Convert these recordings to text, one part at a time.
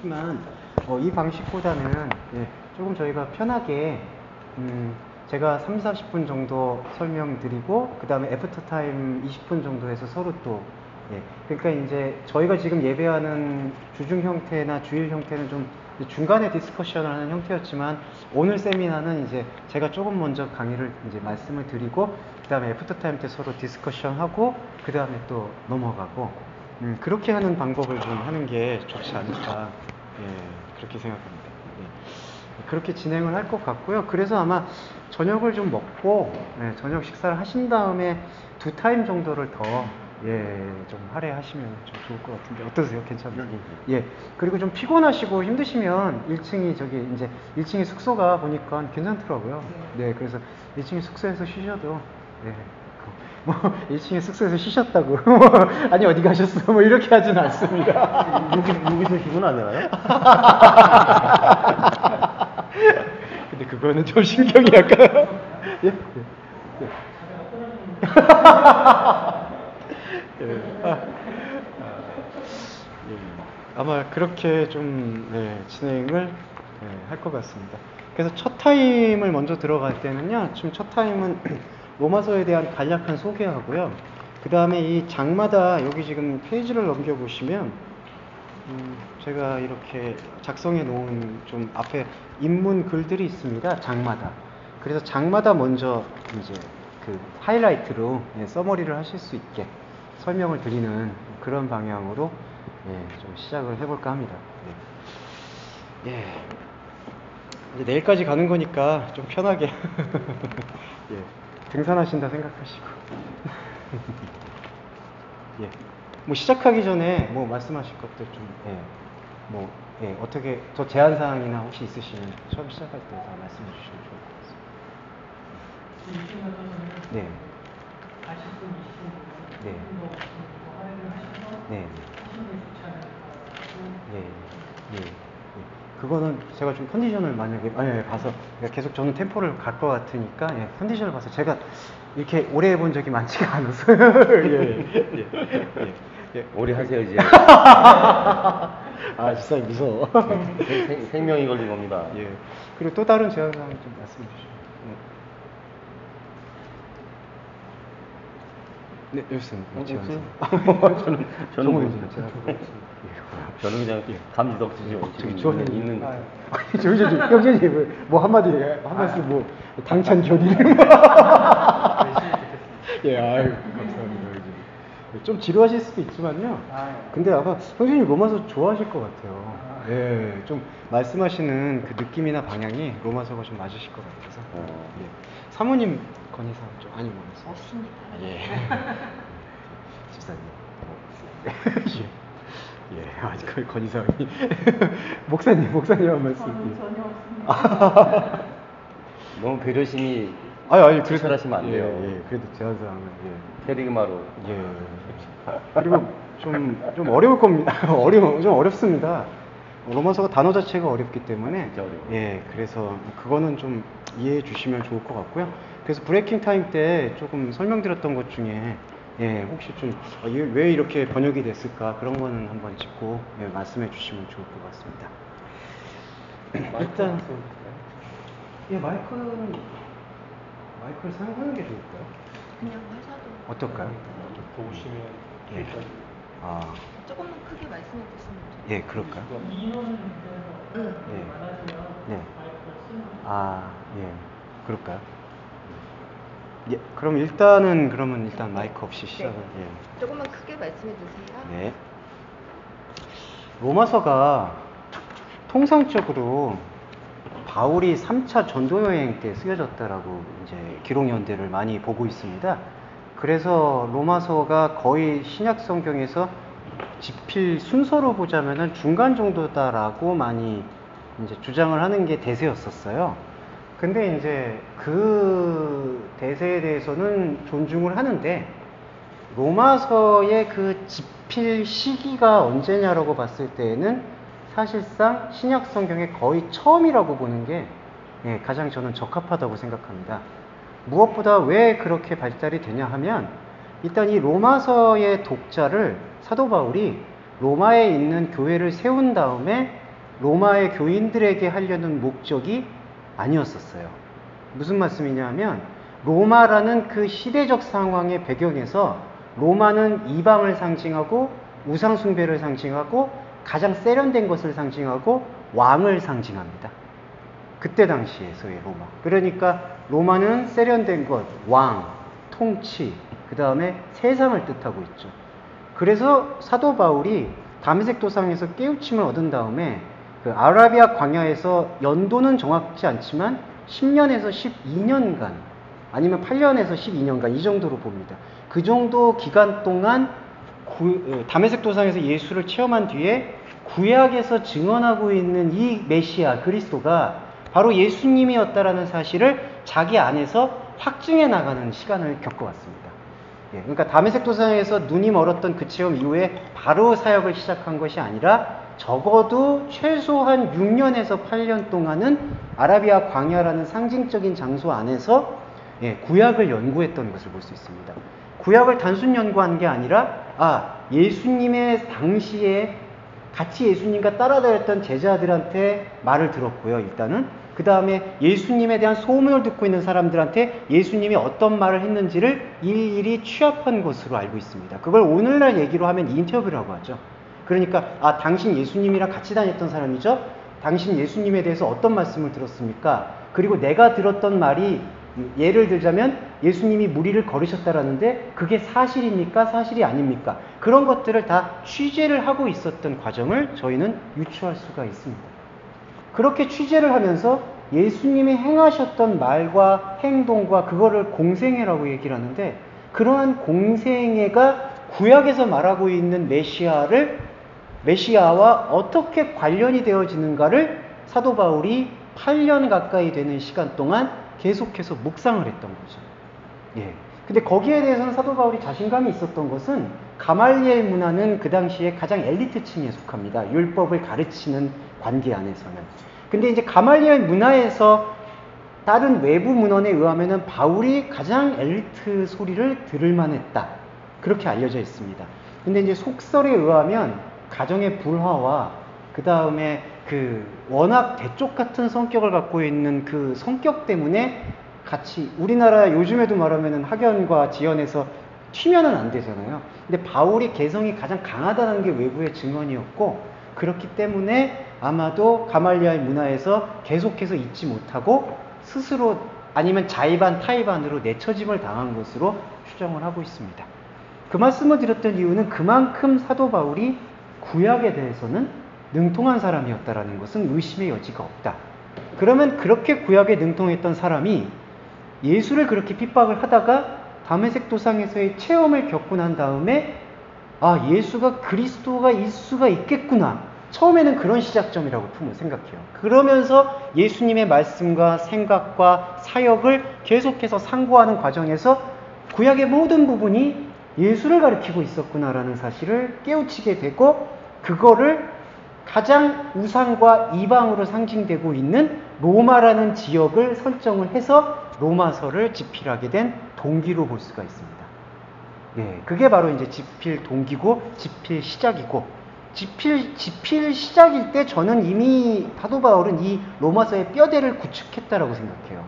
하시지만 이 방식보다는 조금 저희가 편하게 제가 30-40분 정도 설명드리고 그 다음에 애프터타임 20분 정도 해서 서로 또 그러니까 이제 저희가 지금 예배하는 주중 형태나 주일 형태는 좀 중간에 디스커션을 하는 형태였지만 오늘 세미나는 이제 제가 조금 먼저 강의를 이제 말씀을 드리고 그 다음에 애프터타임 때 서로 디스커션 하고 그 다음에 또 넘어가고 그렇게 하는 방법을 좀 하는 게 좋지 않을까 그렇게 생각합니다. 그렇게 진행을 할 것 같고요. 그래서 아마 저녁을 좀 먹고 저녁 식사를 하신 다음에 2타임 정도를 더 좀 할애하시면 좀 좋을 것 같은데 어떠세요? 괜찮으세요? 그리고 좀 피곤하시고 힘드시면 1층이 이제 1층에 숙소가 보니까 괜찮더라고요. 그래서 1층에 숙소에서 쉬셔도 뭐 1층에 숙소에서 쉬셨다고 아니 어디 가셨어? 뭐 이렇게 하진 않습니다. 여기서 쉬면 안 되나요? 근데 그거는 좀 신경이 약간 아마 그렇게 좀 진행을 할 것 같습니다. 그래서 첫 타임을 먼저 들어갈 때는요, 지금 첫 타임은 로마서에 대한 간략한 소개하고요. 그 다음에 이 장마다 여기 지금 페이지를 넘겨보시면 제가 이렇게 작성해 놓은 좀 앞에 인문 글들이 있습니다. 장마다. 그래서 장마다 먼저 이제 그 하이라이트로 서머리를 하실 수 있게 설명을 드리는 그런 방향으로 좀 시작을 해볼까 합니다. 이제 내일까지 가는 거니까 좀 편하게 등산하신다 생각하시고 뭐 시작하기 전에 뭐 말씀하실 것들 좀 어떻게 더 제한 사항이나 혹시 있으시면 처음 시작할 때 다 말씀해 주시면 좋을 것 같습니다. 40분, 20분 그거는 제가 좀 컨디션을 만약에 봐서 계속 저는 템포를 갈 것 같으니까 컨디션을 봐서 제가 이렇게 오래 해본 적이 많지가 않아서 오래 하세요 이제. 진짜 무서워. 생명이 걸린 겁니다. 그리고 또 다른 제한 사항 좀 말씀해 주시죠. 좋습니다. 저는 그냥 감지도 없이 지금 있는. 형제님 뭐 한마디 한 말씀 뭐 당찬 견인을 감사합니다. 좀 지루하실 수도 있지만요. 근데 아까 형제님 로마서 좋아하실 것 같아요. 좀 말씀하시는 그 느낌이나 방향이 로마서가 좀 맞으실 것 같아서. 사모님 건의사항 좀 많이 모르겠어요. 없습니다. 집사님. 아직 건의사항이. 목사님 한 말씀. 저는 전혀 없습니다. 너무 배려심이 그래서 하시면 안 돼요. 그래도 제한사항은 테리그마로. 그리고 좀 어려울 겁니다. 좀 어렵습니다. 로마서가 단어 자체가 어렵기 때문에. 진짜 어려워요. 그래서 그거는 좀 이해해 주시면 좋을 것 같고요. 그래서 브레이킹 타임 때 조금 설명드렸던 것 중에 혹시 좀 왜 이렇게 번역이 됐을까 그런 거는 한번 짚고 말씀해 주시면 좋을 것 같습니다. 일단 마이크를 사용하는 게 좋을까요? 그냥 하셔도. 어떨까요? 보시면 조금만 크게 말씀해 주시면 좋겠어요. 그럴까요? 인원을 응. 많아지면 마이크를 쓰는 그럴까요? 그럼 일단 마이크 없이 시작을. 조금만 크게 말씀해 주세요. 로마서가 통상적으로 바울이 3차 전도 여행 때 쓰여졌다라고 이제 기록 연대를 많이 보고 있습니다. 그래서 로마서가 거의 신약 성경에서 집필 순서로 보자면은 중간 정도다라고 많이 이제 주장을 하는 게 대세였었어요. 근데 이제 그 대세에 대해서는 존중을 하는데 로마서의 그 집필 시기가 언제냐라고 봤을 때에는 사실상 신약 성경의 거의 처음이라고 보는 게 가장 저는 적합하다고 생각합니다. 무엇보다 왜 그렇게 발달이 되냐 하면 일단 이 로마서의 독자를 사도 바울이 로마에 있는 교회를 세운 다음에 로마의 교인들에게 하려는 목적이 아니었었어요. 무슨 말씀이냐면 로마라는 그 시대적 상황의 배경에서 로마는 이방을 상징하고 우상 숭배를 상징하고 가장 세련된 것을 상징하고 왕을 상징합니다. 그때 당시에서의 로마. 그러니까 로마는 세련된 것, 왕, 통치, 그 다음에 세상을 뜻하고 있죠. 그래서 사도 바울이 다메섹 도상에서 깨우침을 얻은 다음에 그 아라비아 광야에서 연도는 정확치 않지만 10년에서 12년간 아니면 8년에서 12년간 이 정도로 봅니다. 그 정도 기간 동안 다메섹 도상에서 예수를 체험한 뒤에 구약에서 증언하고 있는 이 메시아 그리스도가 바로 예수님이었다라는 사실을 자기 안에서 확증해 나가는 시간을 겪어왔습니다. 그러니까 다메섹 도상에서 눈이 멀었던 그 체험 이후에 바로 사역을 시작한 것이 아니라 적어도 최소한 6년에서 8년 동안은 아라비아 광야라는 상징적인 장소 안에서 구약을 연구했던 것을 볼 수 있습니다. 구약을 단순 연구한 게 아니라 예수님의 당시에 같이 예수님과 따라다녔던 제자들한테 말을 들었고요. 일단은 그 다음에 예수님에 대한 소문을 듣고 있는 사람들한테 예수님이 어떤 말을 했는지를 일일이 취합한 것으로 알고 있습니다. 그걸 오늘날 얘기로 하면 인터뷰라고 하죠. 그러니까 당신 예수님이랑 같이 다녔던 사람이죠? 당신 예수님에 대해서 어떤 말씀을 들었습니까? 그리고 내가 들었던 말이 예를 들자면 예수님이 무리를 걸으셨다라는데 그게 사실입니까? 사실이 아닙니까? 그런 것들을 다 취재를 하고 있었던 과정을 저희는 유추할 수가 있습니다. 그렇게 취재를 하면서 예수님이 행하셨던 말과 행동과 그거를 공생애라고 얘기를 하는데 그러한 공생애가 구약에서 말하고 있는 메시아와 어떻게 관련이 되어지는가를 사도 바울이 8년 가까이 되는 시간 동안 계속해서 묵상을 했던 거죠. 근데 거기에 대해서는 사도 바울이 자신감이 있었던 것은 가말리엘 문화는 그 당시에 가장 엘리트층에 속합니다. 율법을 가르치는 관계 안에서는. 근데 이제 가말리엘 문화에서 다른 외부 문헌에 의하면은 바울이 가장 엘리트 소리를 들을 만했다. 그렇게 알려져 있습니다. 근데 이제 속설에 의하면 가정의 불화와 그 다음에 워낙 대쪽 같은 성격을 갖고 있는 그 성격 때문에 같이 우리나라 요즘에도 말하면은 학연과 지연에서 튀면은 안 되잖아요. 근데 바울이 개성이 가장 강하다는 게 외부의 증언이었고 그렇기 때문에 아마도 가말리엘 문화에서 계속해서 잊지 못하고 스스로 아니면 자의반 타의반으로 내처짐을 당한 것으로 추정을 하고 있습니다. 그 말씀을 드렸던 이유는 그만큼 사도 바울이 구약에 대해서는 능통한 사람이었다라는 것은 의심의 여지가 없다. 그러면 그렇게 구약에 능통했던 사람이 예수를 그렇게 핍박을 하다가 다메섹 도상에서의 체험을 겪고 난 다음에 예수가 그리스도가 일 수가 있겠구나. 처음에는 그런 시작점이라고 생각해요. 그러면서 예수님의 말씀과 생각과 사역을 계속해서 상고하는 과정에서 구약의 모든 부분이 예수를 가리키고 있었구나라는 사실을 깨우치게 되고 그거를 가장 우상과 이방으로 상징되고 있는 로마라는 지역을 설정을 해서 로마서를 집필하게 된 동기로 볼 수가 있습니다. 그게 바로 이제 집필 동기고 집필 시작이고 집필 시작일 때 저는 이미 사도 바울은 이 로마서의 뼈대를 구축했다라고 생각해요.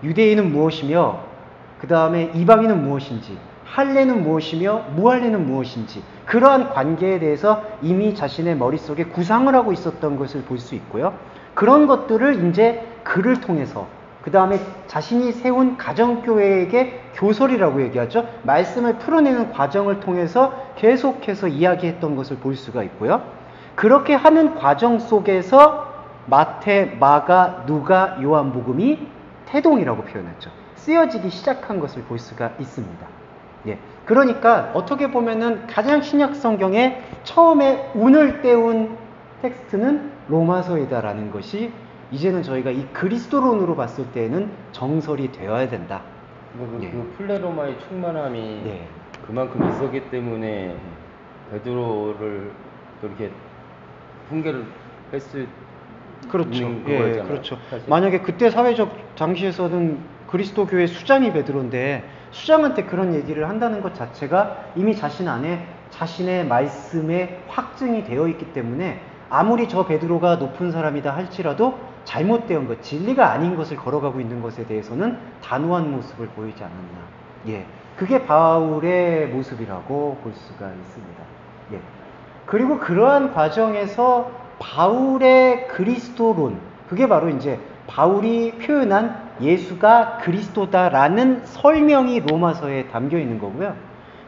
유대인은 무엇이며 그 다음에 이방인은 무엇인지 할례는 무엇이며 무할례는 무엇인지 그러한 관계에 대해서 이미 자신의 머릿속에 구상을 하고 있었던 것을 볼 수 있고요. 그런 것들을 이제 글을 통해서 그 다음에 자신이 세운 가정교회에게 교설이라고 얘기하죠. 말씀을 풀어내는 과정을 통해서 계속해서 이야기했던 것을 볼 수가 있고요. 그렇게 하는 과정 속에서 마태, 마가, 누가, 요한복음이 태동이라고 표현했죠. 쓰여지기 시작한 것을 볼 수가 있습니다. 그러니까 어떻게 보면은 가장 신약 성경에 처음에 운을 떼운 텍스트는 로마서이다라는 것이 이제는 저희가 이 그리스도론으로 봤을 때는 정설이 되어야 된다. 그 플레로마의 충만함이 그만큼 있었기 때문에 베드로를 또 이렇게 훈계를 했을 그렇죠. 그렇죠. 사실. 만약에 그때 사회적 당시에서는 그리스도 교회 수장이 베드로인데 수장한테 그런 얘기를 한다는 것 자체가 이미 자신 안에 자신의 말씀에 확증이 되어 있기 때문에 아무리 저 베드로가 높은 사람이다 할지라도 잘못된 것, 진리가 아닌 것을 걸어가고 있는 것에 대해서는 단호한 모습을 보이지 않았나. 예, 그게 바울의 모습이라고 볼 수가 있습니다. 예. 그리고 그러한 과정에서 바울의 그리스도론, 그게 바로 이제 바울이 표현한 예수가 그리스도다라는 설명이 로마서에 담겨 있는 거고요.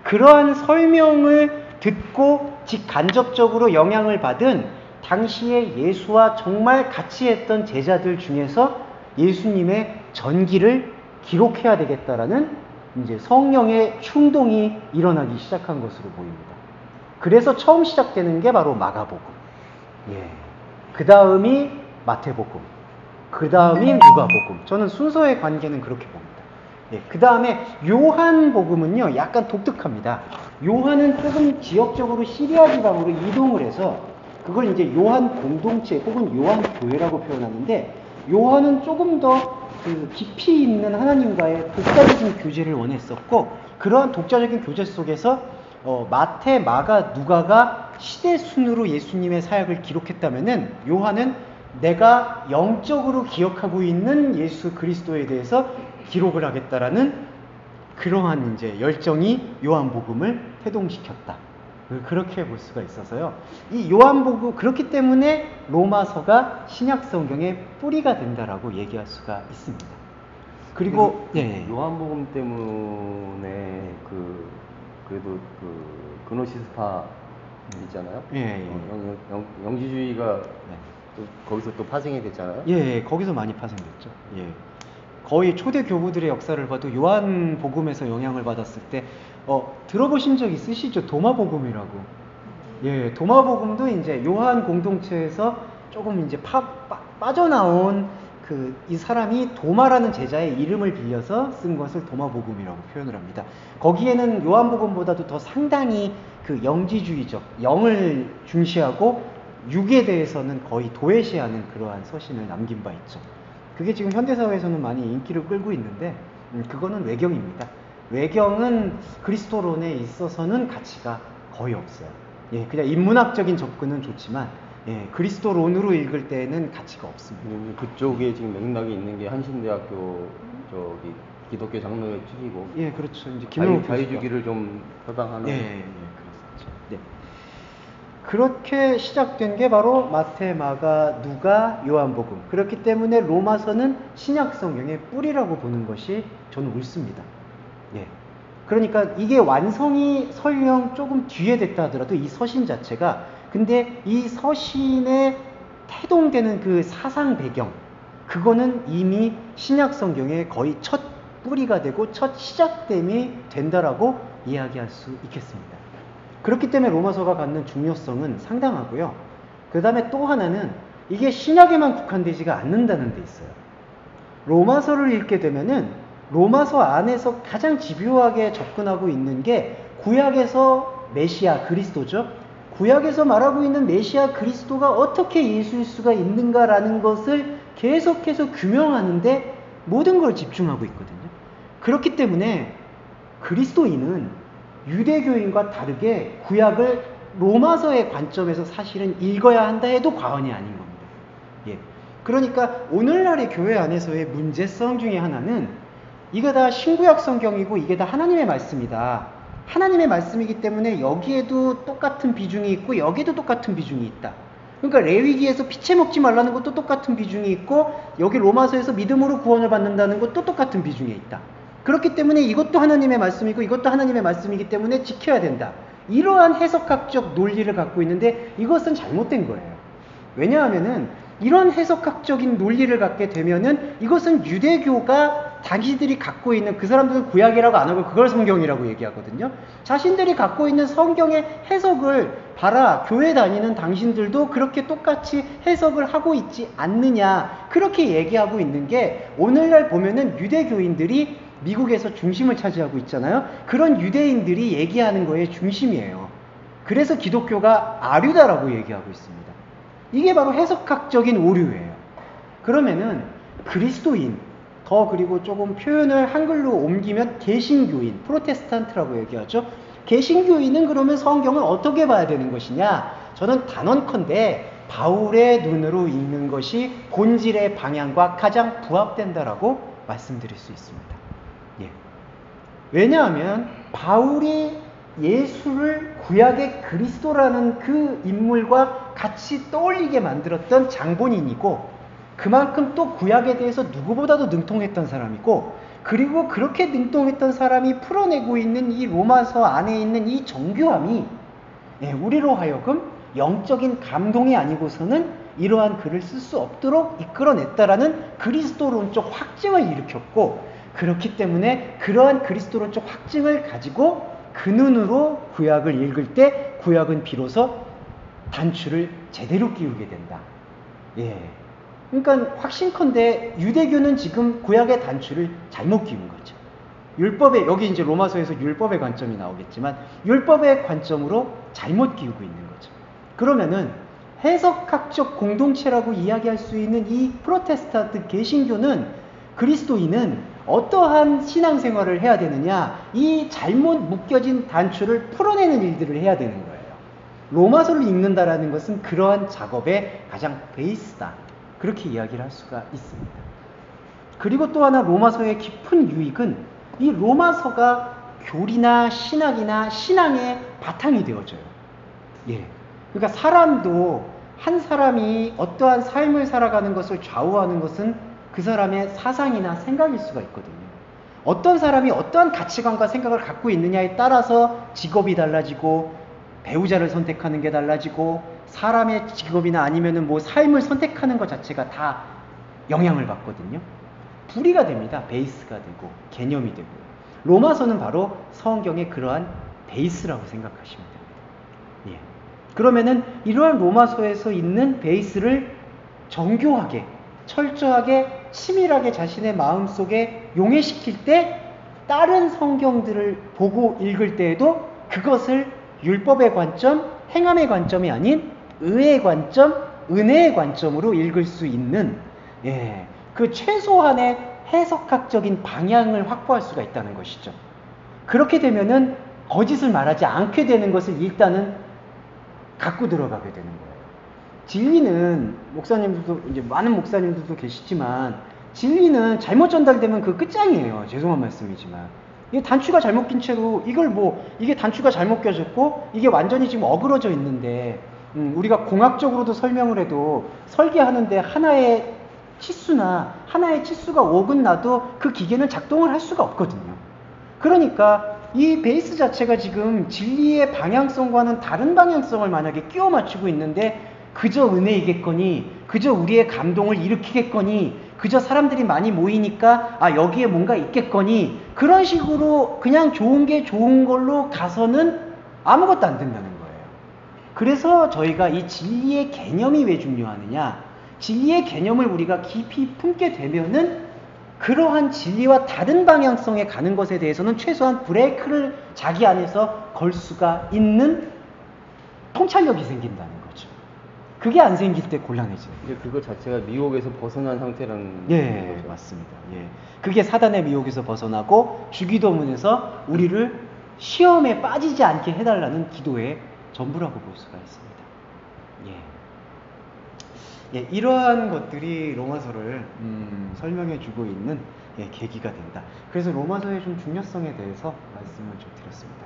그러한 설명을 듣고 직간접적으로 영향을 받은 당시에 예수와 정말 같이 했던 제자들 중에서 예수님의 전기를 기록해야 되겠다라는 이제 성령의 충동이 일어나기 시작한 것으로 보입니다. 그래서 처음 시작되는 게 바로 마가복음. 예. 그 다음이 마태복음. 그 다음이 누가복음. 저는 순서의 관계는 그렇게 봅니다. 예. 그 다음에 요한복음은요, 약간 독특합니다. 요한은 조금 지역적으로 시리아 지방으로 이동을 해서 그걸 이제 요한 공동체 혹은 요한 교회라고 표현하는데, 요한은 조금 더 그 깊이 있는 하나님과의 독자적인 교제를 원했었고, 그러한 독자적인 교제 속에서 마태, 마가, 누가가 시대 순으로 예수님의 사역을 기록했다면은 요한은 내가 영적으로 기억하고 있는 예수 그리스도에 대해서 기록을 하겠다라는 그러한 이제 열정이 요한복음을 태동시켰다. 그렇게 볼 수가 있어서요. 이 요한복음, 그렇기 때문에 로마서가 신약 성경의 뿌리가 된다라고 얘기할 수가 있습니다. 그리고 예. 요한복음 때문에 그래도 그노시스파 있잖아요. 예. 영지주의가 또 거기서 또 파생이 됐잖아요. 예, 거기서 많이 파생됐죠. 예. 거의 초대 교부들의 역사를 봐도 요한복음에서 영향을 받았을 때 들어보신 적 있으시죠? 도마복음이라고. 예, 도마복음도 이제 요한 공동체에서 조금 이제 빠져나온 이 사람이 도마라는 제자의 이름을 빌려서 쓴 것을 도마복음이라고 표현을 합니다. 거기에는 요한복음보다도 더 상당히 그 영지주의적, 영을 중시하고 육에 대해서는 거의 도외시하는 그러한 서신을 남긴 바 있죠. 그게 지금 현대사회에서는 많이 인기를 끌고 있는데 그거는 외경입니다. 외경은 그리스도론에 있어서는 가치가 거의 없어요. 예, 그냥 인문학적인 접근은 좋지만 그리스도론으로 읽을 때는 가치가 없습니다. 그쪽에 지금 맥락이 있는 게 한신대학교 기독교 장로회 측이고. 예, 그렇죠. 이제 김영욱 자유주기를 좀 표방하는. 예, 그렇죠. 네. 그렇게 시작된 게 바로 마태, 마가, 누가, 요한복음. 그렇기 때문에 로마서는 신약 성경의 뿌리라고 보는 것이 저는 옳습니다. 예. 그러니까 이게 완성이 설령 조금 뒤에 됐다 하더라도 이 서신 자체가, 근데 이 서신에 태동되는 그 사상 배경, 그거는 이미 신약 성경의 거의 첫 뿌리가 되고 첫 시작됨이 된다라고 이야기할 수 있겠습니다. 그렇기 때문에 로마서가 갖는 중요성은 상당하고요. 그 다음에 또 하나는 이게 신약에만 국한되지가 않는다는 데 있어요. 로마서를 읽게 되면은 로마서 안에서 가장 집요하게 접근하고 있는 게 구약에서 메시아 그리스도죠. 구약에서 말하고 있는 메시아 그리스도가 어떻게 예수일 수가 있는가라는 것을 계속해서 규명하는데 모든 걸 집중하고 있거든요. 그렇기 때문에 그리스도인은 유대교인과 다르게 구약을 로마서의 관점에서 사실은 읽어야 한다 해도 과언이 아닌 겁니다. 예. 그러니까 오늘날의 교회 안에서의 문제성 중에 하나는 이거 다 신구약 성경이고 이게 다 하나님의 말씀이다. 하나님의 말씀이기 때문에 여기에도 똑같은 비중이 있고 여기에도 똑같은 비중이 있다. 그러니까 레위기에서 피채 먹지 말라는 것도 똑같은 비중이 있고 여기 로마서에서 믿음으로 구원을 받는다는 것도 똑같은 비중에 있다. 그렇기 때문에 이것도 하나님의 말씀이고 이것도 하나님의 말씀이기 때문에 지켜야 된다. 이러한 해석학적 논리를 갖고 있는데 이것은 잘못된 거예요. 왜냐하면은 이런 해석학적인 논리를 갖게 되면은 이것은 유대교가 자기들이 갖고 있는, 그 사람들은 구약이라고 안 하고 그걸 성경이라고 얘기하거든요. 자신들이 갖고 있는 성경의 해석을 봐라, 교회 다니는 당신들도 그렇게 똑같이 해석을 하고 있지 않느냐, 그렇게 얘기하고 있는 게 오늘날 보면은 유대교인들이 미국에서 중심을 차지하고 있잖아요. 그런 유대인들이 얘기하는 거의 중심이에요. 그래서 기독교가 아류다라고 얘기하고 있습니다. 이게 바로 해석학적인 오류예요. 그러면은 그리스도인, 그리고 조금 표현을 한글로 옮기면 개신교인, 프로테스탄트라고 얘기하죠. 개신교인은 그러면 성경을 어떻게 봐야 되는 것이냐? 저는 단언컨대 바울의 눈으로 읽는 것이 본질의 방향과 가장 부합된다라고 말씀드릴 수 있습니다. 예. 왜냐하면 바울이 예수를 구약의 그리스도라는 그 인물과 같이 떠올리게 만들었던 장본인이고, 그만큼 또 구약에 대해서 누구보다도 능통했던 사람이고, 그리고 그렇게 능통했던 사람이 풀어내고 있는 이 로마서 안에 있는 이 정교함이 우리로 하여금 영적인 감동이 아니고서는 이러한 글을 쓸 수 없도록 이끌어냈다라는 그리스도론적 확증을 일으켰고, 그렇기 때문에 그러한 그리스도론적 확증을 가지고 그 눈으로 구약을 읽을 때 구약은 비로소 단추를 제대로 끼우게 된다. 그러니까 확신컨대 유대교는 지금 구약의 단추를 잘못 끼운 거죠. 율법의, 여기 이제 로마서에서 율법의 관점이 나오겠지만 율법의 관점으로 잘못 끼우고 있는 거죠. 그러면은 해석학적 공동체라고 이야기할 수 있는 이 프로테스탄트 개신교는, 그리스도인은 어떠한 신앙생활을 해야 되느냐, 이 잘못 묶여진 단추를 풀어내는 일들을 해야 되는 거예요. 로마서를 읽는다라는 것은 그러한 작업의 가장 베이스다, 그렇게 이야기를 할 수가 있습니다. 그리고 또 하나 로마서의 깊은 유익은 이 로마서가 교리나 신학이나 신앙의 바탕이 되어져요. 그러니까 사람도, 한 사람이 어떠한 삶을 살아가는 것을 좌우하는 것은 그 사람의 사상이나 생각일 수가 있거든요. 어떤 사람이 어떠한 가치관과 생각을 갖고 있느냐에 따라서 직업이 달라지고, 배우자를 선택하는 게 달라지고, 사람의 직업이나 아니면은 뭐 삶을 선택하는 것 자체가 다 영향을 받거든요. 부리가 됩니다. 베이스가 되고 개념이 되고. 로마서는 바로 성경의 그러한 베이스라고 생각하시면 됩니다. 그러면은 이러한 로마서에서 있는 베이스를 정교하게, 철저하게, 치밀하게 자신의 마음속에 용해시킬 때 다른 성경들을 보고 읽을 때에도 그것을 율법의 관점, 행함의 관점이 아닌 의의 관점, 은혜의 관점으로 읽을 수 있는 그 최소한의 해석학적인 방향을 확보할 수가 있다는 것이죠. 그렇게 되면은 거짓을 말하지 않게 되는 것을 일단은 갖고 들어가게 되는 거예요. 진리는, 목사님들도, 이제 많은 목사님들도 계시지만, 진리는 잘못 전달되면 그 끝장이에요. 죄송한 말씀이지만. 이게 단추가 잘못 낀 채로 이게 단추가 잘못 껴졌고 이게 완전히 지금 어그러져 있는데, 우리가 공학적으로도 설명을 해도 설계하는데 하나의 치수가 어긋나도 그 기계는 작동을 할 수가 없거든요. 그러니까 이 베이스 자체가 지금 진리의 방향성과는 다른 방향성을 만약에 끼워 맞추고 있는데, 그저 은혜이겠거니, 그저 우리의 감동을 일으키겠거니, 그저 사람들이 많이 모이니까 여기에 뭔가 있겠거니, 그런 식으로 그냥 좋은 게 좋은 걸로 가서는 아무것도 안 된다는 거예요. 그래서 저희가 이 진리의 개념이 왜 중요하느냐, 진리의 개념을 우리가 깊이 품게 되면은 그러한 진리와 다른 방향성에 가는 것에 대해서는 최소한 브레이크를 자기 안에서 걸 수가 있는 통찰력이 생긴다는 거죠. 그게 안 생길 때 곤란해져요. 이제 그거 자체가 미혹에서 벗어난 상태라는 거죠. 맞습니다. 그게 사단의 미혹에서 벗어나고 주기도문에서 우리를 시험에 빠지지 않게 해달라는 기도의 전부라고 볼 수가 있습니다. 이러한 것들이 로마서를 설명해주고 있는 계기가 된다. 그래서 로마서의 좀 중요성에 대해서 말씀을 좀 드렸습니다.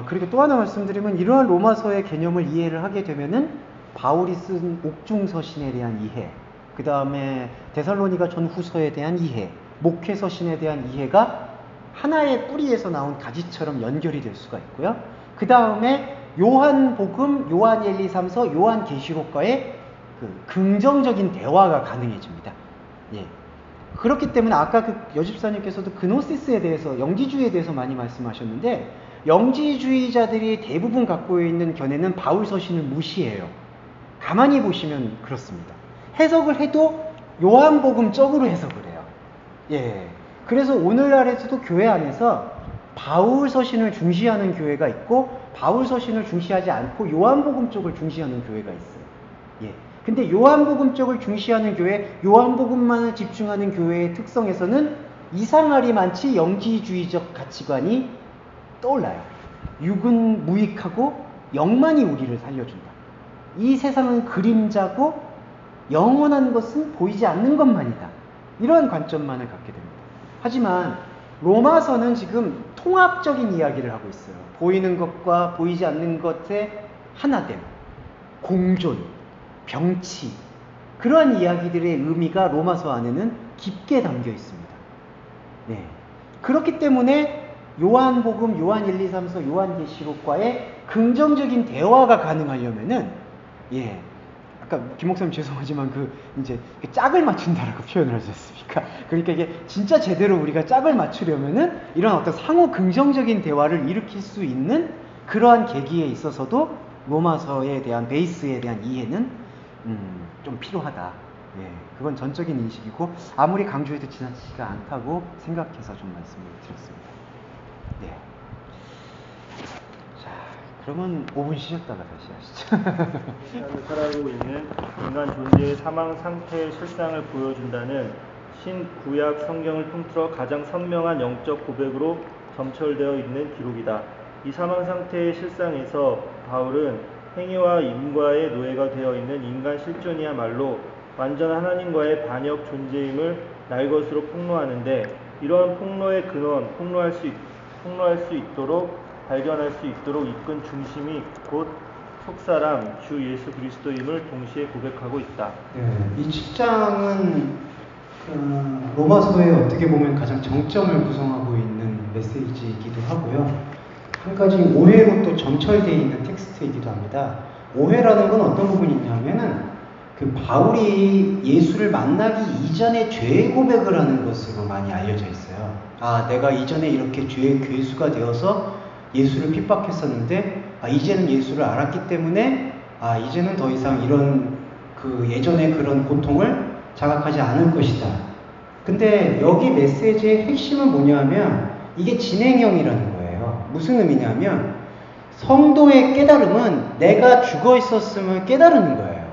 그리고 또 하나 말씀드리면, 이러한 로마서의 개념을 이해를 하게 되면은 바울이 쓴 옥중서신에 대한 이해, 그 다음에 데살로니가 전후서에 대한 이해, 목회서신에 대한 이해가 하나의 뿌리에서 나온 가지처럼 연결이 될 수가 있고요. 그 다음에 요한복음, 요한 1, 2, 3서, 요한 계시록과의 그 긍정적인 대화가 가능해집니다. 그렇기 때문에 아까 그 여집사님께서도 그노시스에 대해서, 영지주의에 대해서 많이 말씀하셨는데, 영지주의자들이 대부분 갖고 있는 견해는 바울 서신을 무시해요. 가만히 보시면 그렇습니다. 해석을 해도 요한복음적으로 해석을 해요. 그래서 오늘날에서도 교회 안에서 바울 서신을 중시하는 교회가 있고, 바울 서신을 중시하지 않고 요한복음 쪽을 중시하는 교회가 있어요. 근데 요한복음 쪽을 중시하는 교회, 요한복음만을 집중하는 교회의 특성에서는 이상하리 많지 영지주의적 가치관이 떠올라요. 육은 무익하고 영만이 우리를 살려준다. 이 세상은 그림자고 영원한 것은 보이지 않는 것만이다. 이런 관점만을 갖게 됩니다. 하지만 로마서는 지금 통합적인 이야기를 하고 있어요. 보이는 것과 보이지 않는 것의 하나됨, 공존, 병치, 그러한 이야기들의 의미가 로마서 안에는 깊게 담겨 있습니다. 네. 그렇기 때문에 요한복음, 요한 1, 2, 3서, 요한계시록과의 긍정적인 대화가 가능하려면은, 예, 아까 김 목사님 죄송하지만 이제 짝을 맞춘다라고 표현을 하셨습니까? 그러니까 이게 진짜 제대로 우리가 짝을 맞추려면은 이런 어떤 상호 긍정적인 대화를 일으킬 수 있는 그러한 계기에 있어서도 로마서에 대한 베이스에 대한 이해는 좀 필요하다. 예, 그건 전적인 인식이고 아무리 강조해도 지나치지가 않다고 생각해서 좀 말씀을 드렸습니다. 네. 자, 그러면 5분 쉬셨다가 다시 하시죠. 세상을 살아가고 있는 인간 존재의 사망 상태의 실상을 보여준다는 신구약 성경을 통틀어 가장 선명한 영적 고백으로 점철되어 있는 기록이다. 이 사망 상태의 실상에서 바울은 행위와 임과의 노예가 되어 있는 인간 실존이야말로 완전 하나님과의 반역 존재임을 날 것으로 폭로하는데, 이러한 폭로의 근원, 폭로할 수 있도록 발견할 수 있도록 이끈 중심이 곧 속사람 주 예수 그리스도임을 동시에 고백하고 있다. 네, 이 7장은 로마서에 어떻게 보면 가장 정점을 구성하고 있는 메시지이기도 하고요. 한 가지 오해로 또 점철되어 있는 텍스트이기도 합니다. 오해라는 건 어떤 부분이 있냐면은 바울이 예수를 만나기 이전에 죄의 고백을 하는 것으로 많이 알려져 있어요. 아, 내가 이전에 이렇게 죄의 괴수가 되어서 예수를 핍박했었는데, 이제는 예수를 알았기 때문에, 이제는 더 이상 이런 예전의 그런 고통을 자각하지 않을 것이다. 근데 여기 메시지의 핵심은 뭐냐면 이게 진행형이라는 거예요. 무슨 의미냐면 성도의 깨달음은 내가 죽어 있었음을 깨달는 거예요.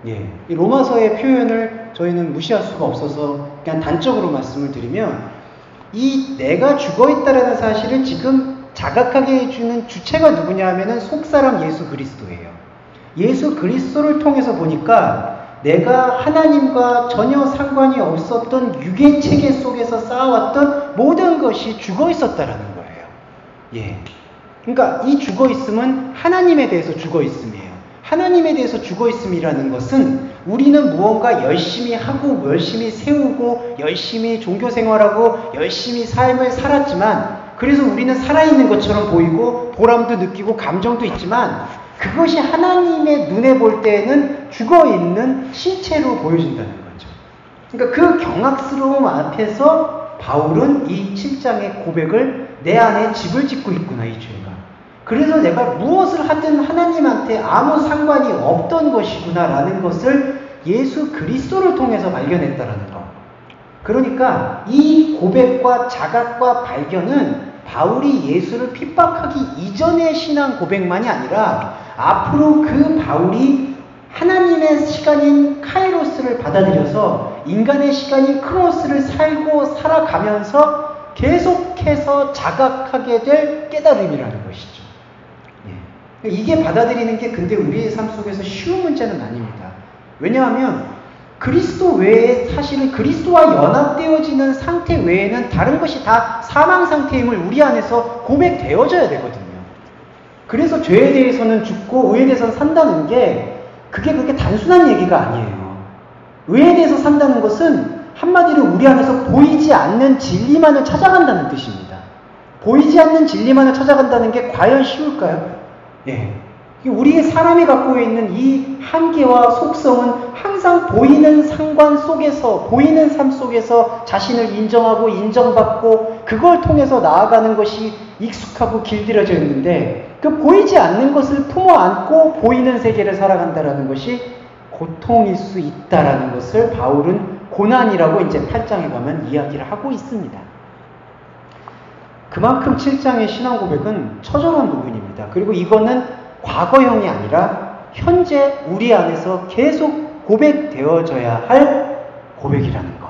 예, 이 로마서의 표현을 저희는 무시할 수가 없어서 그냥 단적으로 말씀을 드리면, 이 내가 죽어 있다라는 사실을 지금 자각하게 해주는 주체가 누구냐 하면은 속사람 예수 그리스도예요. 예수 그리스도를 통해서 보니까 내가 하나님과 전혀 상관이 없었던 유괴 체계 속에서 쌓아왔던 모든 것이 죽어 있었다라는 거예요. 예, 그러니까 이 죽어 있음은 하나님에 대해서 죽어 있음이에요. 하나님에 대해서 죽어 있음이라는 것은 우리는 무언가 열심히 하고 열심히 세우고 열심히 종교 생활하고 열심히 삶을 살았지만, 그래서 우리는 살아있는 것처럼 보이고 보람도 느끼고 감정도 있지만 그것이 하나님의 눈에 볼 때에는 죽어있는 신체로 보여진다는 거죠. 그러니까 그 경악스러움 앞에서 바울은 이 7장의 고백을 내 안에 집을 짓고 있구나, 이 죄가. 그래서 내가 무엇을 하든 하나님한테 아무 상관이 없던 것이구나라는 것을 예수 그리스도를 통해서 발견했다라는 거. 그러니까 이 고백과 자각과 발견은 바울이 예수를 핍박하기 이전의 신앙 고백만이 아니라 앞으로 그 바울이 하나님의 시간인 카이로스를 받아들여서 인간의 시간인 크로스를 살고 살아가면서 계속해서 자각하게 될 깨달음이라는 것이죠. 예. 이게 받아들이는 게 근데 우리의 삶 속에서 쉬운 문제는 아닙니다. 왜냐하면 그리스도 외에 사실은 그리스도와 연합되어지는 상태 외에는 다른 것이 다 사망 상태임을 우리 안에서 고백되어져야 되거든요. 그래서 죄에 대해서는 죽고 의에 대해서는 산다는 게 그게 그렇게 단순한 얘기가 아니에요. 의에 대해서 산다는 것은 한마디로 우리 안에서 보이지 않는 진리만을 찾아간다는 뜻입니다. 보이지 않는 진리만을 찾아간다는 게 과연 쉬울까요? 예. 우리의 사람이 갖고 있는 이 한계와 속성은 항상 보이는 상관 속에서, 보이는 삶 속에서 자신을 인정하고 인정받고 그걸 통해서 나아가는 것이 익숙하고 길들여져 있는데, 그 보이지 않는 것을 품어 안고 보이는 세계를 살아간다는 것이 고통일 수 있다라는 것을 바울은 고난이라고 이제 8장에 가면 이야기를 하고 있습니다. 그만큼 7장의 신앙 고백은 처절한 부분입니다. 그리고 이거는 과거형이 아니라 현재 우리 안에서 계속 고백되어져야 할 고백이라는 것.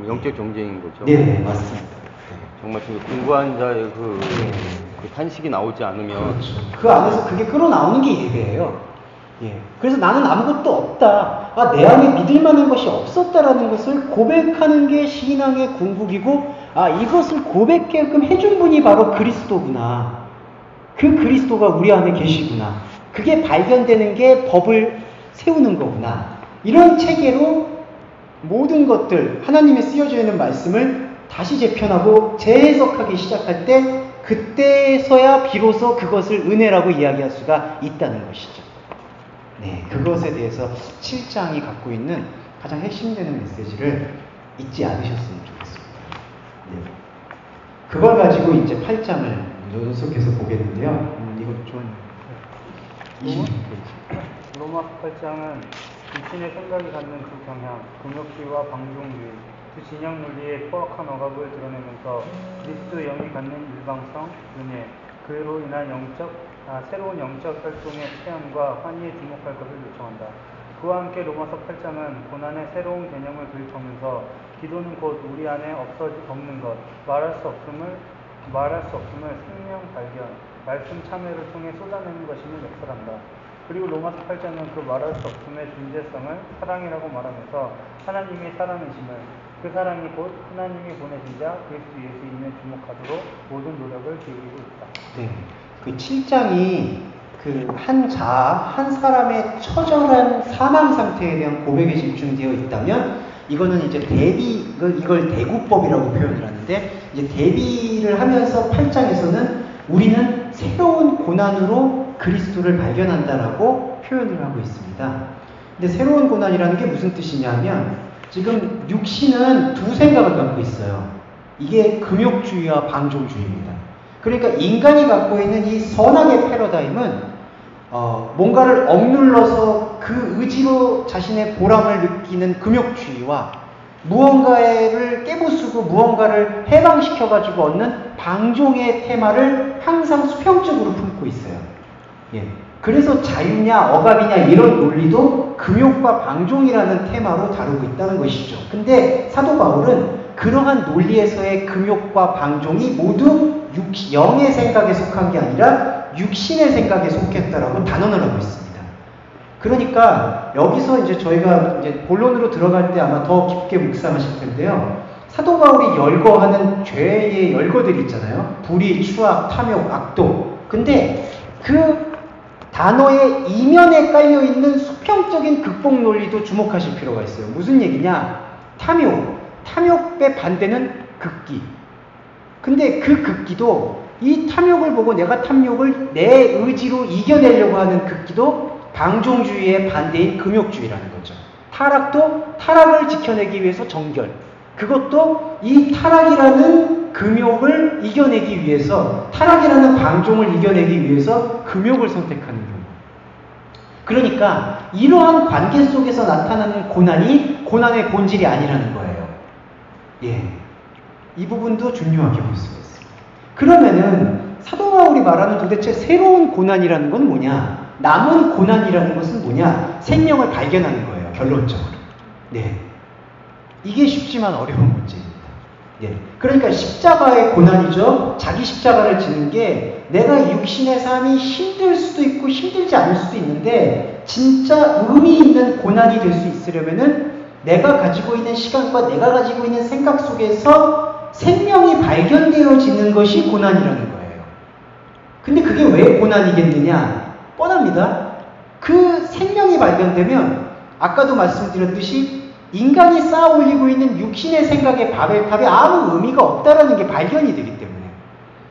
영적 경쟁인 거죠. 네, 맞습니다. 정말 공부한 자의 그 탄식이 나오지 않으면. 그렇죠. 그 안에서 그게 끌어나오는 게 예배예요. 예. 그래서 나는 아무것도 없다. 아, 내 안에 믿을 만한 것이 없었다라는 것을 고백하는 게 신앙의 궁극이고, 아, 이것을 고백게끔 해준 분이 바로 그리스도구나. 그 그리스도가 우리 안에 계시구나. 그게 발견되는 게 법을 세우는 거구나. 이런 체계로 모든 것들, 하나님의 쓰여져 있는 말씀을 다시 재편하고 재해석하기 시작할 때, 그때서야 비로소 그것을 은혜라고 이야기할 수가 있다는 것이죠. 네, 그것에 대해서 7장이 갖고 있는 가장 핵심되는 메시지를 잊지 않으셨으면 좋겠습니다. 네. 그걸 가지고 이제 8장을 연속해서 보겠는데요. 이거 좀 26페이지. 로마서 8장은 육신의 생각이 갖는 두 경향, 금욕주의와 방종주의, 두 진영 논리의 포악한 억압을 드러내면서 그리스도 영이 갖는 일방성, 은혜, 그로 인한 새로운 영적 활동의 체험과 환희에 주목할 것을 요청한다. 그와 함께 로마서 8장은 고난의 새로운 개념을 도입하면서 기도는 곧 우리 안에 없는 것, 말할 수 없음을 생명 발견, 말씀 참여를 통해 쏟아내는 것임을 역설한다. 그리고 로마서 8장은 그 말할 수 없음의 존재성을 사랑이라고 말하면서 하나님의 사랑이심을, 그 사랑이 곧 하나님이 보내신 자 그리스도 예수임에 주목하도록 모든 노력을 기울이고 있다. 네, 그 7장이 그 한 사람의 처절한 사망 상태에 대한 고백에 집중되어 있다면, 이거는 이제 이걸 대구법이라고 표현을 하는데, 이제 대비를 하면서 8장에서는 우리는 새로운 고난으로 그리스도를 발견한다라고 표현을 하고 있습니다. 근데 새로운 고난이라는 게 무슨 뜻이냐면, 지금 육신은 두 생각을 갖고 있어요. 이게 금욕주의와 방종주의입니다. 그러니까 인간이 갖고 있는 이 선악의 패러다임은 뭔가를 억눌러서 그 의지로 자신의 보람을 느끼는 금욕주의와 무언가를 깨부수고 무언가를 해방시켜가지고 얻는 방종의 테마를 항상 수평적으로 품고 있어요. 예. 그래서 자유냐 억압이냐 이런 논리도 금욕과 방종이라는 테마로 다루고 있다는 것이죠. 근데 사도 바울은 그러한 논리에서의 금욕과 방종이 모두 영의 생각에 속한 게 아니라 육신의 생각에 속했다라고 단언을 하고 있습니다. 그러니까 여기서 이제 저희가 이제 본론으로 들어갈 때 아마 더 깊게 묵상하실 텐데요. 사도 바울이 열거하는 죄의 열거들이 있잖아요. 불의, 추악, 탐욕, 악독. 근데 그 단어의 이면에 깔려있는 수평적인 극복 논리도 주목하실 필요가 있어요. 무슨 얘기냐? 탐욕의 반대는 극기. 근데 그 극기도, 이 탐욕을 보고 내가 탐욕을 내 의지로 이겨내려고 하는 극기도 방종주의의 반대인 금욕주의라는 거죠. 타락도 타락을 지켜내기 위해서 정결. 그것도 이 타락이라는 금욕을 이겨내기 위해서, 타락이라는 방종을 이겨내기 위해서 금욕을 선택하는 경우. 그러니까 이러한 관계 속에서 나타나는 고난이 고난의 본질이 아니라는 거예요. 예, 이 부분도 중요하게 볼 수가 있습니다. 그러면은 사도 바울이 말하는 도대체 새로운 고난이라는 건 뭐냐? 남은 고난이라는 것은 뭐냐? 생명을 발견하는 거예요, 결론적으로. 네, 이게 쉽지만 어려운 문제입니다. 예. 그러니까 십자가의 고난이죠. 자기 십자가를 지는 게 내가 육신의 삶이 힘들 수도 있고 힘들지 않을 수도 있는데, 진짜 의미 있는 고난이 될 수 있으려면은 내가 가지고 있는 시간과 내가 가지고 있는 생각 속에서 생명이 발견되어지는 것이 고난이라는 거예요. 근데 그게 왜 고난이겠느냐? 뻔합니다. 그 생명이 발견되면 아까도 말씀드렸듯이 인간이 쌓아 올리고 있는 육신의 생각의 바벨탑에 아무 의미가 없다라는 게 발견이 되기 때문에.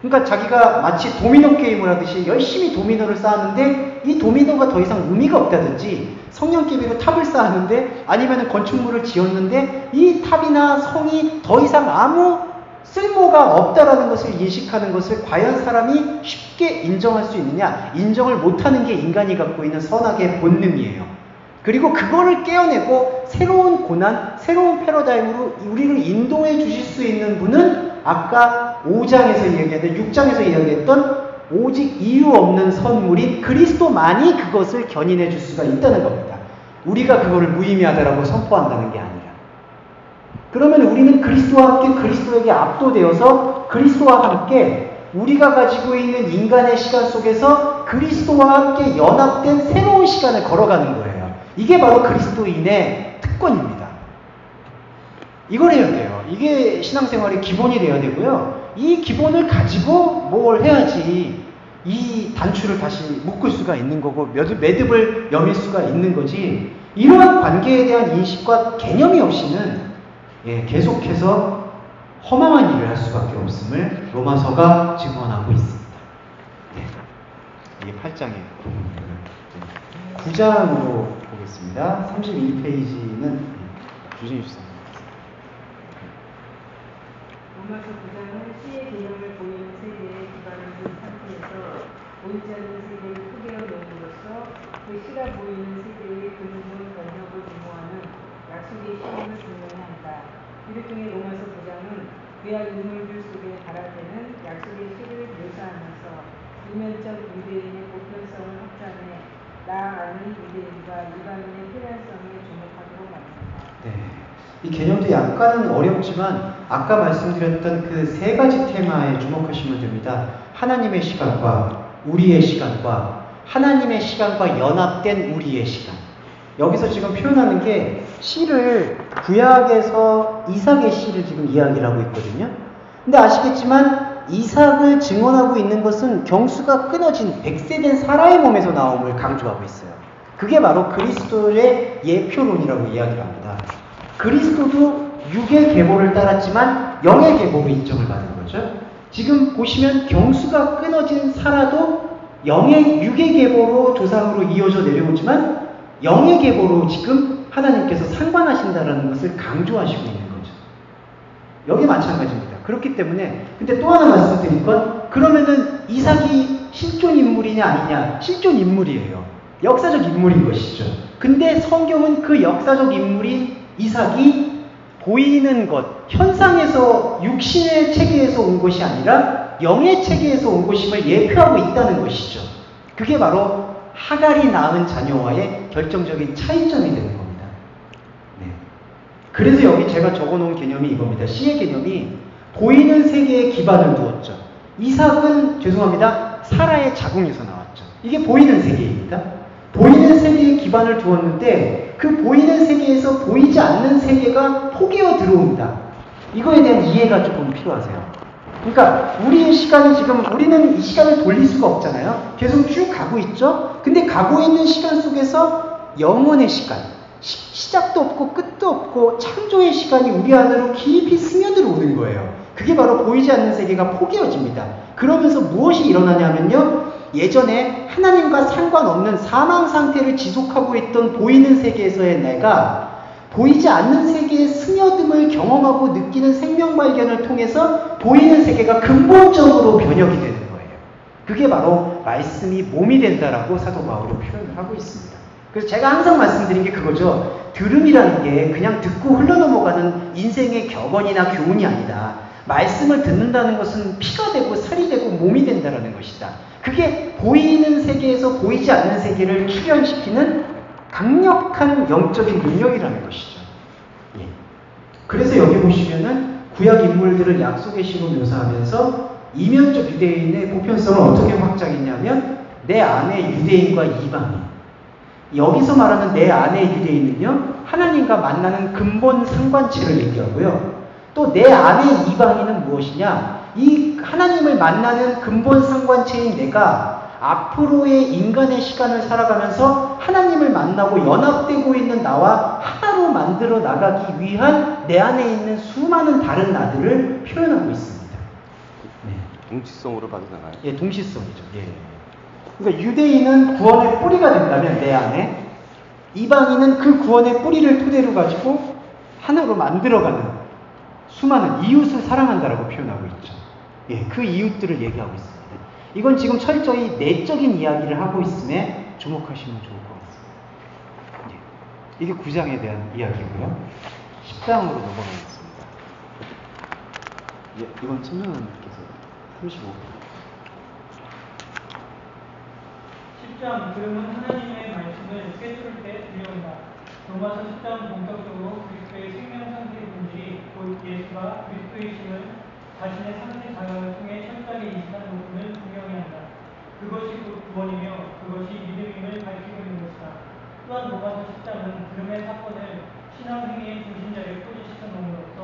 그러니까 자기가 마치 도미노 게임을 하듯이 열심히 도미노를 쌓았는데 이 도미노가 더 이상 의미가 없다든지, 성냥개비로 탑을 쌓았는데, 아니면 건축물을 지었는데 이 탑이나 성이 더 이상 아무 쓸모가 없다라는 것을 인식하는 것을 과연 사람이 쉽게 인정할 수 있느냐? 인정을 못하는 게 인간이 갖고 있는 선악의 본능이에요. 그리고 그거를 깨어내고 새로운 고난, 새로운 패러다임으로 우리를 인도해 주실 수 있는 분은 아까 5장에서 이야기했던, 6장에서 이야기했던 오직 이유 없는 선물인 그리스도만이 그것을 견인해 줄 수가 있다는 겁니다. 우리가 그거를 무의미하다라고 선포한다는 게 아니라. 그러면 우리는 그리스도와 함께 그리스도에게 압도되어서 그리스도와 함께 우리가 가지고 있는 인간의 시간 속에서 그리스도와 함께 연합된 새로운 시간을 걸어가는 거예요. 이게 바로 그리스도인의 특권입니다. 이걸 해야 돼요. 이게 신앙생활의 기본이 돼야 되고요. 이 기본을 가지고 뭘 해야지 이 단추를 다시 묶을 수가 있는 거고 매듭을 여밀 수가 있는 거지, 이러한 관계에 대한 인식과 개념이 없이는 계속해서 허망한 일을 할 수밖에 없음을 로마서가 증언하고 있습니다. 이게 8장이에요. 9장으로 보겠습니다. 31페이지는 주진희 주사님. 로마서 9장은 시의 개념을 보이는 세계에 기반을 둔 상태에서 보이지 않는 세계를 크게 여김으로써 그 시가 보이는 세계의 근본 번역을 도모하는 약속의 시험을 분명히 한다. 이를 통해 로마서 9장은 구약 인물들 속에 발화되는 약속의 시를 묘사하면서 이면적 유대인의 보편성을 확장해 나 아는 유대인과 이방인의 필연성에 주목하도록 만든다. 네. 이 개념도 약간은 어렵지만 아까 말씀드렸던 그 세 가지 테마에 주목하시면 됩니다. 하나님의 시간과 우리의 시간과 하나님의 시간과 연합된 우리의 시간. 여기서 지금 표현하는 게 씨를 구약에서 이삭의 씨를 지금 이야기를 하고 있거든요. 근데 아시겠지만 이삭을 증언하고 있는 것은 경수가 끊어진 백세된 사라의 몸에서 나옴을 강조하고 있어요. 그게 바로 그리스도의 예표론이라고 이야기를 합니다. 그리스도도 육의 계보를 따랐지만 영의 계보로 인정을 받은 거죠. 지금 보시면 경수가 끊어진 사라도 육의 계보로 조상으로 이어져 내려오지만 영의 계보로 지금 하나님께서 상관하신다라는 것을 강조하시고 있는 거죠. 여기 마찬가지입니다. 그렇기 때문에 근데 또 하나 말씀드릴 건, 그러면은 이삭이 실존 인물이냐 아니냐? 실존 인물이에요. 역사적 인물인 것이죠. 근데 성경은 그 역사적 인물인 이삭이 보이는 것, 현상에서 육신의 체계에서 온 것이 아니라 영의 체계에서 온 것임을 예표하고 있다는 것이죠. 그게 바로 하갈이 낳은 자녀와의 결정적인 차이점이 되는 겁니다. 네. 그래서 여기 제가 적어놓은 개념이 이겁니다. 시의 개념이 보이는 세계에 기반을 두었죠. 이삭은 죄송합니다. 사라의 자궁에서 나왔죠. 이게 보이는 세계입니다. 보이는 세계에 기반을 두었는데 그 보이는 세계에서 보이지 않는 세계가 포개어 들어온다. 이거에 대한 이해가 조금 필요하세요. 그러니까 우리의 시간이 지금, 우리는 이 시간을 돌릴 수가 없잖아요. 계속 쭉 가고 있죠. 근데 가고 있는 시간 속에서 영원의 시간, 시작도 없고 끝도 없고 창조의 시간이 우리 안으로 깊이 스며들어오는 거예요. 그게 바로 보이지 않는 세계가 포개어집니다. 그러면서 무엇이 일어나냐면요, 예전에 하나님과 상관없는 사망 상태를 지속하고 있던 보이는 세계에서의 내가 보이지 않는 세계의 스며듦을 경험하고 느끼는 생명 발견을 통해서 보이는 세계가 근본적으로 변혁이 되는 거예요. 그게 바로 말씀이 몸이 된다라고 사도 바울이 표현을 하고 있습니다. 그래서 제가 항상 말씀드린 게 그거죠. 들음이라는 게 그냥 듣고 흘러넘어가는 인생의 격언이나 교훈이 아니다. 말씀을 듣는다는 것은 피가 되고 살이 되고 몸이 된다라는 것이다. 그게 보이는 세계에서 보이지 않는 세계를 출현시키는 강력한 영적인 능력이라는 것이죠. 예. 그래서 여기 보시면은 구약 인물들을 약속의 시로 묘사하면서 이면적 유대인의 보편성을 어떻게 확장했냐면 내 안에 유대인과 이방인. 여기서 말하는 내 안에 유대인은요, 하나님과 만나는 근본 상관체를 얘기하고요. 또 내 안에 이방인은 무엇이냐? 이 하나님을 만나는 근본 상관체인 내가 앞으로의 인간의 시간을 살아가면서 하나님을 만나고 연합되고 있는 나와 하나로 만들어 나가기 위한 내 안에 있는 수많은 다른 나들을 표현하고 있습니다. 네. 동치성으로 받아나가요? 예, 동시성이죠. 예. 그러니까 유대인은 구원의 뿌리가 된다면 내 안에, 이방인은 그 구원의 뿌리를 토대로 가지고 하나로 만들어가는 수많은 이웃을 사랑한다라고 표현하고 있죠. 예, 그 이웃들을 얘기하고 있습니다. 이건 지금 철저히 내적인 이야기를 하고 있음에 주목하시면 좋을 것 같습니다. 예, 이게 9장에 대한 이야기고요. 10장으로 넘어가겠습니다. 예, 이건 청년님께서 35분. 10장, 그러면 하나님의 말씀을 꿰뚫을 때 두려운다. 로마서 10장 본격적으로 그리스도의 생명 상태의 본질이 곧 예수가 그리스도이심을 자신의 상태 자각을 통해 철저하게 인식하는 부분을 분명히 한다. 그것이 곧 구원이며 그것이 믿음임을 밝히고 있는 것이다. 또한 로마서 10장은 드름의 사건을 신앙행위의 중심자리에 포지시켜 놓음으로써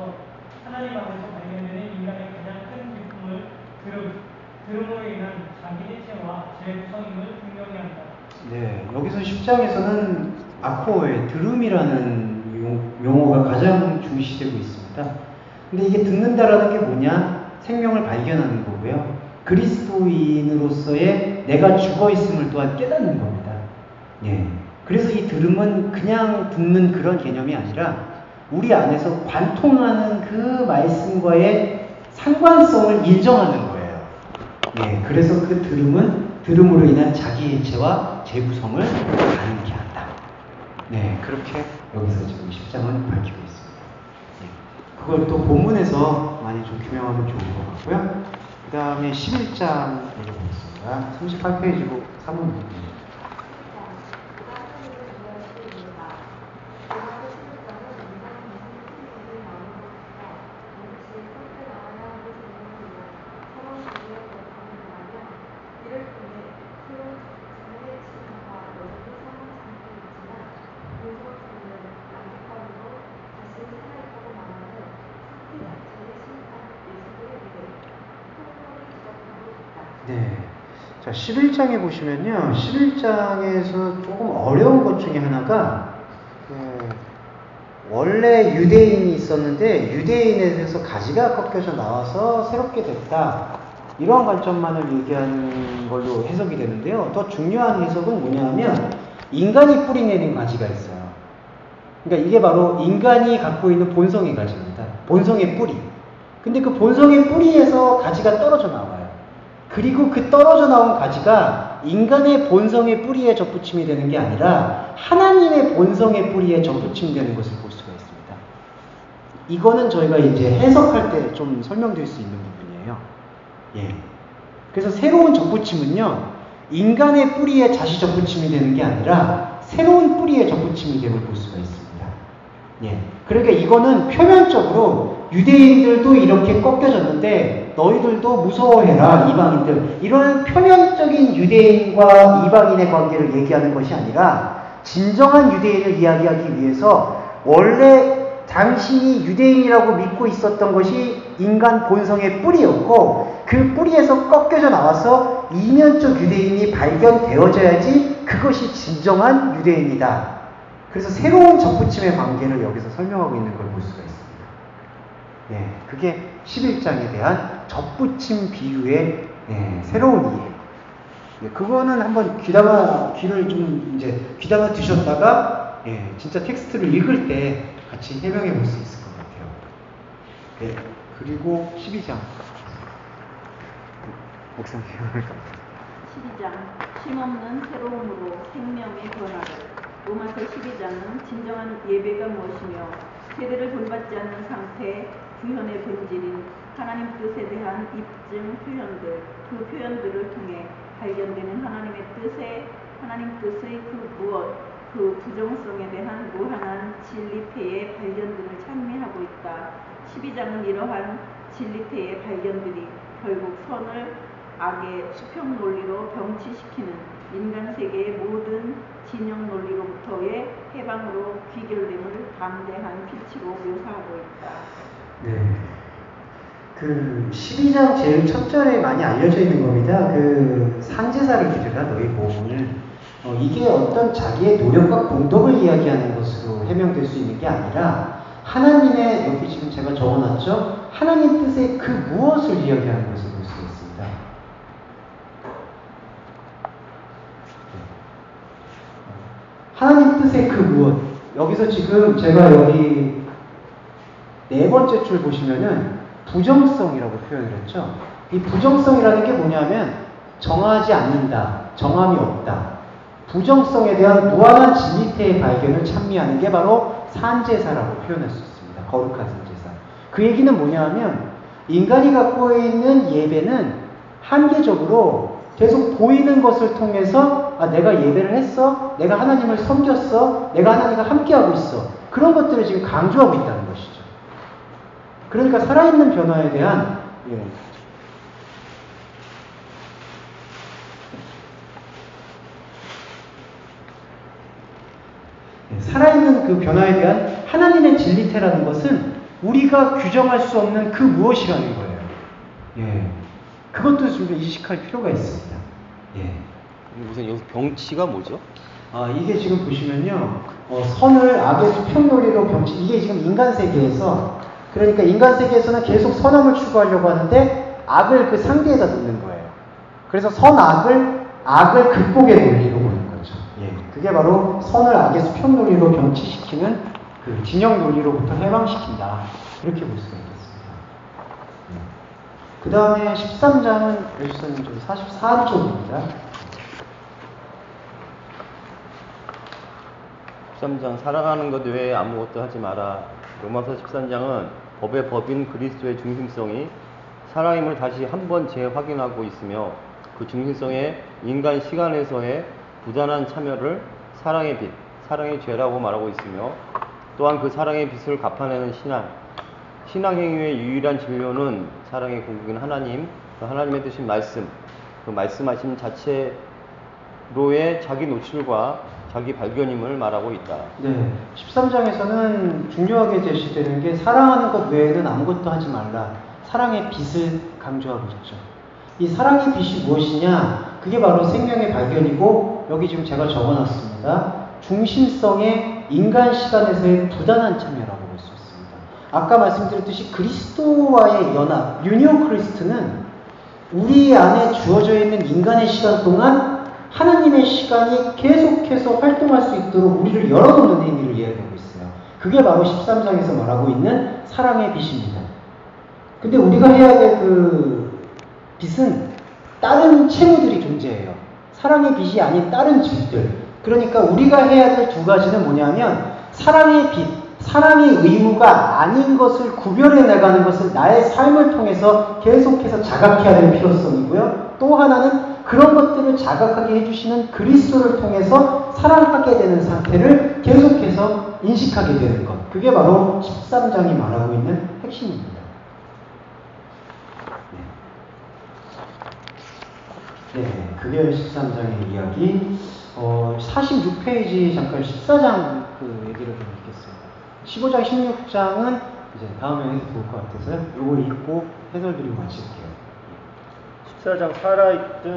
하나님 앞에서 발견되는 인간의 가장 큰 기쁨을 드름으로 인한 자기 해체와 재구성임을 분명히 한다. 네, 여기서 10장에서는 아코의 드름이라는 용어가 가장 중시되고 있습니다. 근데 이게 듣는다라는 게 뭐냐? 생명을 발견하는 거고요. 그리스도인으로서의 내가 죽어 있음을 또한 깨닫는 겁니다. 예. 그래서 이 들음은 그냥 듣는 그런 개념이 아니라 우리 안에서 관통하는 그 말씀과의 상관성을 인정하는 거예요. 예. 그래서 그 들음으로 인한 자기 해체와 재구성을 가능케 한다. 네. 그렇게 여기서 지금 10장은 밝히고 있습니다. 예. 그걸 또 본문에서 많이 좀 규명하면 좋을 것 같고요. 그 다음에 11장 읽어보겠습니다. 38페이지고 3분. 네. 자, 11장에 보시면요. 11장에서 조금 어려운 것 중에 하나가, 원래 유대인이 있었는데, 유대인에 대해서 가지가 꺾여져 나와서 새롭게 됐다. 이런 관점만을 얘기하는 걸로 해석이 되는데요. 더 중요한 해석은 뭐냐면, 인간이 뿌리내린 가지가 있어요. 그러니까 이게 바로 인간이 갖고 있는 본성의 가지입니다. 본성의 뿌리. 근데 그 본성의 뿌리에서 가지가 떨어져 나와요. 그리고 그 떨어져 나온 가지가 인간의 본성의 뿌리에 접붙임이 되는 게 아니라 하나님의 본성의 뿌리에 접붙임이 되는 것을 볼 수가 있습니다. 이거는 저희가 이제 해석할 때 좀 설명드릴 수 있는 부분이에요. 예. 그래서 새로운 접붙임은요, 인간의 뿌리에 다시 접붙임이 되는 게 아니라 새로운 뿌리에 접붙임이 됨을 볼 수가 있습니다. 예. 그러니까 이거는 표면적으로 유대인들도 이렇게 꺾여졌는데 너희들도 무서워해라, 이방인들. 이런 표면적인 유대인과 이방인의 관계를 얘기하는 것이 아니라 진정한 유대인을 이야기하기 위해서 원래 당신이 유대인이라고 믿고 있었던 것이 인간 본성의 뿌리였고 그 뿌리에서 꺾여져 나와서 이면적 유대인이 발견되어져야지 그것이 진정한 유대인이다. 그래서 새로운 접붙임의 관계를 여기서 설명하고 있는 걸 볼 수가 있습니다. 네, 그게 11장에 대한 접붙임 비유의 새로운 이해. 네, 그거는 한번 귀를 좀 이제 귀담아 두셨다가 진짜 텍스트를 읽을 때 같이 해명해 볼 수 있을 것 같아요. 네, 그리고 12장. 목사님. 12장 쉼없는 새로움으로 생명의 변화를. 로마서 12장은 진정한 예배가 무엇이며 세대를 본받지 않는 상태 구현의 본질인 하나님 뜻에 대한 입증 표현들, 그 표현들을 통해 발견되는 하나님 뜻의 그 무엇, 그 부정성에 대한 무한한 진리태의 발견들을 찬미하고 있다. 12장은 이러한 진리태의 발견들이 결국 선을 악의 수평 논리로 병치시키는 인간 세계의 모든 진영 논리로부터의 해방으로 귀결됨을 담대한 빛으로 묘사하고 있다. 네. 그 12장 제일 첫 절에 많이 알려져 있는 겁니다. 그 산제사를 기르라 너희 몸을. 이게 어떤 자기의 노력과 공덕을 이야기하는 것으로 해명될 수 있는 게 아니라 하나님의, 여기 지금 제가 적어놨죠? 하나님 뜻의 그 무엇을 이야기하는 것을 볼 수 있습니다. 하나님 뜻의 그 무엇. 여기서 지금 제가 여기 네 번째 줄 보시면은 부정성이라고 표현을 했죠. 이 부정성이라는 게 뭐냐면 정하지 않는다, 정함이 없다. 부정성에 대한 무한한 진리태의 발견을 찬미하는 게 바로 산제사라고 표현할 수 있습니다. 거룩한 산제사. 그 얘기는 뭐냐면 인간이 갖고 있는 예배는 한계적으로 계속 보이는 것을 통해서 내가 예배를 했어, 내가 하나님을 섬겼어, 내가 하나님과 함께하고 있어. 그런 것들을 지금 강조하고 있다는 것이죠. 그러니까 살아있는 변화에 대한 살아있는 그 변화에 대한 하나님의 진리태라는 것은 우리가 규정할 수 없는 그 무엇이라는 거예요. 예. 그것도 좀 인식할 필요가 있습니다. 예. 무슨 여기서 병치가 뭐죠? 이게 지금 보시면요, 선을 악의 수평놀이로 병치, 이게 지금 인간 세계에서, 그러니까 인간 세계에서는 계속 선함을 추구하려고 하는데 악을 그 상대에다 놓는 거예요. 그래서 악을 극복의 논리로 보는 거죠. 예. 그게 바로 선을 악의 수평놀이로 병치시키는 그 진영 논리로부터 해방시킨다. 이렇게 볼 수가 있겠습니다. 그 다음에 13장은 여기서는 좀 44쪽입니다. 13장 사랑하는 것 외에 아무것도 하지 마라. 로마서 13장은 법의 법인 그리스도의 중심성이 사랑임을 다시 한번 재확인하고 있으며 그 중심성에 인간 시간에서의 부단한 참여를 사랑의 빛, 사랑의 죄라고 말하고 있으며 또한 그 사랑의 빛을 갚아내는 신앙 행위의 유일한 진료는 사랑의 궁극인 하나님, 그 하나님의 뜻인 말씀, 그 말씀하신 자체로의 자기 노출과 자기 발견임을 말하고 있다. 네, 13장에서는 중요하게 제시되는 게 사랑하는 것 외에는 아무것도 하지 말라. 사랑의 빛을 강조하고 있죠. 이 사랑의 빛이 무엇이냐? 그게 바로 생명의 발견이고, 여기 지금 제가 적어놨습니다. 중심성의 인간 시간에서의 부단한 참여라고 볼 수 있습니다. 아까 말씀드렸듯이 그리스도와의 연합, 유니온 크리스트는 우리 안에 주어져 있는 인간의 시간 동안 하나님의 시간이 계속해서 활동할 수 있도록 우리를 열어놓는 의미를 이야기하고 있어요. 그게 바로 13장에서 말하고 있는 사랑의 빛입니다. 근데 우리가 해야 될 그 빛은 다른 채무들이 존재해요. 사랑의 빛이 아닌 다른 빛들. 그러니까 우리가 해야 될 두 가지는 뭐냐면 사랑의 빛, 사랑의 의무가 아닌 것을 구별해 나가는 것을 나의 삶을 통해서 계속해서 자각해야 될 필요성이고요. 또 하나는 그런 것들을 자각하게 해주시는 그리스도를 통해서 사랑하게 되는 상태를 계속해서 인식하게 되는 것. 그게 바로 13장이 말하고 있는 핵심입니다. 네, 그게 13장의 이야기. 46페이지 잠깐 14장 그 얘기를 좀 읽겠습니다. 15장, 16장은 이제 다음에 해도 좋을 것 같아서요. 요거 읽고 해설 드리고 마칠게요. 14장 살아있든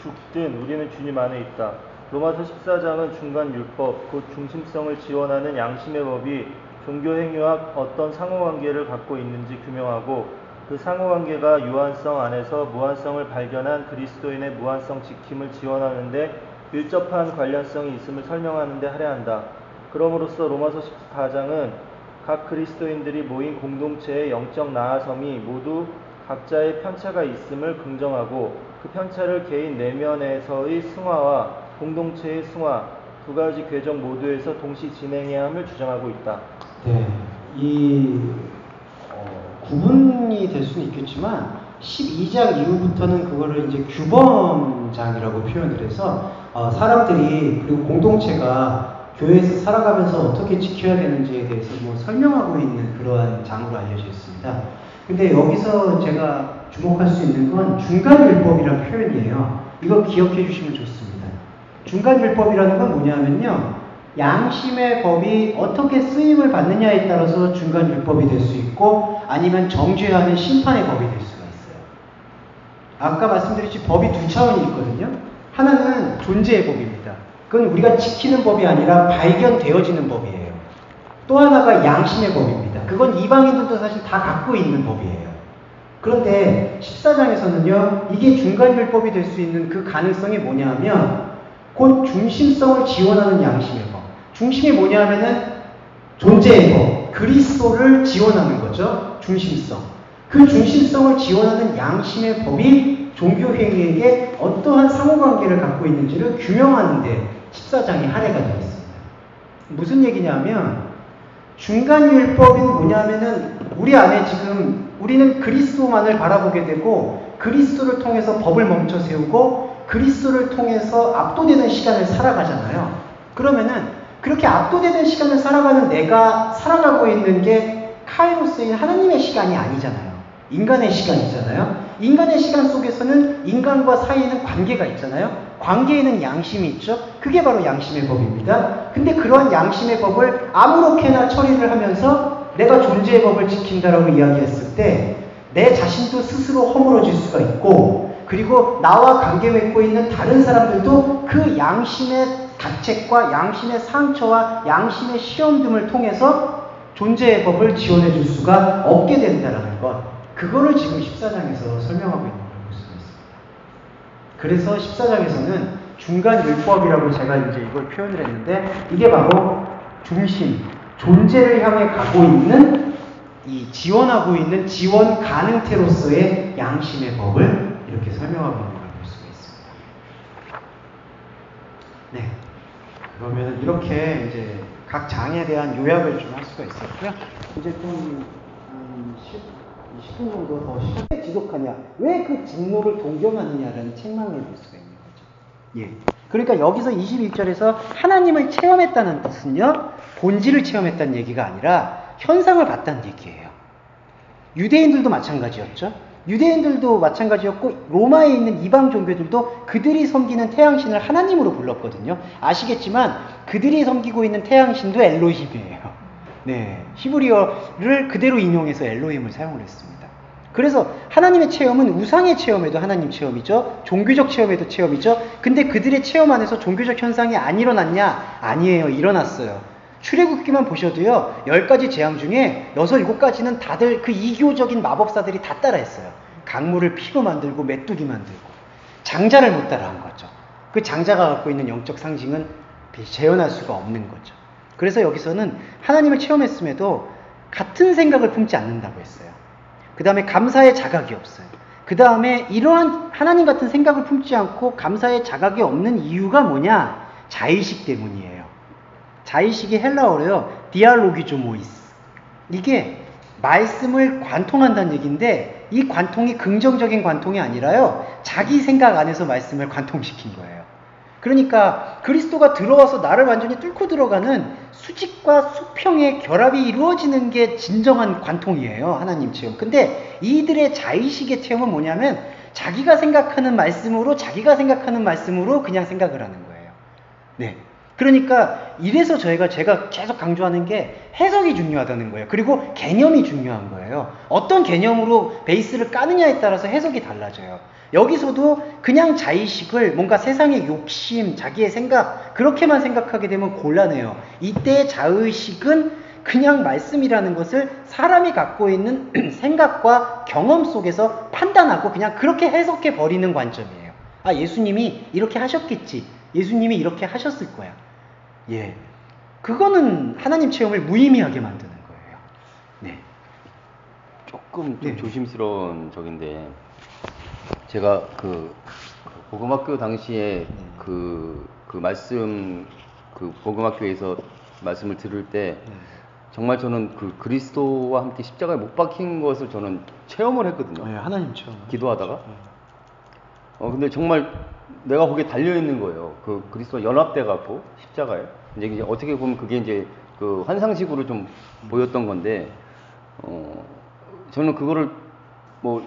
죽든 우리는 주님 안에 있다. 로마서 14장은 중간 율법, 곧 중심성을 지원하는 양심의 법이 종교 행위와 어떤 상호관계를 갖고 있는지 규명하고 그 상호관계가 유한성 안에서 무한성을 발견한 그리스도인의 무한성 지킴을 지원하는 데 밀접한 관련성이 있음을 설명하는 데 할애한다. 그럼으로써 로마서 14장은 각 그리스도인들이 모인 공동체의 영적 나아섬이 모두 각자의 편차가 있음을 긍정하고 그 편차를 개인 내면에서의 승화와 공동체의 승화 두 가지 궤적 모두에서 동시 진행해야 함을 주장하고 있다. 네, 구분이 될 수는 있겠지만 12장 이후부터는 그거를 이제 규범장이라고 표현을 해서 사람들이 그리고 공동체가 교회에서 살아가면서 어떻게 지켜야 되는지에 대해서 뭐 설명하고 있는 그러한 장으로 알려져 있습니다. 근데 여기서 제가 주목할 수 있는 건 중간율법이라는 표현이에요. 이거 기억해 주시면 좋습니다. 중간율법이라는 건 뭐냐면요, 양심의 법이 어떻게 쓰임을 받느냐에 따라서 중간율법이 될 수 있고 아니면 정죄하는 심판의 법이 될 수가 있어요. 아까 말씀드렸듯이 법이 두 차원이 있거든요. 하나는 존재의 법입니다. 그건 우리가 지키는 법이 아니라 발견되어지는 법이에요. 또 하나가 양심의 법입니다. 그건 이방인들도 사실 다 갖고 있는 법이에요. 그런데 14장에서는요, 이게 중간율법이 될 수 있는 그 가능성이 뭐냐면 곧 중심성을 지원하는 양심의 법. 중심이 뭐냐면은 존재의 법, 그리스도를 지원하는 거죠. 중심성. 그 중심성을 지원하는 양심의 법이 종교행위에게 어떠한 상호관계를 갖고 있는지를 규명하는 데 14장이 할애가 되어 있습니다. 무슨 얘기냐면 중간율법이 뭐냐면은 우리 안에 지금 우리는 그리스도만을 바라보게 되고 그리스도를 통해서 법을 멈춰 세우고 그리스도를 통해서 압도되는 시간을 살아가잖아요. 그러면은 그렇게 압도되는 시간을 살아가는 내가 살아가고 있는 게 카이로스인 하나님의 시간이 아니잖아요. 인간의 시간이잖아요. 인간의 시간 속에서는 인간과 사이에는 관계가 있잖아요. 관계에는 양심이 있죠. 그게 바로 양심의 법입니다. 근데 그러한 양심의 법을 아무렇게나 처리를 하면서 내가 존재의 법을 지킨다라고 이야기했을 때 내 자신도 스스로 허물어질 수가 있고, 그리고 나와 관계 맺고 있는 다른 사람들도 그 양심의 가책과 양심의 상처와 양심의 시험 등을 통해서 존재의 법을 지원해 줄 수가 없게 된다는 것, 그거를 지금 14장에서 설명하고 있는 걸 볼 수가 있습니다. 그래서 14장에서는 중간 율법이라고 제가 이제 이걸 표현을 했는데, 이게 바로 중심, 존재를 향해 가고 있는, 이 지원하고 있는 지원 가능태로서의 양심의 법을 이렇게 설명하고 있는 걸 볼 수가 있습니다. 네. 그러면 이렇게 이제 각 장에 대한 요약을 좀 할 수가 있었고요. 이제 좀 20분 정도 더 시간. 왜 지독하냐? 왜 그 진노를 동경하느냐라는 책망을 볼 수가 있는 거죠. 예. 그러니까 여기서 21절에서 하나님을 체험했다는 뜻은요, 본질을 체험했다는 얘기가 아니라 현상을 봤다는 얘기예요. 유대인들도 마찬가지였죠. 유대인들도 마찬가지였고, 로마에 있는 이방 종교들도 그들이 섬기는 태양신을 하나님으로 불렀거든요. 아시겠지만 그들이 섬기고 있는 태양신도 엘로힘이에요. 네, 히브리어를 그대로 인용해서 엘로힘을 사용을 했습니다. 그래서 하나님의 체험은 우상의 체험에도 하나님 체험이죠. 종교적 체험에도 체험이죠. 근데 그들의 체험 안에서 종교적 현상이 안 일어났냐? 아니에요. 일어났어요. 출애굽기만 보셔도요, 10가지 재앙 중에 6, 7가지는 다들 그 이교적인 마법사들이 다 따라했어요. 강물을 피로 만들고 메뚜기 만들고. 장자를 못 따라한 거죠. 그 장자가 갖고 있는 영적 상징은 재현할 수가 없는 거죠. 그래서 여기서는 하나님을 체험했음에도 같은 생각을 품지 않는다고 했어요. 그 다음에 감사의 자각이 없어요. 그 다음에 이러한 하나님 같은 생각을 품지 않고 감사의 자각이 없는 이유가 뭐냐? 자의식 때문이에요. 자의식이 헬라어로요, 디알로기조모이스. 이게 말씀을 관통한다는 얘기인데, 이 관통이 긍정적인 관통이 아니라요, 자기 생각 안에서 말씀을 관통시킨 거예요. 그러니까 그리스도가 들어와서 나를 완전히 뚫고 들어가는 수직과 수평의 결합이 이루어지는 게 진정한 관통이에요, 하나님 체험. 근데 이들의 자의식의 체험은 뭐냐면, 자기가 생각하는 말씀으로 그냥 생각을 하는 거예요. 네. 그러니까 이래서 제가 계속 강조하는 게 해석이 중요하다는 거예요. 그리고 개념이 중요한 거예요. 어떤 개념으로 베이스를 까느냐에 따라서 해석이 달라져요. 여기서도 그냥 자의식을 뭔가 세상의 욕심, 자기의 생각, 그렇게만 생각하게 되면 곤란해요. 이때의 자의식은 그냥 말씀이라는 것을 사람이 갖고 있는 생각과 경험 속에서 판단하고 그냥 그렇게 해석해 버리는 관점이에요. 아, 예수님이 이렇게 하셨겠지. 예수님이 이렇게 하셨을 거야. 예. 그거는 하나님 체험을 무의미하게 만드는 거예요. 네. 조금 좀 조심스러운 적인데, 제가 그 복음학교 당시에 그 말씀, 그 복음학교에서 말씀을 들을 때 정말 저는 그 그리스도와 함께 십자가에 못 박힌 것을 저는 체험을 했거든요. 네, 하나님 체험. 기도하다가. 근데 정말 내가 거기에 달려있는 거예요. 그 그리스도와 연합돼갖고, 십자가에. 이제 어떻게 보면 그게 이제 그 환상식으로 좀 보였던 건데, 저는 그거를 뭐,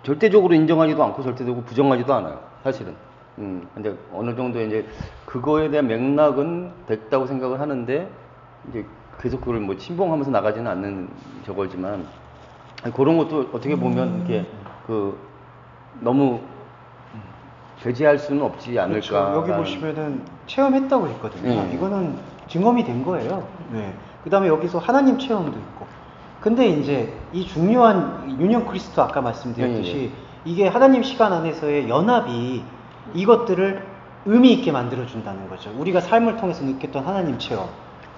절대적으로 인정하지도 않고 절대적으로 부정하지도 않아요. 사실은. 근데 어느 정도 이제 그거에 대한 맥락은 됐다고 생각을 하는데, 이제 계속 그걸 뭐 침봉하면서 나가지는 않는 저거지만, 그런 것도 어떻게 보면 이렇게 너무 배제할 수는 없지 않을까. 그렇죠. 여기 보시면은 체험했다고 했거든요. 이거는 증언이 된 거예요. 네. 그 다음에 여기서 하나님 체험도 있고. 근데 이제 이 중요한 유년 그리스도 아까 말씀드렸듯이 이게 하나님 시간 안에서의 연합이 이것들을 의미 있게 만들어준다는 거죠. 우리가 삶을 통해서 느꼈던 하나님 체험,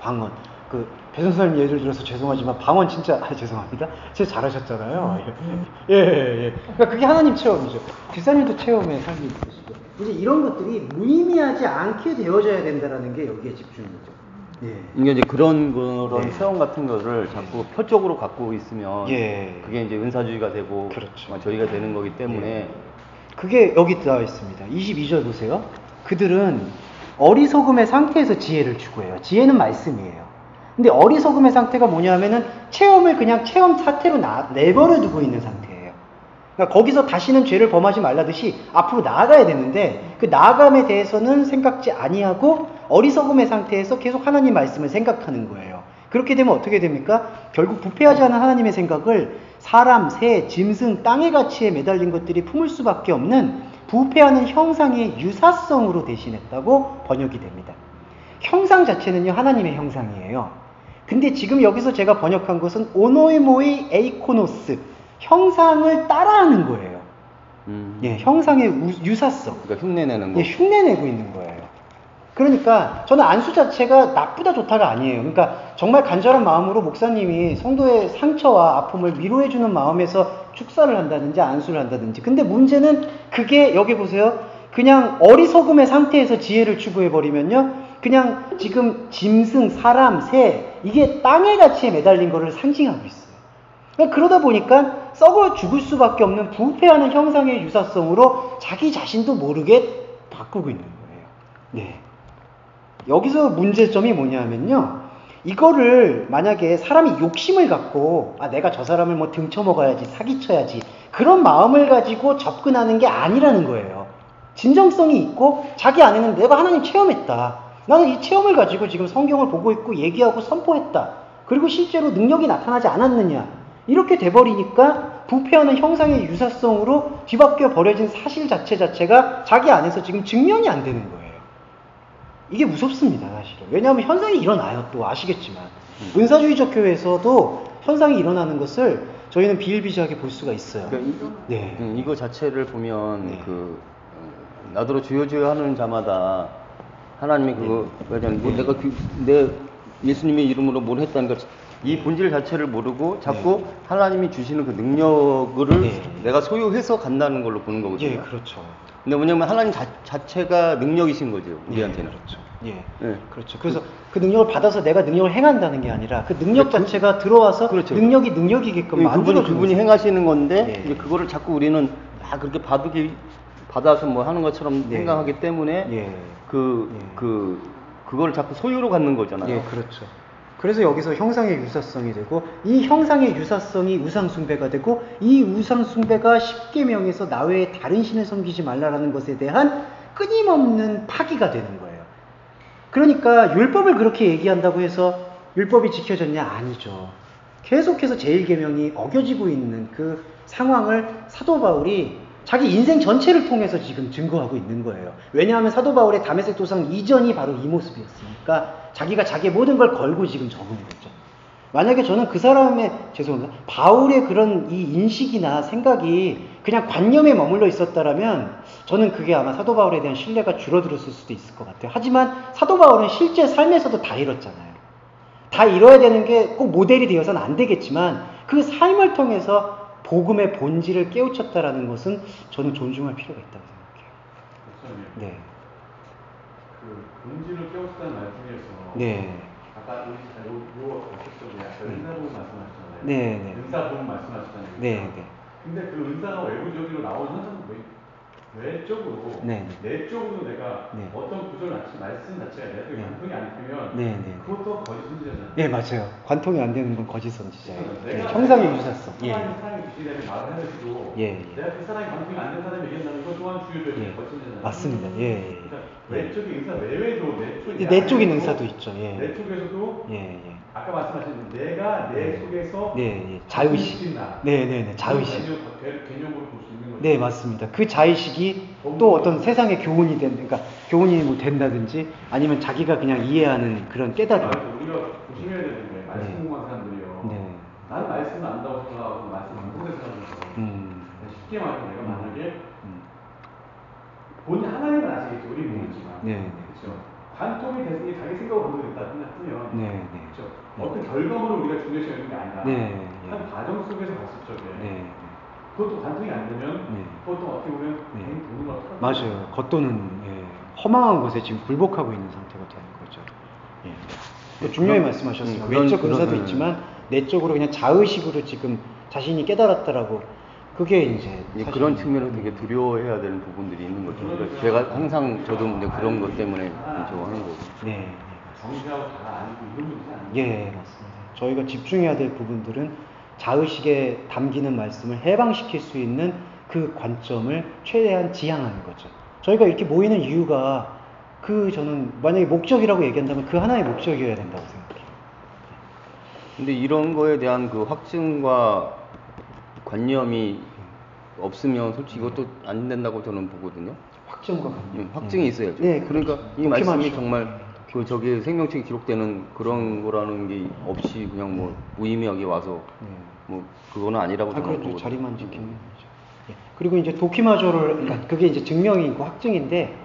방언. 그 배선사님 예를 들어서 죄송하지만 방언 진짜 죄송합니다. 진짜 잘하셨잖아요. 예. 그러니까 그게 하나님 체험이죠. 뒷사님도 체험의 삶이 있으시죠. 이제 이런 것들이 무의미하지 않게 되어져야 된다라는 게 여기에 집중이죠. 예. 이게 이제 그런 체험 같은 거를 자꾸 표적으로 갖고 있으면 그게 이제 은사주의가 되고 그렇죠. 저희가 되는 거기 때문에 그게 여기 나와 있습니다. 22절 보세요. 그들은 어리석음의 상태에서 지혜를 추구해요. 지혜는 말씀이에요. 근데 어리석음의 상태가 뭐냐 하면은 체험을 그냥 체험 사태로 내버려 두고 있는 상태예요. 그러니까 거기서 다시는 죄를 범하지 말라듯이 앞으로 나아가야 되는데 그 나아감에 대해서는 생각지 아니하고 어리석음의 상태에서 계속 하나님 말씀을 생각하는 거예요. 그렇게 되면 어떻게 됩니까? 결국 부패하지 않은 하나님의 생각을 사람, 새, 짐승, 땅의 가치에 매달린 것들이 품을 수밖에 없는 부패하는 형상의 유사성으로 대신했다고 번역이 됩니다. 형상 자체는요, 하나님의 형상이에요. 근데 지금 여기서 제가 번역한 것은 오노이모이 에이코노스, 형상을 따라하는 거예요. 예, 형상의 유사성. 그러니까 흉내내는 거. 예, 흉내내고 있는 거예요. 그러니까 저는 안수 자체가 나쁘다 좋다가 아니에요. 그러니까 정말 간절한 마음으로 목사님이 성도의 상처와 아픔을 위로해주는 마음에서 축사를 한다든지 안수를 한다든지. 근데 문제는 그게 여기 보세요. 그냥 어리석음의 상태에서 지혜를 추구해버리면요. 그냥 지금 짐승, 사람, 새 이게 땅의 가치에 매달린 거를 상징하고 있어요. 그러니까 그러다 보니까 썩어 죽을 수밖에 없는 부패하는 형상의 유사성으로 자기 자신도 모르게 바꾸고 있는 거예요. 네. 여기서 문제점이 뭐냐면요. 이거를 만약에 사람이 욕심을 갖고 내가 저 사람을 뭐 등쳐먹어야지, 사기쳐야지 그런 마음을 가지고 접근하는 게 아니라는 거예요. 진정성이 있고 자기 안에는 내가 하나님 체험했다. 나는 이 체험을 가지고 지금 성경을 보고 있고 얘기하고 선포했다. 그리고 실제로 능력이 나타나지 않았느냐. 이렇게 돼버리니까 부패하는 형상의 유사성으로 뒤바뀌어 버려진 사실 자체가 자기 안에서 지금 증명이 안 되는 거예요. 이게 무섭습니다, 사실은. 왜냐하면 현상이 일어나요, 또 아시겠지만. 은사주의적 교회에서도 현상이 일어나는 것을 저희는 비일비재하게 볼 수가 있어요. 그러니까 네. 이거 자체를 보면 네. 나더러 주여 주여 하는 자마다 하나님이 그거 뭐 내가 내 예수님의 이름으로 뭘 했다는 걸 이 본질 자체를 모르고 자꾸 하나님이 주시는 그 능력을 내가 소유해서 간다는 걸로 보는 거거든요. 예, 그렇죠. 근데 뭐냐면 하나님 자체가 능력이신 거죠, 우리한테는. 그렇죠. 예. 그렇죠. 그래서 그 능력을 받아서 내가 능력을 행한다는 게 아니라 그 능력 자체가 들어와서 그렇죠. 능력이 능력이게끔 만들어주는 그분이 행하시는 건데 예. 이제 그거를 자꾸 우리는 그렇게 받아서 뭐 하는 것처럼 생각하기 때문에 그걸 자꾸 소유로 갖는 거잖아요. 예, 그렇죠. 그래서 여기서 형상의 유사성이 되고 이 형상의 유사성이 우상숭배가 되고 이 우상숭배가 십계명에서 나 외에 다른 신을 섬기지 말라라는 것에 대한 끊임없는 파기가 되는 거예요. 그러니까 율법을 그렇게 얘기한다고 해서 율법이 지켜졌냐? 아니죠. 계속해서 제1계명이 어겨지고 있는 그 상황을 사도 바울이 자기 인생 전체를 통해서 지금 증거하고 있는 거예요. 왜냐하면 사도 바울의 다메섹 도상 이전이 바로 이 모습이었으니까 자기가 자기의 모든 걸 걸고 지금 적은 거죠. 만약에 저는 그 사람의, 죄송합니다, 바울의 그런 이 인식이나 생각이 그냥 관념에 머물러 있었다라면 저는 그게 아마 사도 바울에 대한 신뢰가 줄어들었을 수도 있을 것 같아요. 하지만 사도 바울은 실제 삶에서도 다 이뤘잖아요. 다 이뤄야 되는 게 꼭 모델이 되어서는 안 되겠지만 그 삶을 통해서 복음의 본질을 깨우쳤다라는 것은 저는 존중할 필요가 있다고 생각해요. 네. 그 본질을 깨우쳤다는 말 중에서 아까 우리 요 어떻게 은사복음 말씀하셨잖아요. 네. 은사복음 말씀하셨잖아요. 네. 근데 그 은사가 외부적으로 나오는 현상은 외적으로 내적으로 내가 어떤 구절 말씀 자체가 내가 관통이 안 되면 그것도 거짓 선지자잖아요. 네, 맞아요. 관통이 안 되는 건 거짓 선지자예요. 형상의 유사성. 사람이 주시는 말을 해가지고 내가 그 사람이 관통이 안 된 사람이 얘기한다는 것 또한 주요되는 거짓 선지자잖아요. 맞습니다. 그러니까 외적인 은사 외에도 내적인 은사도 있죠. 내 쪽에서도 아까 말씀하신 내가 내 속에서 자의식. 자의식. 개념으로 볼 수 있는 거죠. 네, 맞습니다. 그 자의식이 또 어떤 세상의 교훈이 그러니까 교훈이 뭐 된다든지 아니면 자기가 그냥 이해하는 그런 깨달음. 우리가 조심해야 되는 게 말씀 공부한 사람들이요. 나는 말씀을 안다고 생각하고 말씀 안 보는 사람들이요. 쉽게 말하면 내가 만약에 본인 하나님은 아시겠죠. 우리 모르지만. 그렇죠. 관통이 됐으니 자기 생각을 보고 있다 하면 그렇죠. 어떤 결과물을 우리가 중요시 여기는 게 아니라 한 과정 속에서 봤을 적에 그것도 관통이 안 되면 그것도 어떻게 보면 보는 것 같아요. 맞아요. 겉도는 허망한 것에 지금 굴복하고 있는 상태가 되는 거죠. 중요히 말씀하셨습니다. 외적 은사도 있지만 내적으로 그냥 자의식으로 지금 자신이 깨달았다라고 그게 이제 그런 측면으로 되게 두려워해야 되는 부분들이 있는 거죠. 그러니까 제가 항상 저도 그런 것 때문에 저거 하는 거고. 정시하고 다 아니고 이런 분들이 아니에요. 맞습니다. 저희가 집중해야 될 부분들은 자의식에 담기는 말씀을 해방시킬 수 있는 그 관점을 최대한 지향하는 거죠. 저희가 이렇게 모이는 이유가 저는 만약에 목적이라고 얘기한다면 그 하나의 목적이어야 된다고 생각해요. 근데 이런 거에 대한 그 확증과 관념이 없으면 솔직히 이것도 안 된다고 저는 보거든요. 확증과 관념. 확증이 있어야죠. 네, 그러니까 이 그렇게 말씀이 많죠. 정말 저기 생명책에 기록되는 그런 거라는 게 없이 그냥 뭐 무의미하게 와서 뭐 그거는 아니라고 저는 그렇죠. 보거든요. 자리만 지키는 거죠. 예. 그리고 이제 도키마조를, 그러니까 그게 이제 증명이고 확증인데,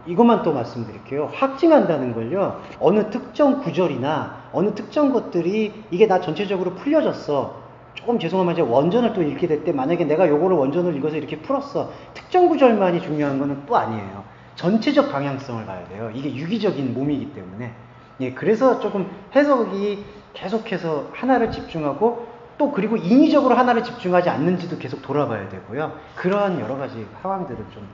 이것만 또 말씀드릴게요. 확증한다는 걸요, 어느 특정 구절이나 어느 특정 것들이 이게 나 전체적으로 풀려졌어. 조금 죄송하면 이제 원전을 또 읽게 될 때 만약에 내가 요거를 원전을 읽어서 이렇게 풀었어. 특정 구절만이 중요한 거는 또 아니에요. 전체적 방향성을 봐야 돼요. 이게 유기적인 몸이기 때문에. 예, 그래서 조금 해석이 계속해서 하나를 집중하고 또 그리고 인위적으로 하나를 집중하지 않는지도 계속 돌아봐야 되고요. 그러한 여러 가지 상황들을 좀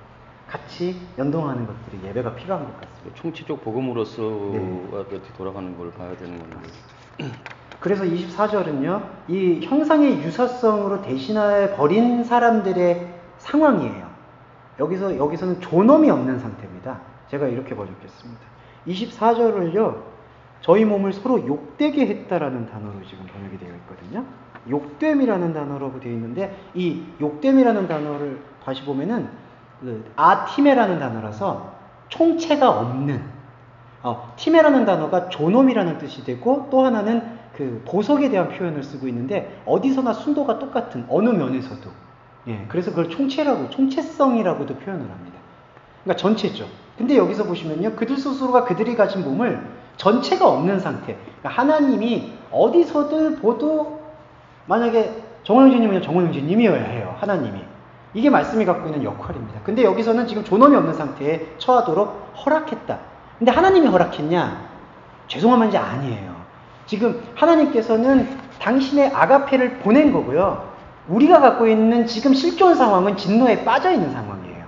같이 연동하는 것들이 예배가 필요한 것 같습니다. 총체적 복음으로서 이렇게 돌아가는 걸 봐야 되는 건데. 그래서 24절은요, 이 형상의 유사성으로 대신해 버린 사람들의 상황이에요. 여기서는 존엄이 없는 상태입니다. 제가 이렇게 번역했습니다. 24절을요, 저희 몸을 서로 욕되게 했다라는 단어로 지금 번역이 되어 있거든요. 욕됨이라는 단어로 되어 있는데, 이 욕됨이라는 단어를 다시 보면은 아티메라는 단어라서 총체가 없는, 티메라는 단어가 존엄이라는 뜻이 되고, 또 하나는 그 보석에 대한 표현을 쓰고 있는데, 어디서나 순도가 똑같은 어느 면에서도, 예, 그래서 그걸 총체성이라고도 표현을 합니다. 그러니까 전체죠. 근데 여기서 보시면요, 그들 스스로가 그들이 가진 몸을 전체가 없는 상태. 그러니까 하나님이 어디서들 보도 만약에 정호영제님은 정호영제님이어야 해요. 하나님이. 이게 말씀이 갖고 있는 역할입니다. 근데 여기서는 지금 존엄이 없는 상태에 처하도록 허락했다. 근데 하나님이 허락했냐? 죄송하면 이제 아니에요. 지금 하나님께서는 당신의 아가페를 보낸 거고요. 우리가 갖고 있는 지금 실존 상황은 진노에 빠져 있는 상황이에요.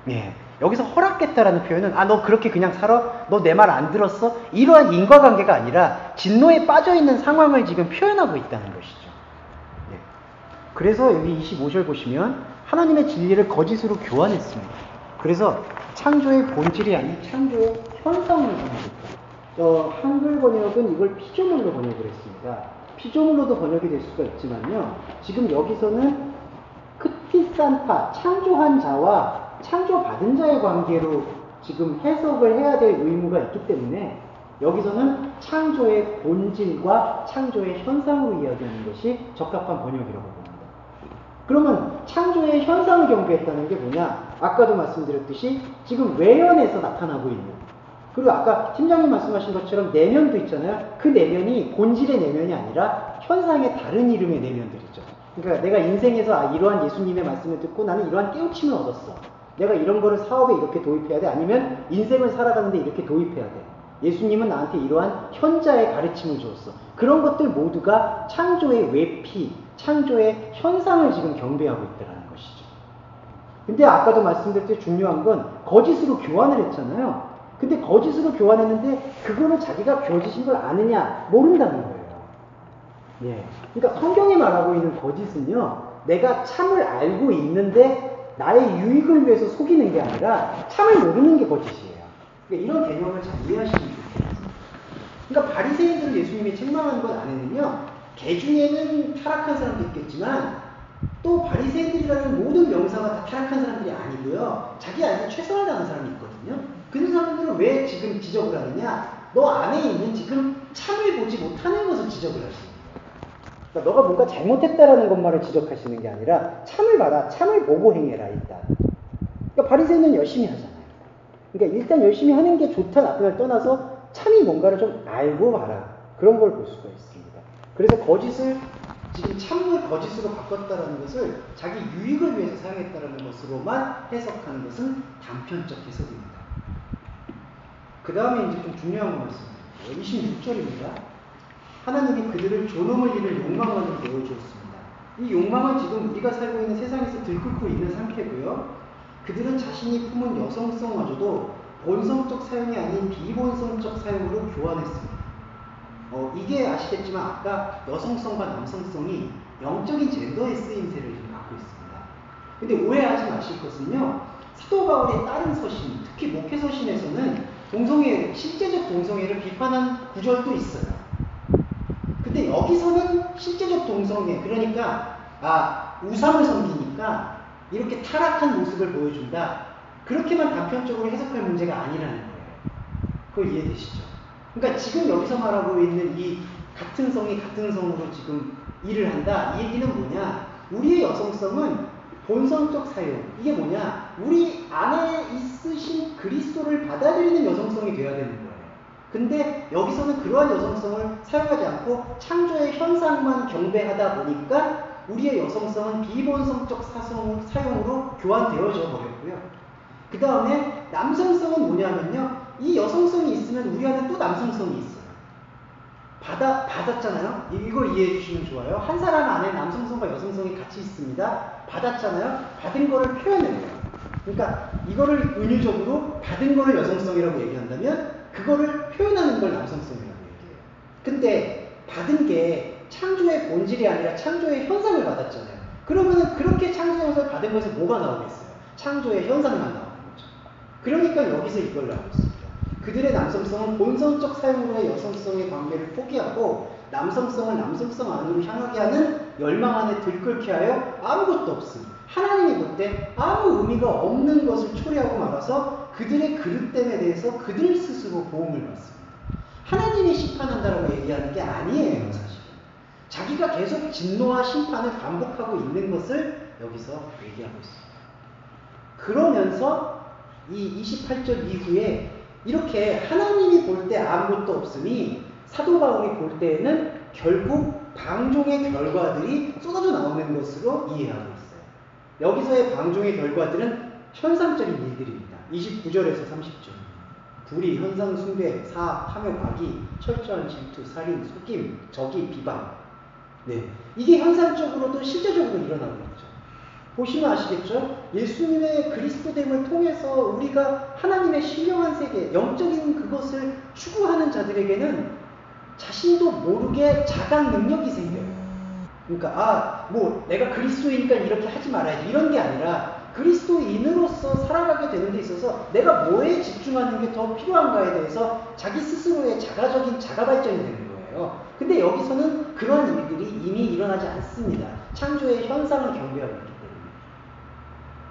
예. 여기서 허락했다라는 표현은 너 그렇게 그냥 살아? 너 내 말 안 들었어? 이러한 인과관계가 아니라 진노에 빠져 있는 상황을 지금 표현하고 있다는 것이죠. 예. 그래서 여기 25절 보시면 하나님의 진리를 거짓으로 교환했습니다. 그래서 창조의 본질이 아닌 창조의 현상을 번역했다. 한글 번역은 이걸 피조물로 번역을 했습니다. 피조물로도 번역이 될 수가 있지만요, 지금 여기서는 크티산타, 창조한 자와 창조받은 자의 관계로 지금 해석을 해야 될 의무가 있기 때문에 여기서는 창조의 본질과 창조의 현상으로 이야기하는 것이 적합한 번역이라고 봅니다. 그러면 창조의 현상을 경배했다는 게 뭐냐? 아까도 말씀드렸듯이 지금 외연에서 나타나고 있는, 그리고 아까 팀장님 말씀하신 것처럼 내면도 있잖아요. 그 내면이 본질의 내면이 아니라 현상의 다른 이름의 내면들이죠. 그러니까 내가 인생에서 이러한 예수님의 말씀을 듣고 나는 이러한 깨우침을 얻었어. 내가 이런 거를 사업에 이렇게 도입해야 돼. 아니면 인생을 살아가는데 이렇게 도입해야 돼. 예수님은 나한테 이러한 현자의 가르침을 주었어. 그런 것들 모두가 창조의 외피, 창조의 현상을 지금 경배하고 있다는 것이죠. 근데 아까도 말씀드렸듯이 중요한 건 거짓으로 교환을 했잖아요. 근데 거짓으로 교환했는데 그거는 자기가 거짓인 걸 아느냐? 모른다는 거예요. 예. 그러니까 성경이 말하고 있는 거짓은요, 내가 참을 알고 있는데 나의 유익을 위해서 속이는 게 아니라 참을 모르는 게 거짓이에요. 그러니까 이런 개념을 잘 이해하시면 좋겠습니다. 그러니까 바리새인들을 예수님이 책망한 것 안에는요, 개 중에는 타락한 사람도 있겠지만 또 바리새인들이라는 모든 명사가 다 타락한 사람들이 아니고요, 자기 안에 최선을 다하는 사람이 있거든요. 그런 사람들은 왜 지금 지적을 하느냐? 너 안에 있는 지금 참을 보지 못하는 것을 지적을 하시는 거예요. 그러니까 너가 뭔가 잘못했다라는 것만을 지적하시는 게 아니라 참을 봐라, 참을 보고 행해라 일단. 그러니까 바리새인은 열심히 하잖아요. 그러니까 일단 열심히 하는 게 좋다 나쁘다를 떠나서 참이 뭔가를 좀 알고 봐라, 그런 걸 볼 수가 있습니다. 그래서 거짓을 지금 참을 거짓으로 바꿨다라는 것을 자기 유익을 위해서 사용했다라는 것으로만 해석하는 것은 단편적 해석입니다. 그 다음에 이제 좀 중요한 거 말씀드릴게요. 26절입니다. 하나님이 그들을 존엄을 잃을 욕망을 내어주었습니다. 이 욕망은 지금 우리가 살고 있는 세상에서 들끓고 있는 상태고요. 그들은 자신이 품은 여성성마저도 본성적 사용이 아닌 비본성적 사용으로 교환했습니다. 이게 아시겠지만 아까 여성성과 남성성이 영적인 젠더의 쓰임새를 좀 갖고 있습니다. 근데 오해하지 마실 것은요, 사도 바울의 다른 서신, 특히 목회 서신에서는 동성애, 실제적 동성애를 비판한 구절도 있어요. 근데 여기서는 실제적 동성애, 그러니까 우상을 섬기니까 이렇게 타락한 모습을 보여준다. 그렇게만 단편적으로 해석할 문제가 아니라는 거예요. 그거 이해되시죠? 그러니까 지금 여기서 말하고 있는 이 같은 성이 같은 성으로 지금 일을 한다. 이 얘기는 뭐냐? 우리의 여성성은 본성적 사용. 이게 뭐냐? 우리 안에 있으신 그리스도를 받아들이는 여성성이 돼야 되는 거예요. 근데 여기서는 그러한 여성성을 사용하지 않고 창조의 현상만 경배하다 보니까 우리의 여성성은 비본성적 사용으로 교환되어져 버렸고요. 그 다음에 남성성은 뭐냐면요, 이 여성성이 있으면 우리 안에 또 남성성이 있어요. 받았잖아요. 이거 이해해 주시면 좋아요. 한 사람 안에 남성성과 여성성이 같이 있습니다. 받았잖아요. 받은 거를 표현해요. 그러니까 이거를 은유적으로 받은 거를 여성성이라고 얘기한다면 그거를 표현하는 걸 남성성이라고 얘기해요. 근데 받은 게 창조의 본질이 아니라 창조의 현상을 받았잖아요. 그러면 그렇게 창조의 현상을 받은 것에서 뭐가 나오겠어요? 창조의 현상만 나오는 거죠. 그러니까 여기서 이걸 나오고 있습니다. 그들의 남성성은 본성적 사용으로의 여성성의 관계를 포기하고 남성성을 남성성 안으로 향하게 하는 열망 안에 들끓게 하여 아무것도 없음. 하나님이 볼 때 아무 의미가 없는 것을 초래하고 말아서 그들의 그릇됨에 대해서 그들 스스로 보응을 받습니다. 하나님이 심판한다라고 얘기하는 게 아니에요, 사실. 자기가 계속 진노와 심판을 반복하고 있는 것을 여기서 얘기하고 있습니다. 그러면서 이 28절 이후에 이렇게 하나님이 볼 때 아무것도 없음이 사도 바울이 볼 때에는 결국 방종의 결과들이 쏟아져 나오는 것으로 이해하고 있어요. 여기서의 방종의 결과들은 현상적인 일들입니다. 29절에서 30절. 불의, 현상 숭배, 사악, 탐욕, 악의, 철저한 질투, 살인, 속임, 적의, 비방. 네, 이게 현상적으로도 실제적으로 일어나고 있죠. 보시면 아시겠죠? 예수님의 그리스도됨을 통해서 우리가 하나님의 신령한 세계, 영적인 그것을 추구하는 자들에게는 자신도 모르게 자각 능력이 생겨요. 그러니까 내가 그리스도이니까 이렇게 하지 말아야지 이런 게 아니라 그리스도인으로서 살아가게 되는 데 있어서 내가 뭐에 집중하는 게 더 필요한가에 대해서 자기 스스로의 자가적인 자가 발전이 되는 거예요. 근데 여기서는 그러한 일들이 이미 일어나지 않습니다. 창조의 현상을 경배하고 있기 때문에.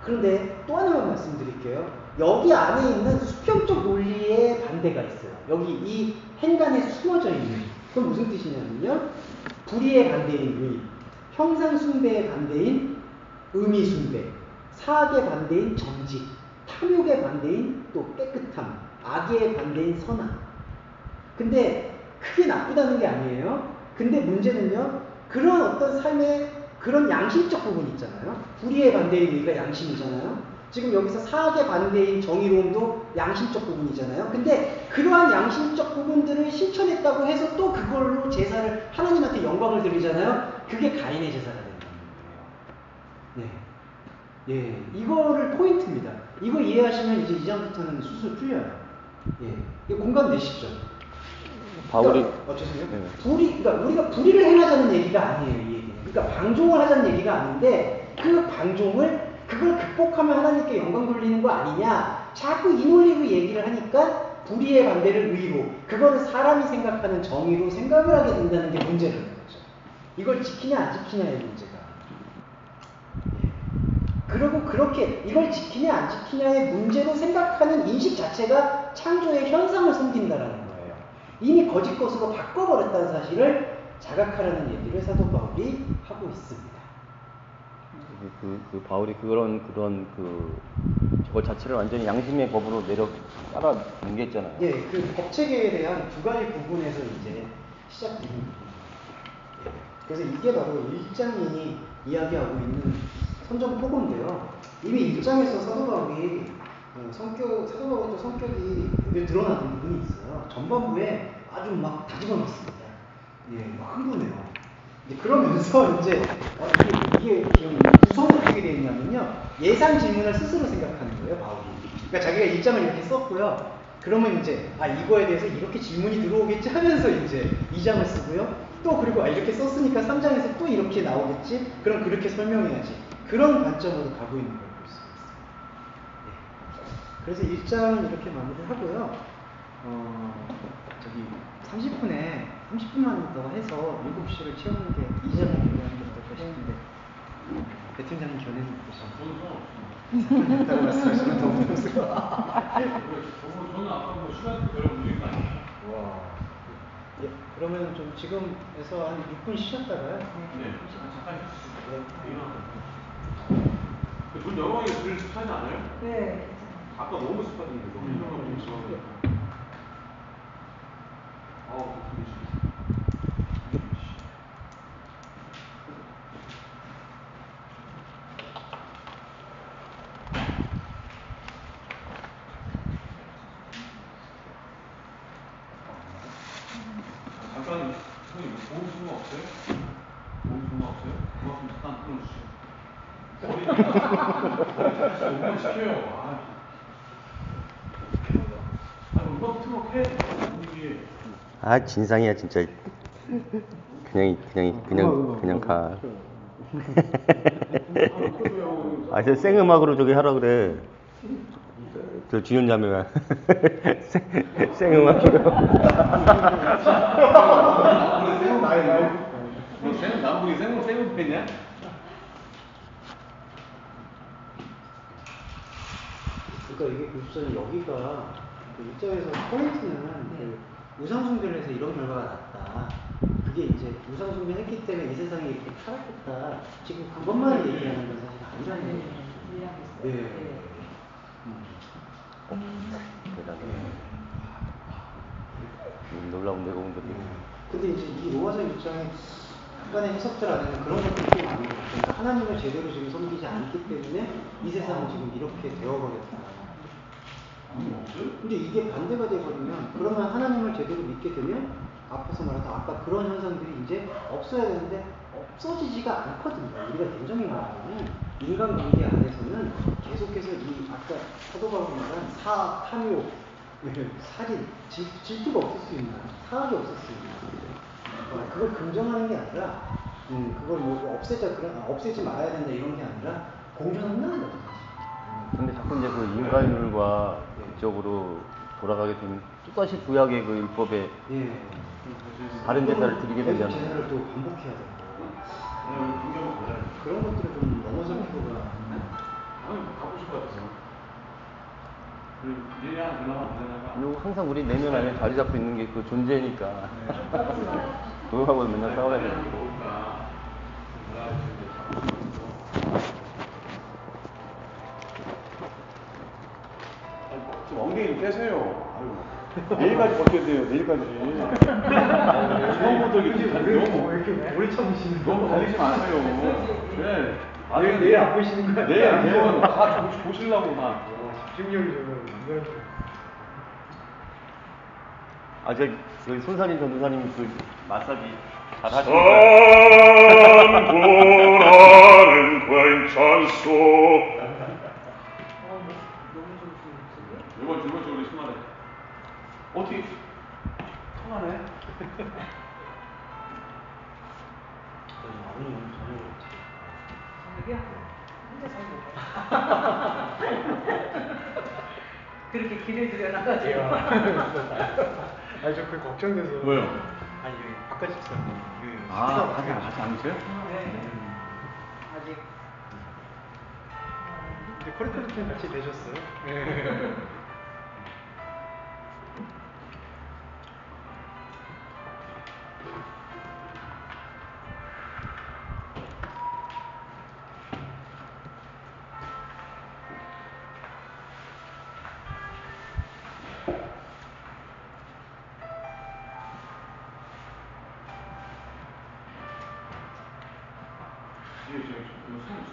그런데 또 하나만 말씀드릴게요. 여기 안에 있는 수평적 논리의 반대가 있어요. 여기 이 행간에 숨어져 있는. 그건 무슨 뜻이냐면요. 불의의 반대인 의, 형상 숭배의 반대인 의미 숭배, 사악의 반대인 정직, 탐욕의 반대인 또 깨끗함, 악의 반대인 선함. 근데 크게 나쁘다는 게 아니에요. 근데 문제는요, 그런 어떤 삶의 그런 양심적 부분 있잖아요. 불의의 반대인 의가 양심이잖아요. 지금 여기서 사악의 반대인 정의로움도 양심적 부분이잖아요. 근데 그러한 양심적 부분들을 실천했다고 해서 또 그걸로 제사를 하나님한테 영광을 드리잖아요. 그게 가인의 제사가 된다는 거예요. 네, 예, 이거를 포인트입니다. 이거 이해하시면 이제 이전부터는 수술 풀려요. 예, 이거 공감되시죠? 바울이 죄송해요. 네. 그러니까 우리가 불의를 행하자는 얘기가 아니에요, 이 얘기는. 그러니까 방종을 하자는 얘기가 아닌데 그 방종을 그걸 극복하면 하나님께 영광 돌리는 거 아니냐? 자꾸 이 논리로 얘기를 하니까 불의의 반대를 의로, 그거를 사람이 생각하는 정의로 생각을 하게 된다는 게 문제라는 거죠. 이걸 지키냐 안 지키냐의 문제가. 그리고 그렇게 이걸 지키냐 안 지키냐의 문제로 생각하는 인식 자체가 창조의 현상을 섬긴다라는 거예요. 이미 거짓 것으로 바꿔버렸다는 사실을 자각하라는 얘기를 사도 바울이 하고 있습니다. 바울이 그런 저거 자체를 완전히 양심의 법으로 따라 넘겼잖아요. 예, 그 법체계에 대한 두 가지 부분에서 이제 시작되는 부분입니다. 그래서 이게 바로 1장이 이야기하고 있는 선전포고인데요. 이미 1장에서 사도 바울이 사도 바울의 성격이 드러나는 부분이 있어요. 전반부에 아주 막 다집어 놓습니다. 예, 막 흥분해요. 그러면서 이제 이게 구성이 어떻게 되어 있냐면요. 예상 질문을 스스로 생각하는 거예요, 바울이. 그러니까 자기가 1장을 이렇게 썼고요. 그러면 이제 이거에 대해서 이렇게 질문이 들어오겠지 하면서 이제 2장을 쓰고요. 또 그리고 이렇게 썼으니까 3장에서 또 이렇게 나오겠지. 그럼 그렇게 설명해야지. 그런 관점으로 가고 있는 걸 볼 수 있습니다. 그래서 1장은 이렇게 마무리하고요. 30분에 30분만 더 해서 7시를 채우는 게 2장을 준비하는 게 어떨까 싶은데 배 팀장님 견해는 어떠신가요? 있다고 말씀하시면 더 부담스러워. 저는 아까 뭐 시간 별로 문제가 아니에요. 와. 예, 그러면 좀 지금에서 한 6분 쉬셨다가요? 네, 잠깐 돈 영어가 늘 습하지 않아요? 네. 아까 너무 습하던데 너무 영어가 좀 심하게. 잠깐 형님 좋은 순간 없어요? 좋은 순간 없어요? 그만큼 잠깐 끊어주시죠. 음악 시켜요. 음악 틀어해. 진상이야 진짜. 그냥 가. 저 생음악으로 저기 하라 그래. 저 주연 자매가 생음악으로. 남분이 생음 팬이야? 그러니까 이게 우선 여기가 그 1장에서 포인트는 그 우상숭배를 해서 이런 결과가 났다. 그게 이제 우상숭배를 했기 때문에 이 세상이 이렇게 타락했다. 지금 그것만 얘기하는 건 사실 아니라는 거예요. 네. 놀라운 내공들이. 근데 이제 이 로마서 1장에 약간의 해석들 안에는 그런 것들이 많은 거죠. 그러니까 하나님을 제대로 지금 섬기지 않기 때문에 이 세상은 지금 이렇게 되어버렸다. 근데 이게 반대가 돼버리면 그러면 하나님을 제대로 믿게 되면 앞에서 말했던 아까 그런 현상들이 이제 없어야 되는데 없어지지가 않거든요. 우리가 굉장히 말하면 인간관계 안에서는 계속해서 이 아까 사도바울이 말한 탐욕, 살인, 질투가 없을 수 있나, 사악이 없을 수 있나. 그걸 긍정하는 게 아니라 그걸 뭐 없애지 말아야 된다 이런 게 아니라 공존한다는 거죠. 근데 자꾸 이제 그 인간율과 그쪽으로 돌아가게 되면 또다시 구약의 그 율법에 다른 제사를 드리게 되잖아요. 제사를 또 반복해야 되고 그런 것들을 좀 넘어설 필요가 가고 싶을 것 같아서 내년 그나마 안 되나가 항상 우리 내면 안에 자리 잡고 있는 게 그 존재니까 그거하고 맨날 싸워야 되고. 좀 엉덩이 좀 빼세요. 내일까지 버텨야 돼요. 내일까지. 처음부터 이렇게 오래 참으시는 너무 달리지 마세요. 네. 내일 안 보시는 거야? 내일 대원 다 보시려고 다. 집중력이 좀 저기 손사님 전도사님 그 마사지 잘 하시니까. 산보라는 괜찮소. 이번 주 우리 심하네. 어떻게 통하네? 저녁이요? 혼자 잘 먹어요. 그렇게 길을 들여놔가지고. 아니 저 그 걱정돼서. 왜요? 아니 바깥 집사님. 같이 안 드세요? 네. 아직. 근데 커리큘럼 같이 되셨어요?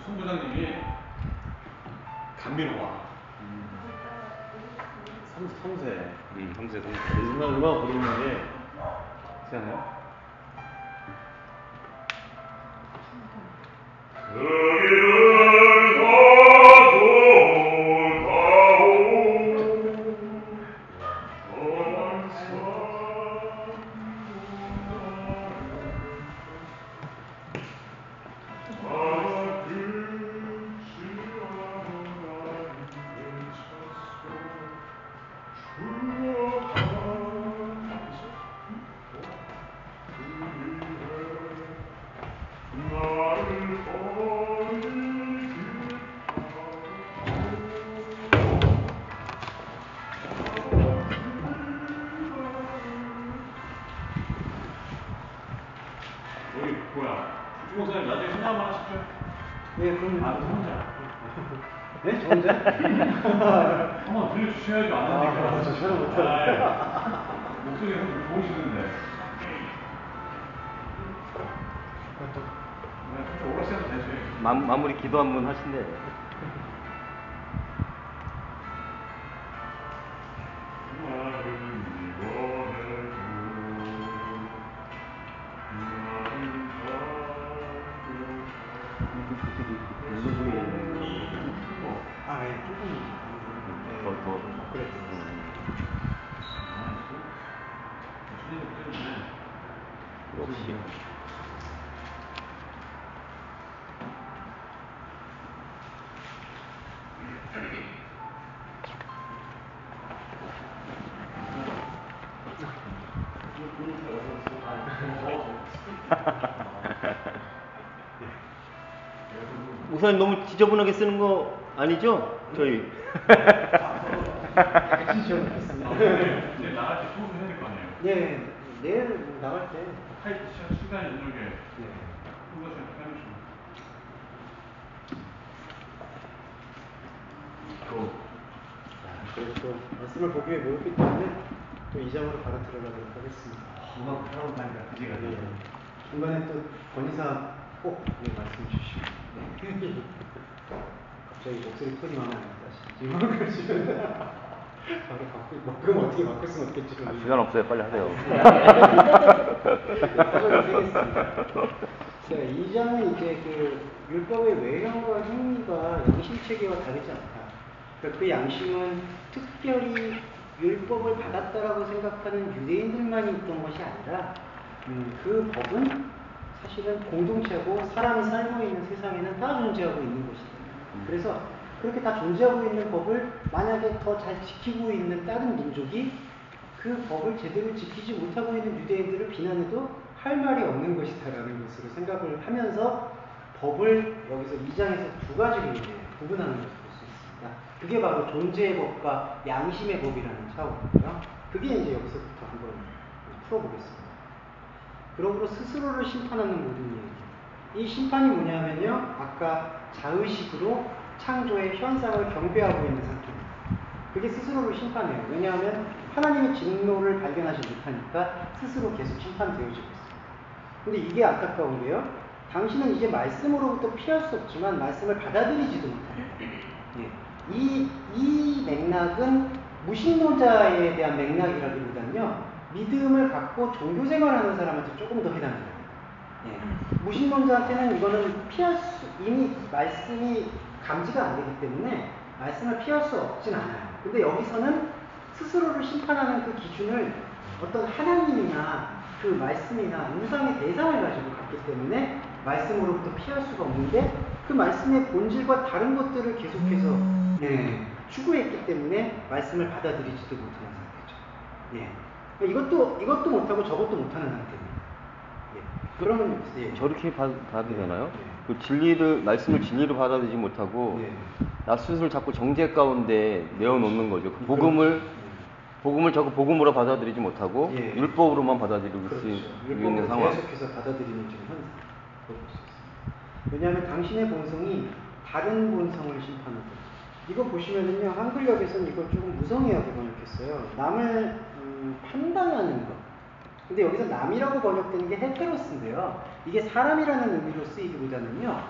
손 부장님이 감미로워. 섬세. 섬세. 음악 부르는 게 그렇지 않아요? 여기 뭐야? 주목사님 나중에 소개 한번 하시죠. 예, 그럼 아, 혼자. 네? 저 혼자? 한번 들려주셔야죠. 안 하니까. 저 촬영 못하는데. 목소리가 좋으시는데. 좀 오락시켜도 되지. 마무리 기도 한번 하신대. 아, 예, 조금. 더. 그랬죠. 역시. 우선 너무 지저분하게 쓰는 거 아니죠? 저희. 이제 나갈 때 수업을 해야 될 거 아니에요? 네, 내일 나갈 때. 타이트 시간이 저녁에 후보시간 해주시면. 그래서 또 말씀을 보기 위해 모였기 때문에 또 2장으로 바로 들어가도록 하겠습니다. 중간에 또 권이사 꼭 말씀해 주시고. 갑자기 목소리 톤이 마음에 안 든다. 바로 그럼 어떻게 바꿀 수는 없겠지. 시간 없어요. 빨리 하세요. 자, 2장은 이제 그 율법의 외형과 행위가 양심체계와 다르지 않다. 그러니까 그 양심은 특별히 율법을 받았다라고 생각하는 유대인들만이 있던 것이 아니라 그 법은 사실은 공동체하고 사람이 살고 있는 세상에는 다 존재하고 있는 것이다. 그래서 그렇게 다 존재하고 있는 법을 만약에 더 잘 지키고 있는 다른 민족이 그 법을 제대로 지키지 못하고 있는 유대인들을 비난해도 할 말이 없는 것이다라는 것으로 생각을 하면서 법을 여기서 2장에서 두 가지로 구분하는 것을 볼 수 있습니다. 그게 바로 존재의 법과 양심의 법이라는 차원이고요. 그게 이제 여기서부터 한번 풀어보겠습니다. 그러므로 스스로를 심판하는 모든 일. 이 심판이 뭐냐면요. 아까 자의식으로 창조의 현상을 경배하고 있는 상태입니다. 그게 스스로를 심판해요. 왜냐하면 하나님의 진노를 발견하지 못하니까 스스로 계속 심판되어지고 있습니다. 근데 이게 안타까운 게요. 당신은 이제 말씀으로부터 피할 수 없지만 말씀을 받아들이지도 못합니다. 예. 이 맥락은 무신론자에 대한 맥락이라기보다는요. 믿음을 갖고 종교생활하는 사람한테 조금 더 해당합니다. 예. 무신론자한테는 이거는 이미 말씀이 감지가 안 되기 때문에 말씀을 피할 수 없진 않아요. 근데 여기서는 스스로를 심판하는 그 기준을 어떤 하나님이나 그 말씀이나 우상의 대상을 가지고 갔기 때문에 말씀으로부터 피할 수가 없는데 그 말씀의 본질과 다른 것들을 계속해서 추구했기 때문에 말씀을 받아들이지도 못하는 상태죠. 이것도 못하고 저것도 못하는 상태입니다. 그러면 저렇게 봐도 되나요? 그 말씀을 진리로 받아들이지 못하고 나 스스로 자꾸 정죄 가운데 내어놓는 거죠. 그 복음을 자꾸 복음으로 받아들이지 못하고 율법으로만 받아들이고 있는 상황. 계속해서 받아들이는 지금 현상. 왜냐하면 당신의 본성이 다른 본성을 심판하고. 이거 보시면은요 한글역에서는 이걸 조금 무성의하게 번역했어요. 남을 판단하는 것. 근데 여기서 남이라고 번역되는 게 헤테로스인데요. 이게 사람이라는 의미로 쓰이기보다는요.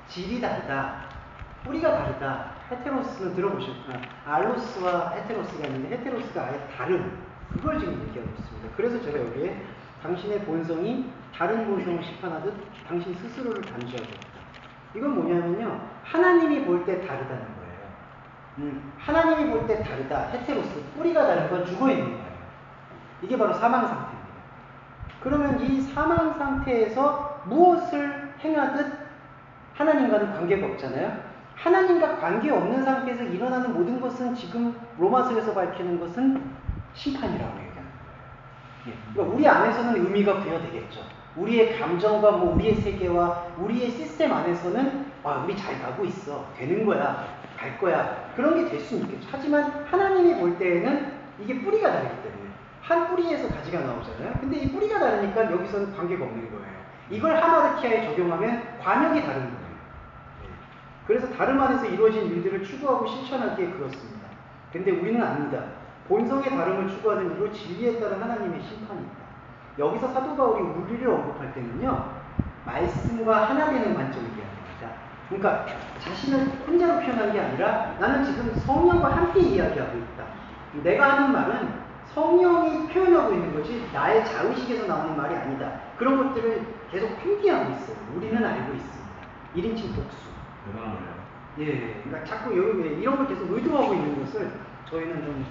질이 다르다. 뿌리가 다르다. 헤테로스는 들어보셨구나. 알로스와 헤테로스가 있는데 헤테로스가 아예 다른. 그걸 지금 얘기하고 있습니다. 그래서 제가 여기에 당신의 본성이 다른 본성을 심판하듯 당신 스스로를 단죄하고 있다. 이건 뭐냐면요. 하나님이 볼 때 다르다는 거예요. 하나님이 볼 때 다르다. 헤테로스. 뿌리가 다른 건 죽어있는 거예요. 이게 바로 사망 상태입니다. 그러면 이 사망 상태에서 무엇을 행하듯 하나님과는 관계가 없잖아요. 하나님과 관계없는 상태에서 일어나는 모든 것은 지금 로마서에서 밝히는 것은 심판이라고 얘기하는 거예요. 그러니까 우리 안에서는 의미가 부여되겠죠. 우리의 감정과 우리의 세계와 우리의 시스템 안에서는 우리 잘 가고 있어. 되는 거야. 갈 거야. 그런 게 될 수는 있겠죠. 하지만 하나님이 볼 때에는 이게 뿌리가 다르기 때문에 한 뿌리에서 가지가 나오잖아요. 근데 이 뿌리가 다르니까 여기서는 관계가 없는 거예요. 이걸 하마르티아에 적용하면 관역이 다른 거예요. 그래서 다름 안에서 이루어진 일들을 추구하고 실천하기에 그렇습니다. 근데 우리는 압니다. 본성의 다름을 추구하는 이로 진리에 따른 하나님의 심판이 있다. 여기서 사도 바울이 우리를 언급할 때는요, 말씀과 하나 되는 관점을 이야기합니다. 그러니까 자신을 혼자로 표현한 게 아니라 나는 지금 성령과 함께 이야기하고 있다. 내가 하는 말은 성령이 표현하고 있는 것이 나의 자의식에서 나오는 말이 아니다. 그런 것들을 계속 함께하고 있어요. 우리는 알고 있습니다. 1인칭 복수. 예, 그러니까 자꾸 이런 걸 계속 의도하고 있는 것을 저희는 좀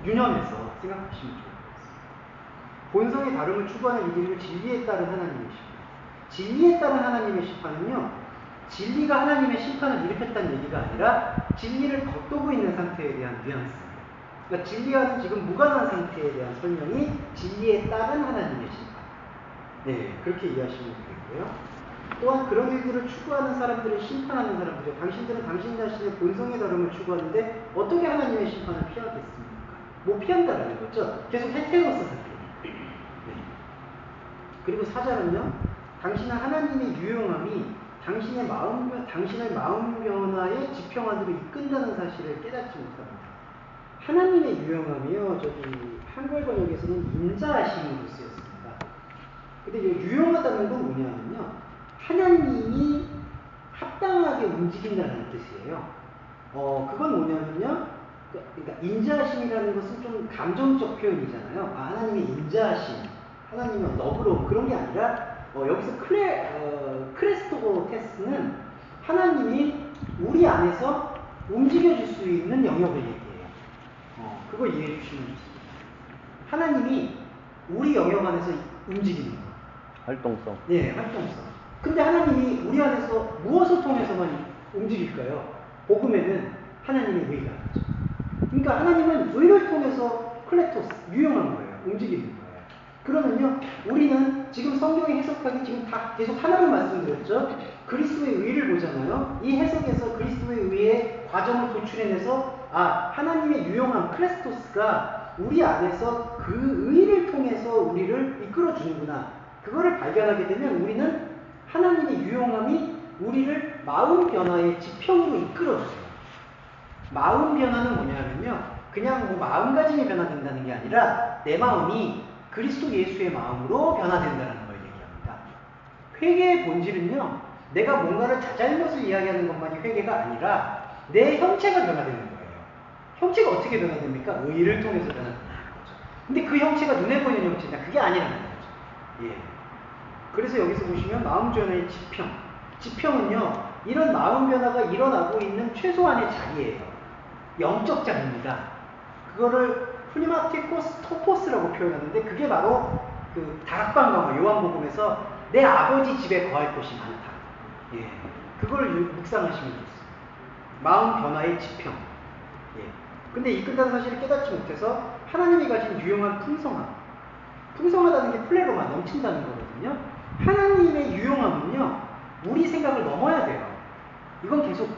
유념해서 생각하시면 좋을 것 같습니다. 본성의 다름을 추구하는 이들을 진리에 따른 하나님의 심판. 진리에 따른 하나님의 심판은요, 진리가 하나님의 심판을 일으켰다는 얘기가 아니라 진리를 겉도고 있는 상태에 대한 뉘앙스입니다. 그러니까 진리와는 지금 무관한 상태에 대한 설명이 진리에 따른 하나님의 심판. 네, 그렇게 이해하시면 되겠고요. 또한 그런 일들을 추구하는 사람들을 심판하는 사람들이요. 당신들은 당신 자신의 본성의 다름을 추구하는데 어떻게 하나님의 심판을 피하겠습니까? 뭐 피한다라는 거죠. 계속 헤테로스 상태. 네. 그리고 4절은요. 당신은 하나님의 유용함이 당신의 당신을 마음 변화의 지평안으로 이끈다는 사실을 깨닫지 못합니다. 하나님의 유용함이요. 저기 한글 번역에서는 인자하심으로 쓰였습니다. 근데 이 유용하다는 건 뭐냐면요. 하나님이 합당하게 움직인다는 뜻이에요. 그건 뭐냐면요. 그러니까 인자하심이라는 것은 좀 감정적 표현이잖아요. 하나님의 인자하심, 하나님의 너그러움 그런 게 아니라 여기서 크레스토테스는 하나님이 우리 안에서 움직여줄 수 있는 영역을 얘기해요. 그거 이해해 주시면 좋습니다. 하나님이 우리 영역 안에서 움직이는 거. 활동성. 네, 활동성. 근데 하나님이 우리 안에서 무엇을 통해서만 움직일까요? 복음에는 하나님의 의가 있죠. 그러니까 하나님은 의를 통해서 클레토스, 유용한 거예요. 움직이는 거예요. 그러면요, 우리는 지금 성경의 해석하기 지금 다 계속 하나를 말씀드렸죠. 그리스도의 의를 보잖아요. 이 해석에서 그리스도의 의의 과정을 도출해내서 하나님의 유용한 크레스토스가 우리 안에서 그 의를 통해서 우리를 이끌어주는구나. 그거를 발견하게 되면 우리는 하나님의 유용함이 우리를 마음 변화의 지평으로 이끌어주세요. 마음 변화는 뭐냐면요. 그냥 뭐 마음가짐이 변화된다는 게 아니라 내 마음이 그리스도 예수의 마음으로 변화된다는 걸 얘기합니다. 회개의 본질은요. 내가 뭔가를 자잘못을 이야기하는 것만이 회개가 아니라 내 형체가 변화되는 거예요. 형체가 어떻게 변화됩니까? 의를 통해서 변화되는 거죠. 근데 그 형체가 눈에 보이는 형체냐? 그게 아니라는 거죠. 예. 그래서 여기서 보시면 마음 변화의 지평은요. 이런 마음 변화가 일어나고 있는 최소한의 자리예요. 영적 자리입니다. 그거를 프니마티코스 토포스라고 표현하는데 그게 바로 그 다락방과 요한복음에서 내 아버지 집에 거할 곳이 많다. 예. 그걸 묵상하시면 좋습니다. 마음 변화의 지평. 예. 근데 이 끝난 사실을 깨닫지 못해서 하나님이 가진 유용한 풍성하다는 게 플레로마, 넘친다는 거거든요. 하나님의 유용함은요, 우리 생각을 넘어야 돼요. 이건 계속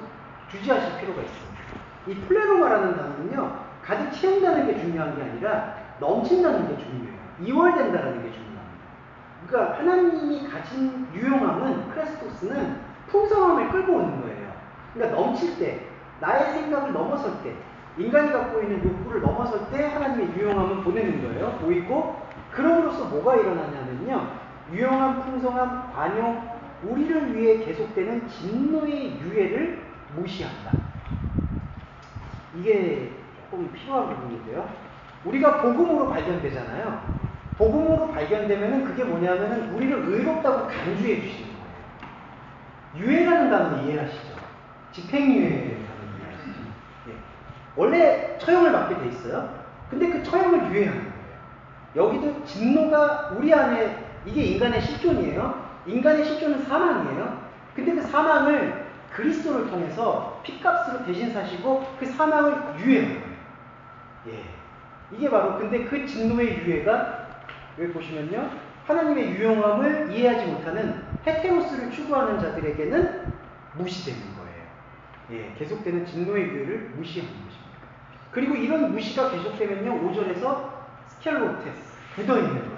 주지하실 필요가 있습니다. 이 플레로마라는 단어는요, 가득 채운다는 게 중요한 게 아니라 넘친다는 게 중요해요. 이월된다는 게 중요합니다. 그러니까 하나님이 가진 유용함은, 크레스토스는 풍성함을 끌고 오는 거예요. 그러니까 넘칠 때, 나의 생각을 넘어설 때, 인간이 갖고 있는 욕구를 넘어설 때 하나님의 유용함을 보내는 거예요. 보이고, 그럼으로써 뭐가 일어나냐면요, 유용함, 풍성함, 관용, 우리를 위해 계속되는 진노의 유예를 무시한다. 이게 조금 필요한 부분인데요. 우리가 복음으로 발견되잖아요. 복음으로 발견되면은 그게 뭐냐면은 우리를 의롭다고 간주해 주시는 거예요. 유예라는 단어 이해하시죠? 집행유예라는 단어 이해하시죠? 예. 원래 처형을 받게 돼 있어요. 근데 그 처형을 유예하는 거예요. 여기도 진노가 우리 안에, 이게 인간의 실존이에요. 인간의 실존은 사망이에요. 근데 그 사망을 그리스도를 통해서 핏값으로 대신 사시고 그 사망을 유예하는 거예요. 예. 이게 바로, 근데 그 진노의 유예가 여기 보시면요, 하나님의 유용함을 이해하지 못하는 헤테로스를 추구하는 자들에게는 무시되는 거예요. 예. 계속되는 진노의 유예를 무시하는 것입니다. 그리고 이런 무시가 계속되면요, 5절에서 스켈로테스, 굳어있는 거예요.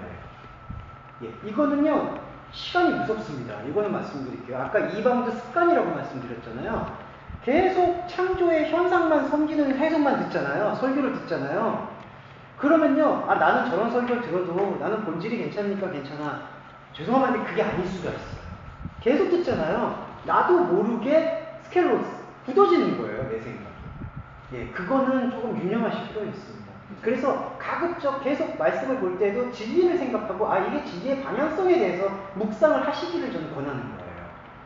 예. 이거는요, 시간이 무섭습니다. 이거는 말씀드릴게요. 아까 이방도 습관이라고 말씀드렸잖아요. 계속 창조의 현상만 섬기는 해석만 듣잖아요. 설교를 듣잖아요. 그러면요, 아, 나는 저런 설교를 들어도 나는 본질이 괜찮으니까 괜찮아. 죄송한데 그게 아닐 수가 있어요. 계속 듣잖아요. 나도 모르게 스켈로스, 굳어지는 거예요, 내 생각이. 예, 그거는 조금 유념하실 필요가 있습니다. 그래서 가급적 계속 말씀을 볼 때도 진리를 생각하고, 아, 이게 진리의 방향성에 대해서 묵상을 하시기를 저는 권하는 거예요.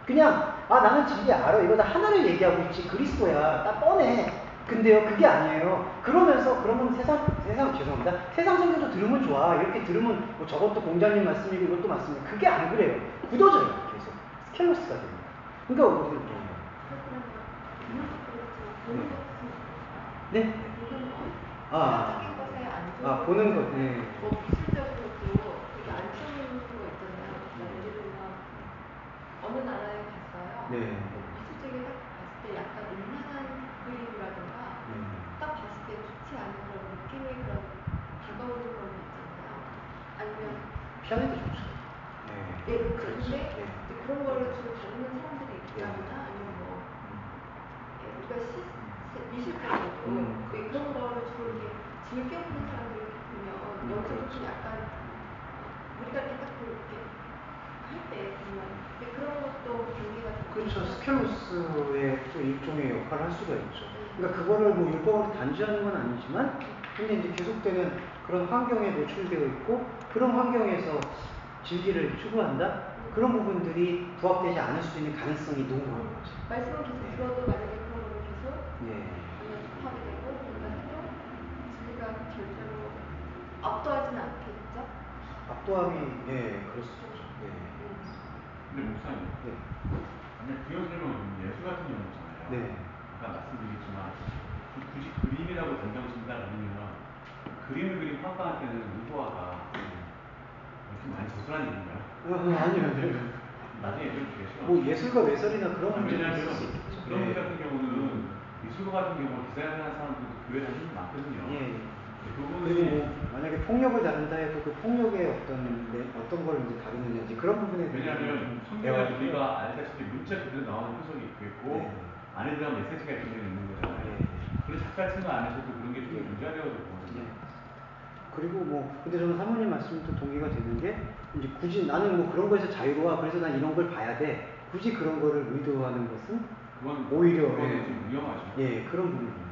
그냥, 아, 나는 진리 알아. 이거 다 하나를 얘기하고 있지. 그리스도야. 딱 뻔해. 근데요, 그게 아니에요. 그러면서, 그러면 세상, 죄송합니다. 세상 설교도 들으면 좋아. 이렇게 들으면, 뭐 저것도 공자님 말씀이고 이것도 말씀이고. 그게 안 그래요. 굳어져요, 계속. 스켈로스가 됩니다. 그러니까, 우리는, 네? 보는 것, 네. 뭐 기술적으로도 되게 안 좋은 거 있잖아요. 예를 들면 어느 나라에 갔어요. 네. 미술적인 딱 봤을 때 약간 음란한 그림이라든가 딱 봤을 때 좋지 않은 그런 느낌의 그런 다가오는 그런 거 있잖아요. 아니면 피아노도 좋죠. 네, 그런데 그런 거를 주로 다루는 사람들이 있거나 아니면 뭐 우리가 미술적으로도 그런 거를 주로 이렇게 즐겨보는 사람들이 이렇게 보면 여기서 좀 약간 우리가 이렇게 딱 그렇게 할 때 보면 그런 것도 경계가 좀 그렇죠. 스켈로스의 또 일종의 역할을 할 수가 있죠. 그러니까 그거를 뭐 율법으로 단죄하는 건 아니지만, 근데 이제 계속되는 그런 환경에 노출되어 있고, 그런 환경에서 진리를 추구한다? 그런 부분들이 부합되지 않을 수 있는 가능성이 높은 거죠. 말씀을 계속 들어도 만약에 그런 거를 계속 하게 되고, 그러면 해도 진리가 절대로 압도하지는 않겠죠? 압도함이, 그럴 수 있죠. 근데 목사님, 만약 비어 설명은 예술 같은 경우 있잖아요. 아까 말씀드렸지만 굳이 그림이라고 단정 짓는다 그러면 그림을 그린 화가한테는 의도화가 좀 많이 저술한 일인가요? 아니요. 나중에 좀 계시죠. 뭐 예술가 외설이나 그런 문제는 왜냐하면 있을 수 있겠죠. 그런 분 같은 경우는 미술가 같은 경우 디자인하는 사람들도 교회 다니는 많거든요. 그리고 만약에 폭력을 다룬다 해도 그 폭력의 어떤 걸 이제 다루느냐지 그런 부분에 왜냐하면 성경에 우리가 알다시피 문자 그대로 나오는 해석이 있고 안에 들어간 메시지가 있는 거잖아요. 그런 작가 측면 안에서도 그런 게 좀 문제되어서 보거든요. 그리고 뭐 근데 저는 사모님 말씀도 동의가 되는 게 이제 굳이 나는 뭐 그런 거에서 자유로워 그래서 난 이런 걸 봐야 돼 굳이 그런 거를 의도하는 것은 오히려 좀 위험하죠. 그런 부분입니다.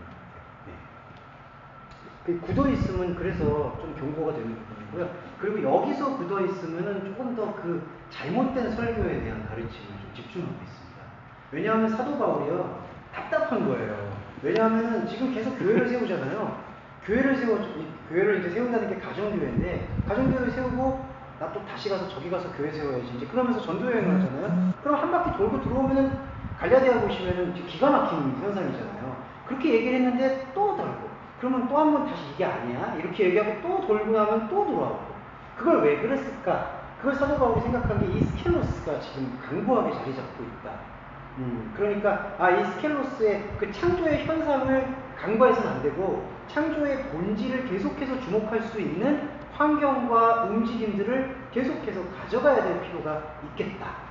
굳어 있으면 그래서 좀 경고가 되는 부분이고요. 그리고 여기서 굳어 있으면은 조금 더 그 잘못된 설교에 대한 가르침을 좀 집중하고 있습니다. 왜냐하면 사도 바울이요 답답한 거예요. 왜냐하면 지금 계속 교회를 세우잖아요. 교회를 이제 세운다는 게 가정교회인데 가정교회를 세우고 나 또 다시 가서 저기 가서 교회 세워야지 이제 그러면서 전도여행을 하잖아요. 그럼 한 바퀴 돌고 들어오면은 갈라디아 보시면은 기가 막힌 현상이잖아요. 그렇게 얘기를 했는데 또 돌고 그러면 또 한 번 다시 이게 아니야 이렇게 얘기하고 또 돌고 나면 또 돌아오고 그걸 왜 그랬을까? 그걸 사도 바울이 생각한 게 이 스켈로스가 지금 강고하게 자리 잡고 있다. 그러니까 이 스켈로스의 그 창조의 현상을 간과해서는 안 되고 창조의 본질을 계속해서 주목할 수 있는 환경과 움직임들을 계속해서 가져가야 될 필요가 있겠다.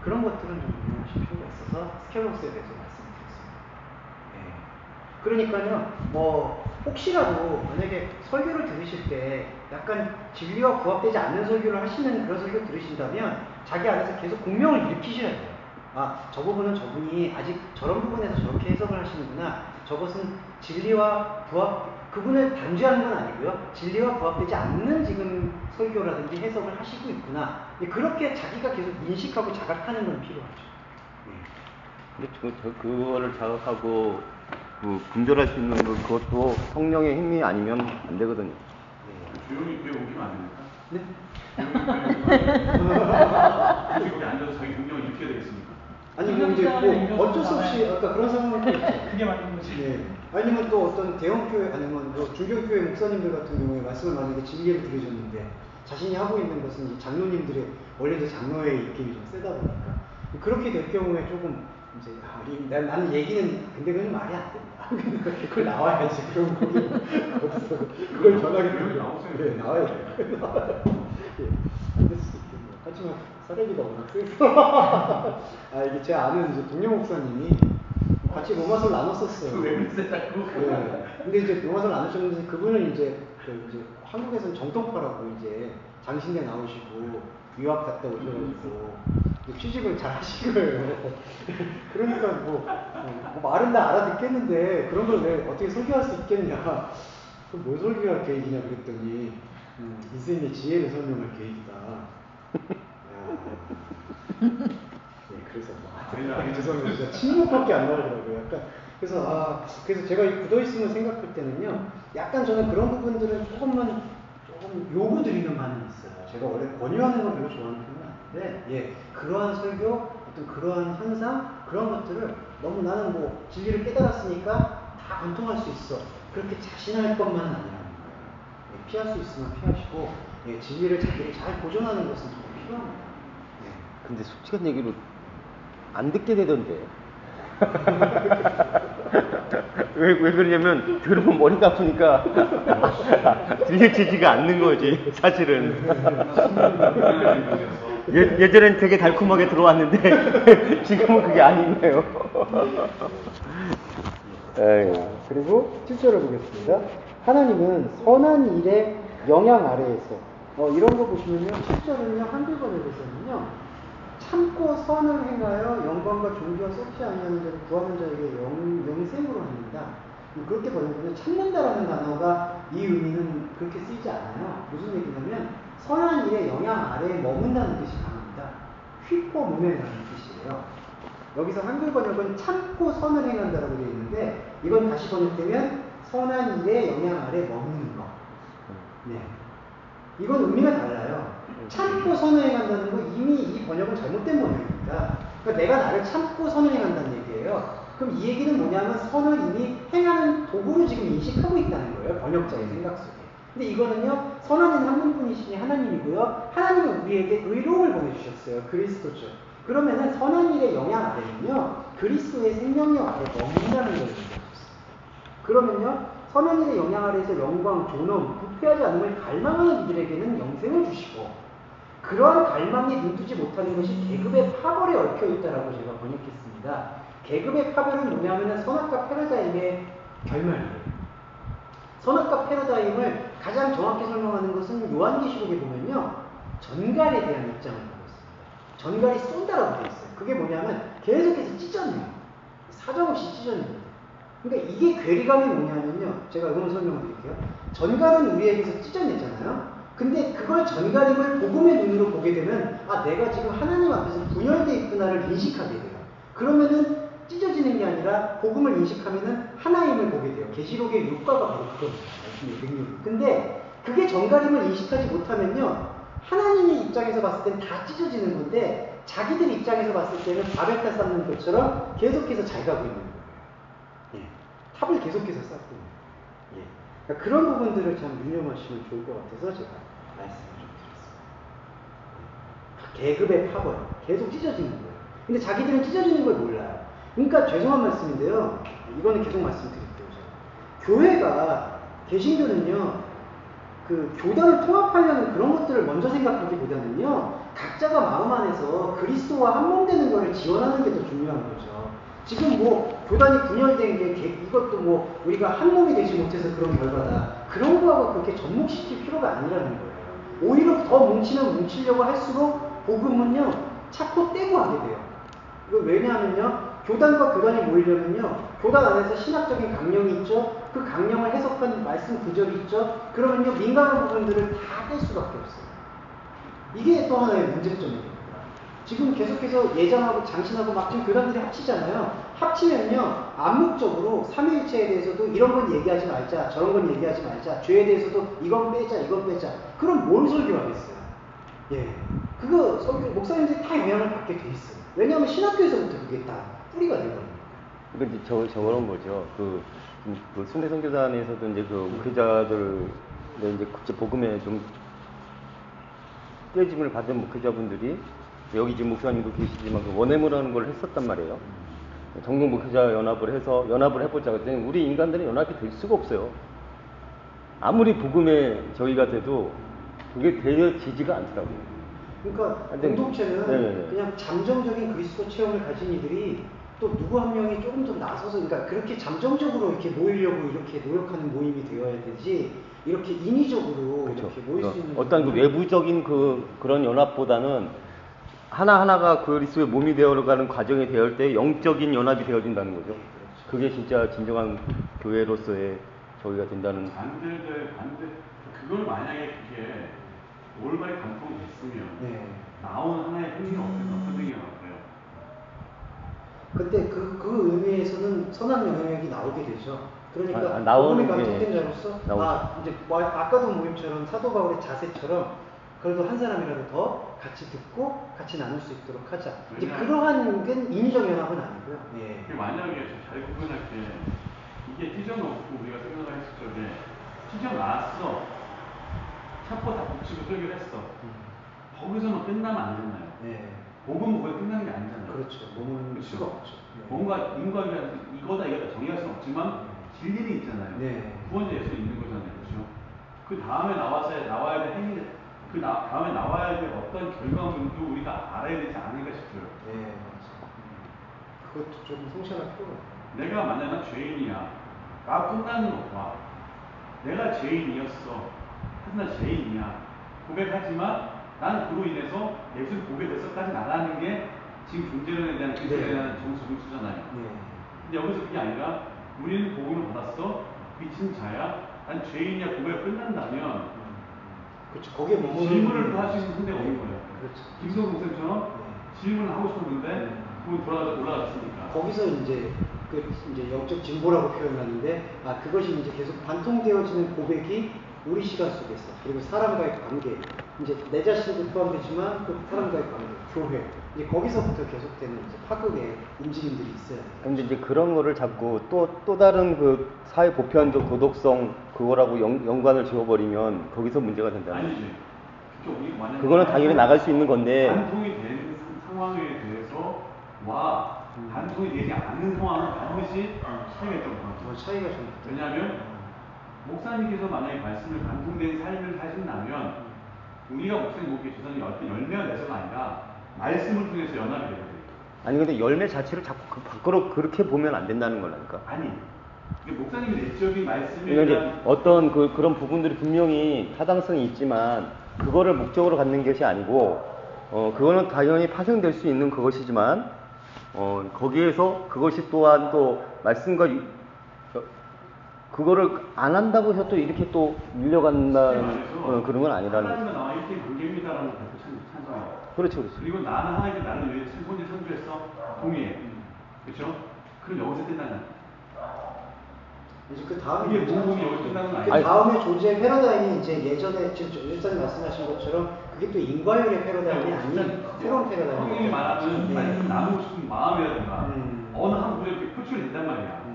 그런 것들은 좀 유념하실 필요가 있어서 스켈로스에 대해서 말씀드렸습니다. 그러니까요, 뭐 혹시라도 만약에 설교를 들으실 때 약간 진리와 부합되지 않는 설교를 하시는 그런 설교 들으신다면 자기 안에서 계속 공명을 일으키셔야 돼요. 저 부분은 저분이 아직 저런 부분에서 저렇게 해석을 하시는구나. 저것은 진리와 그분을 단죄하는 건 아니고요. 진리와 부합되지 않는 지금 설교라든지 해석을 하시고 있구나. 그렇게 자기가 계속 인식하고 자각하는 건 필요하죠. 근데 그거를 자각하고 분별할 수 있는 그것도 성령의 힘이 아니면 안 되거든요. 조용히 교회 오기만 안 됩니까? 네? 조용히 거기 앉아서 자기 공명을 일으켜야 되겠습니까? 아니 뭐 이제 뭐 어쩔 수 없이 아까 그런 상황이 있죠. 그게 맞는 거지. 아니면 또 어떤 대형교회 아니면 뭐 중견교회 목사님들 같은 경우에 말씀을 만약에 진리를 들으셨는데 자신이 하고 있는 것은 이 장로님들의 원래도 장로의 입김이 좀 세다 보니까 그렇게 될 경우에 조금 이제 나는 얘기는 근데 그건 말이 안 된다. 그걸 나와야지. 그럼 거기 없어. 그걸 전하게 되면 나와야 돼요. 안 될 수도 있겠네요. 하지만 사례비가 워낙 세서 이게 제 아는 이제 동료 목사님이 같이 로마서를 나눴었어요. 왜 그랬어요, 자꾸? 네. 근데 이제 로마서를 나누셨는데 그분은 이제 한국에서는 정통파라고 이제 장신대 나오시고 유학 갔다 오셔가지고 취직을 잘 하신 거예요. 그러니까 뭐 말은 다 알아듣겠는데 그런 걸 왜 어떻게 설교할 수 있겠냐. 뭘 설교할 계획이냐 그랬더니 인생의 지혜를 설명할 계획이다. 네, 그래서 죄송합니다. 침묵밖에 안 나오더라고요. 약간 그래서 제가 이 굳어 있음을 생각할 때는요, 약간 저는 그런 부분들은 조금 요구 드리는 반응이 있어요. 제가 원래 권유하는 걸 별로 좋아하는 편은 아닌데, 그러한 설교, 어떤 그러한 현상, 그런 것들을 너무 나는 뭐 진리를 깨달았으니까 다 관통할 수 있어. 그렇게 자신할 것만은 아니라는 거예요. 피할 수 있으면 피하시고, 진리를 자기를 잘 보존하는 것은 정말 필요합니다. 근데 솔직한 얘기로 안 듣게 되던데. 왜 그러냐면 들으면 머리가 아프니까 들려지지가 않는 거지 사실은. 예전엔 되게 달콤하게 들어왔는데 지금은 그게 아니네요. 그리고 7절을 보겠습니다. 하나님은 선한 일의 영향 아래에서 이런 거 보시면요, 7절은요 한글 번역에서는요 참고 선을 행하여 영광과 존귀와 썩지 아니하는 자를 구하는 자에게 영생으로 합니다. 그렇게 번역하면 참는다라는 단어가 이 의미는 그렇게 쓰이지 않아요. 무슨 얘기냐면 선한 일의 영향 아래에 머문다는 뜻이 강합니다. 휘포 무매라는 뜻이에요. 여기서 한글 번역은 참고 선을 행한다라고 되어 있는데 이건 다시 번역되면 선한 일의 영향 아래 머무는 것. 네. 이건 의미가 달라요. 참고 선을 행한다는 거 이미 이 번역은 잘못된 번역입니다. 그러니까 내가 나를 참고 선을 행한다는 얘기예요. 그럼 이 얘기는 뭐냐면 선을 이미 행하는 도구로 지금 인식하고 있다는 거예요. 번역자의 생각 속에. 근데 이거는요, 선한 이는 한 분뿐이시니 하나님이고요. 하나님은 우리에게 의로움을 보내주셨어요. 그리스도죠. 그러면은 선한 일의 영향 아래는요, 그리스도의 생명력 아래 머문다는 걸 얘기하고 있습니다. 그러면요, 선한 일의 영향 아래에서 영광, 존엄, 부패하지 않음을 갈망하는 이들에게는 영생을 주시고, 그러한 갈망이 눈뜨지 못하는 것이 계급의 파벌에 얽혀 있다라고 제가 번역했습니다. 계급의 파벌은 뭐냐면은 선악과 패러다임의 결말이에요. 선악과 패러다임을 가장 정확히 설명하는 것은 요한계시록에 보면요, 전갈에 대한 입장을 보고 있습니다. 전갈이 쏜다라고 되어 있어요. 그게 뭐냐면 계속해서 찢어내요. 사정없이 찢어냅니다. 그러니까 이게 괴리감이 뭐냐면요, 제가 이걸 설명을 드릴게요. 전갈은 우리에게서 찢어내잖아요. 근데 그걸 전갈임을 복음의 눈으로 보게 되면 내가 지금 하나님 앞에서 분열되어 있구나를 인식하게 돼요. 그러면은 찢어지는 게 아니라 복음을 인식하면은 하나임을 보게 돼요. 계시록의 효과가 바로 그겁니다. 근데 그게 전갈임을 인식하지 못하면요, 하나님의 입장에서 봤을 땐 다 찢어지는 건데 자기들 입장에서 봤을 때는 바벨탑 쌓는 것처럼 계속해서 잘 가고 있는 거예요. 탑을 계속해서 쌓고 있는 거예요. 그러니까 그런 부분들을 참 유념하시면 좋을 것 같아서 제가 말씀을 좀 드렸습니다. 계급의 파벌, 계속 찢어지는 거예요. 근데 자기들은 찢어지는 걸 몰라요. 그러니까 죄송한 말씀인데요, 이거는 계속 말씀드릴게요. 교회가, 개신교는요, 그 교단을 통합하려는 그런 것들을 먼저 생각하기보다는요, 각자가 마음 안에서 그리스도와 한몸되는 것을 지원하는 게 더 중요한 거죠. 지금 뭐 교단이 분열된 게 이것도 뭐 우리가 한 몸이 되지 못해서 그런 결과다, 그런 거하고 그렇게 접목시킬 필요가 아니라는 거예요. 오히려 더 뭉치려고 할수록 복음은요 자꾸 떼고 하게 돼요. 이거 왜냐하면요, 교단과 교단이 모이려면요, 교단 안에서 신학적인 강령이 있죠. 그 강령을 해석한 말씀 구절이 있죠. 그러면요, 민감한 부분들을 다 뗄 수밖에 없어요. 이게 또 하나의 문제점입니다. 지금 계속해서 예장하고 장신하고 막 지금 교단들이 합치잖아요. 합치면요, 암묵적으로 삼위일체에 대해서도 이런 건 얘기하지 말자, 저런 건 얘기하지 말자, 죄에 대해서도 이건 빼자, 이건 빼자. 그럼 뭘 설교하겠어요? 그거 설교, 목사님들이 다 영향을 받게 돼 있어요. 왜냐하면 신학교에서부터 그게 다 뿌리가 되거든요. 근데 저런 거죠. 그 순대 선교단에서도 이제 그 목회자들 이제 국제 복음에 좀 떼짐을 받은 목회자분들이 여기 지금 목사님도 계시지만 그 원해무라는 걸 했었단 말이에요. 전국 목회자 연합을 해서 연합을 해보자 그랬더니 우리 인간들은 연합이 될 수가 없어요. 아무리 복음에 저희가 돼도 그게 되어지지가 않더라고요. 그러니까 근데, 공동체는 네네네. 그냥 잠정적인 그리스도 체험을 가진 이들이 또 누구 한 명이 조금 더 나서서, 그러니까 그렇게 잠정적으로 이렇게 모이려고 이렇게 노력하는 모임이 되어야 되지, 이렇게 인위적으로 그렇죠. 이렇게 모일 수 있는 어떤 그 외부적인 그런 연합보다는 하나하나가 그리스도의 몸이 되어가는 과정이 되어올 때 영적인 연합이 되어진다는 거죠. 그게 진짜 진정한 교회로서의 저희가 된다는. 그걸 만약에 그게 올바르게 관통됐으면 네. 나온 하나의 행위가 어떤 행위가 나올까요? 근데 그 의미에서는 선한 영향력이 나오게 되죠. 그러니까 나오는 복음이 게 감통된 자로서 이제 아까도 모임처럼 사도 바울의 자세처럼 그래도 한 사람이라도 더 같이 듣고 같이 나눌 수 있도록 하자. 이제 그러한 게 인위적 연합은 아니고요. 예. 만약에 잘 구분할게 이게 찢어놓고 우리가 생각을 했을 적에 찢어놨어. 찹고 다 붙이고 설교를 했어. 거기서만 끝나면 안 된다요. 네. 복음은 거기 끝나는 게 아니잖아요. 그렇죠. 몸은 수가 없죠. 네. 뭔가 인과를 이거다 정의할 수는 없지만 진리는 있잖아요. 네. 구원자 예수 있는 거잖아요. 그렇죠? 그 다음에 나와야 될 행위, 다음에 나와야 될 어떤 결과물도 우리가 알아야 되지 않을까 싶어요. 네, 맞아요. 그것도 좀 성찰할 필요가 있어요. 내가 만약에 죄인이야. 나 끝나는 것과 내가 죄인이었어. 하지만 죄인이야. 고백하지만 난 그로 인해서 예수를 보게 돼서까지 나가는 게 지금 존재론에 대한 그리스도에 대한 정수잖아요. 근데 여기서 그게 아니라 우리는 복음을 받았어. 미친 자야. 난 죄인이야. 고백이 끝난다면 그렇죠. 거기에 질문을 또 할 수 있는 상대가 오는 거예요. 그렇죠. 김성국 선생님처럼 질문을 하고 싶었는데 그건 올라갔으니까. 거기서 이제 이제 영적 진보라고 표현하는데 그것이 이제 계속 관통되어지는 고백이 우리 시간 속에서, 그리고 사람과의 관계, 이제 내 자신도 포함되지만 또 사람과의 관계, 교회, 이제 거기서부터 계속되는 이제 파급의 움직임들이 있어요. 근데 이제 그런 거를 자꾸 또 다른 그 사회 보편적 도덕성 그거라고 연관을 지어버리면 거기서 문제가 된다는 거죠. 아니지. 그거는 당연히 나갈 수 있는 건데. 관통이 되는 상황에 대해서 관통이 되지 않는 상황은 반드시 차이가 있다고 생각합니다. 차이가 좀 있죠. 왜냐하면 목사님께서 만약에 말씀을 관통된 삶을 하신다면 우리가 목사님 목에 주사는 어떤 열매가 내서가 아니라 말씀을 통해서 연합이 되거든요. 아니 근데 열매 자체를 자꾸 밖으로 그렇게 보면 안 된다는 거라니까. 아니 목사님의 내적인 말씀에 그러니까 어떤 그런 부분들이 분명히 타당성이 있지만 그거를 목적으로 갖는 것이 아니고 그거는 당연히 파생될 수 있는 그것이지만 거기에서 그것이 또한 또 말씀과 그거를 안 한다고 해서 또 이렇게 또 밀려간다는 그런 건 아니라는 거죠. 하나님과 나와 이렇게 관계입니다라는 걸 찬성해요. 그렇죠. 그리고 나는 하나님께 나를 위해 혼자 선주했어. 동의해. 그렇죠? 그럼 여기서 끝나는. 이제 그 다음에 이게 모범이 여기서 끝나는 거 그 아니에요? 다음에 존재의 패러다임이 이제 예전에 지금 일선이 말씀하신 것처럼 그게 또 인과율의 패러다임이 아닌 새로운 패러다임이. 성경이 말하는 말씀 나누고 싶은 마음이라든가 어느 한 구절에 표출이 된단 말이야.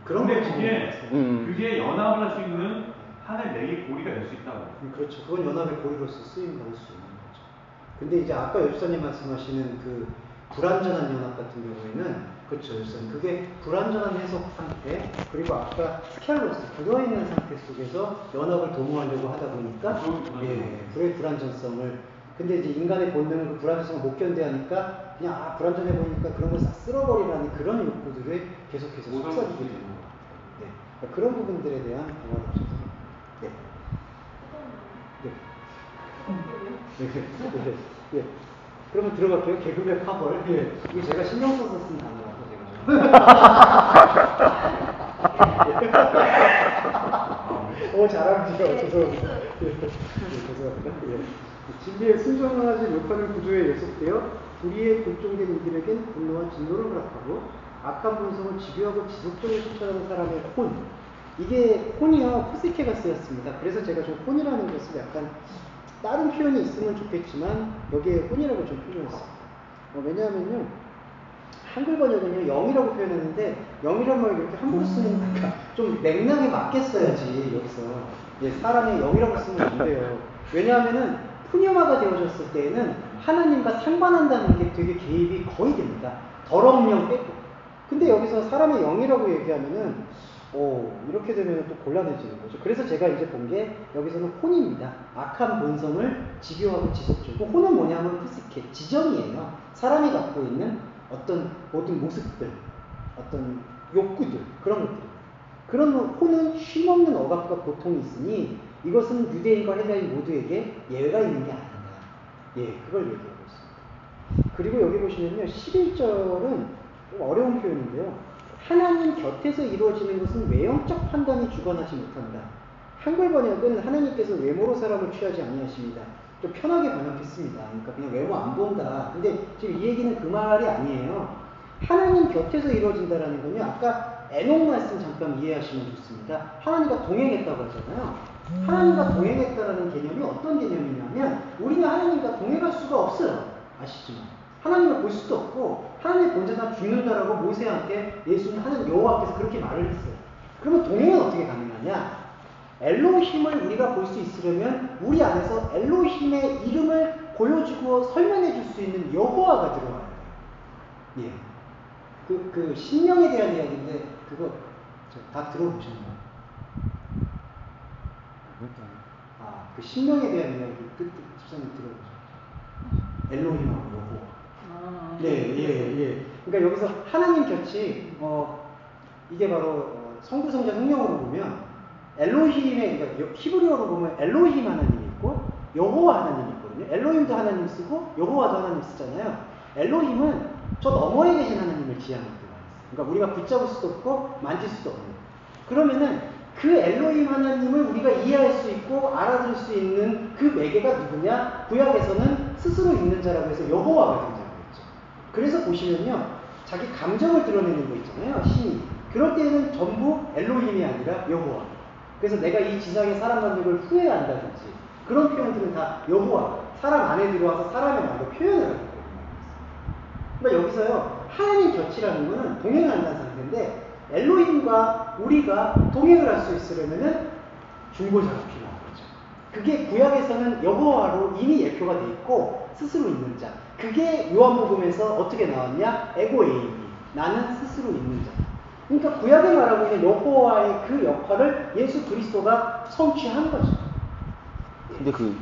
그런데 그게 연합을 할 수 있는 하나의 내의 고리가 될 수 있다고. 그렇죠. 그건 연합의 고리로서 쓰임 받을 수 있는 거죠. 근데 이제 아까 열사님 말씀하시는 그 불완전한 연합 같은 경우에는 그렇죠, 열사님. 그게 불완전한 해석 상태, 그리고 아까 스켈로스 굳어있는 상태 속에서 연합을 도모하려고 하다 보니까 불의 불완전성을. 근데 이제 인간의 본능은 그 불완전성을 못 견뎌하니까 그냥 불완전해 보이니까 그런 걸 싹 쓸어버리라는 그런 욕구들을 계속해서 속삭이게 되는 것 같아요. 네. 그런 부분들에 대한 대화를 하셔서. 네. 네. 그러면 들어갈게요. 개그맨 파벌. 예. 이게 제가 신경 써서 쓴 단어라서 제가. 잘하죠. 죄송합니다. 죄송합니다. 진리에 순종하지 못하는 구조에 예속되어 불의에 굴종된 이들에겐 분노와 진노를 허락하고 악한 본성을 집요하고 지속적으로 실천하는 사람의 혼. 이게 혼이요, 푸세케가 쓰였습니다. 그래서 제가 좀 혼이라는 것을 약간 다른 표현이 있으면 좋겠지만 여기에 혼이라고 좀 표현했어요. 왜냐하면요, 한글 번역은요 영이라고 표현했는데 영이란 말을 이렇게 함부로 쓰는 거니까 좀 맥락에 맞게 써야지. 여기서 사람의 영이라고 쓰면 안 돼요. 왜냐하면은 푸뉴마가 되어졌을 때에는 하나님과 상반한다는 게 되게 개입이 거의 됩니다. 더러운 영 빼고. 근데 여기서 사람의 영이라고 얘기하면은 이렇게 되면 또 곤란해지는 거죠. 그래서 제가 이제 본 게 여기서는 혼입니다. 악한 본성을 집요하고 지속적이고, 혼은 뭐냐면 피스케, 지정이에요. 사람이 갖고 있는 어떤 모든 모습들, 어떤 욕구들, 그런 것들. 그런 혼은 쉼없는 억압과 고통이 있으니 이것은 유대인과 헬라인 모두에게 예외가 있는 게 아니다. 그걸 얘기하고 있습니다. 그리고 여기 보시면요, 11절은 좀 어려운 표현인데요. 하나님 곁에서 이루어지는 것은 외형적 판단이 주관하지 못한다. 한글 번역은 하나님께서 외모로 사람을 취하지 아니하십니다. 좀 편하게 번역했습니다. 그러니까 그냥 외모 안 본다. 근데 지금 이 얘기는 그 말이 아니에요. 하나님 곁에서 이루어진다라는 건요, 아까 에녹 말씀 잠깐 이해하시면 좋습니다. 하나님과 동행했다고 하잖아요. 하나님과 동행했다라는 개념이 어떤 개념이냐면, 우리는 하나님과 동행할 수가 없어요. 아시죠? 하나님을 볼 수도 없고, 하나님의 본체가 죽는다라고 모세한테 예수는 하나님 여호와께서 그렇게 말을 했어요. 그러면 동행은 어떻게 가능하냐? 엘로힘을 우리가 볼 수 있으려면 우리 안에서 엘로힘의 이름을 보여주고 설명해 줄 수 있는 여호와가 들어와야 돼요. 그 신명에 대한 이야기인데 그거 다 들어보셨나요? 그 신명에 대한 이야기 끝 집사님 들어보셨죠? 엘로힘하고 여호와. 그러니까 여기서 하나님 곁이 이게 바로 성부성자 성령으로 보면 엘로힘의, 그러니까 히브리어로 보면 엘로힘 하나님이 있고 여호와 하나님이 있거든요. 엘로힘도 하나님 쓰고 여호와도 하나님 쓰잖아요. 엘로힘은 저 너머에 계신 하나님을 지향할 때가 있어요. 그러니까 우리가 붙잡을 수도 없고 만질 수도 없는. 그러면은 그 엘로힘 하나님을 우리가 이해할 수 있고 알아들 수 있는 그 매개가 누구냐? 구약에서는 스스로 있는 자라고 해서 여호와가 등장했죠. 그래서 보시면요, 자기 감정을 드러내는 거 있잖아요, 신이. 그럴 때는 전부 엘로힘이 아니라 여호와. 그래서 내가 이 지상에 사람 만든 걸 후회한다든지 그런 표현들은 다 여호와, 사람 안에 들어와서 사람의 말로 표현을 하는 거예요. 그러니까 여기서요, 하나님 곁이라는 거는 동행을 한다는 상태인데, 엘로힘과 우리가 동행을 할 수 있으려면은 중보자가 필요한 거죠. 그게 구약에서는 여호와로 이미 예표가 돼 있고 스스로 있는 자. 그게 요한복음에서 어떻게 나왔냐? 에고에이미, 나는 스스로 있는 자. 그러니까 구약에 말하고 있는 여호와의 그 역할을 예수 그리스도가 성취한 거죠. 근데 그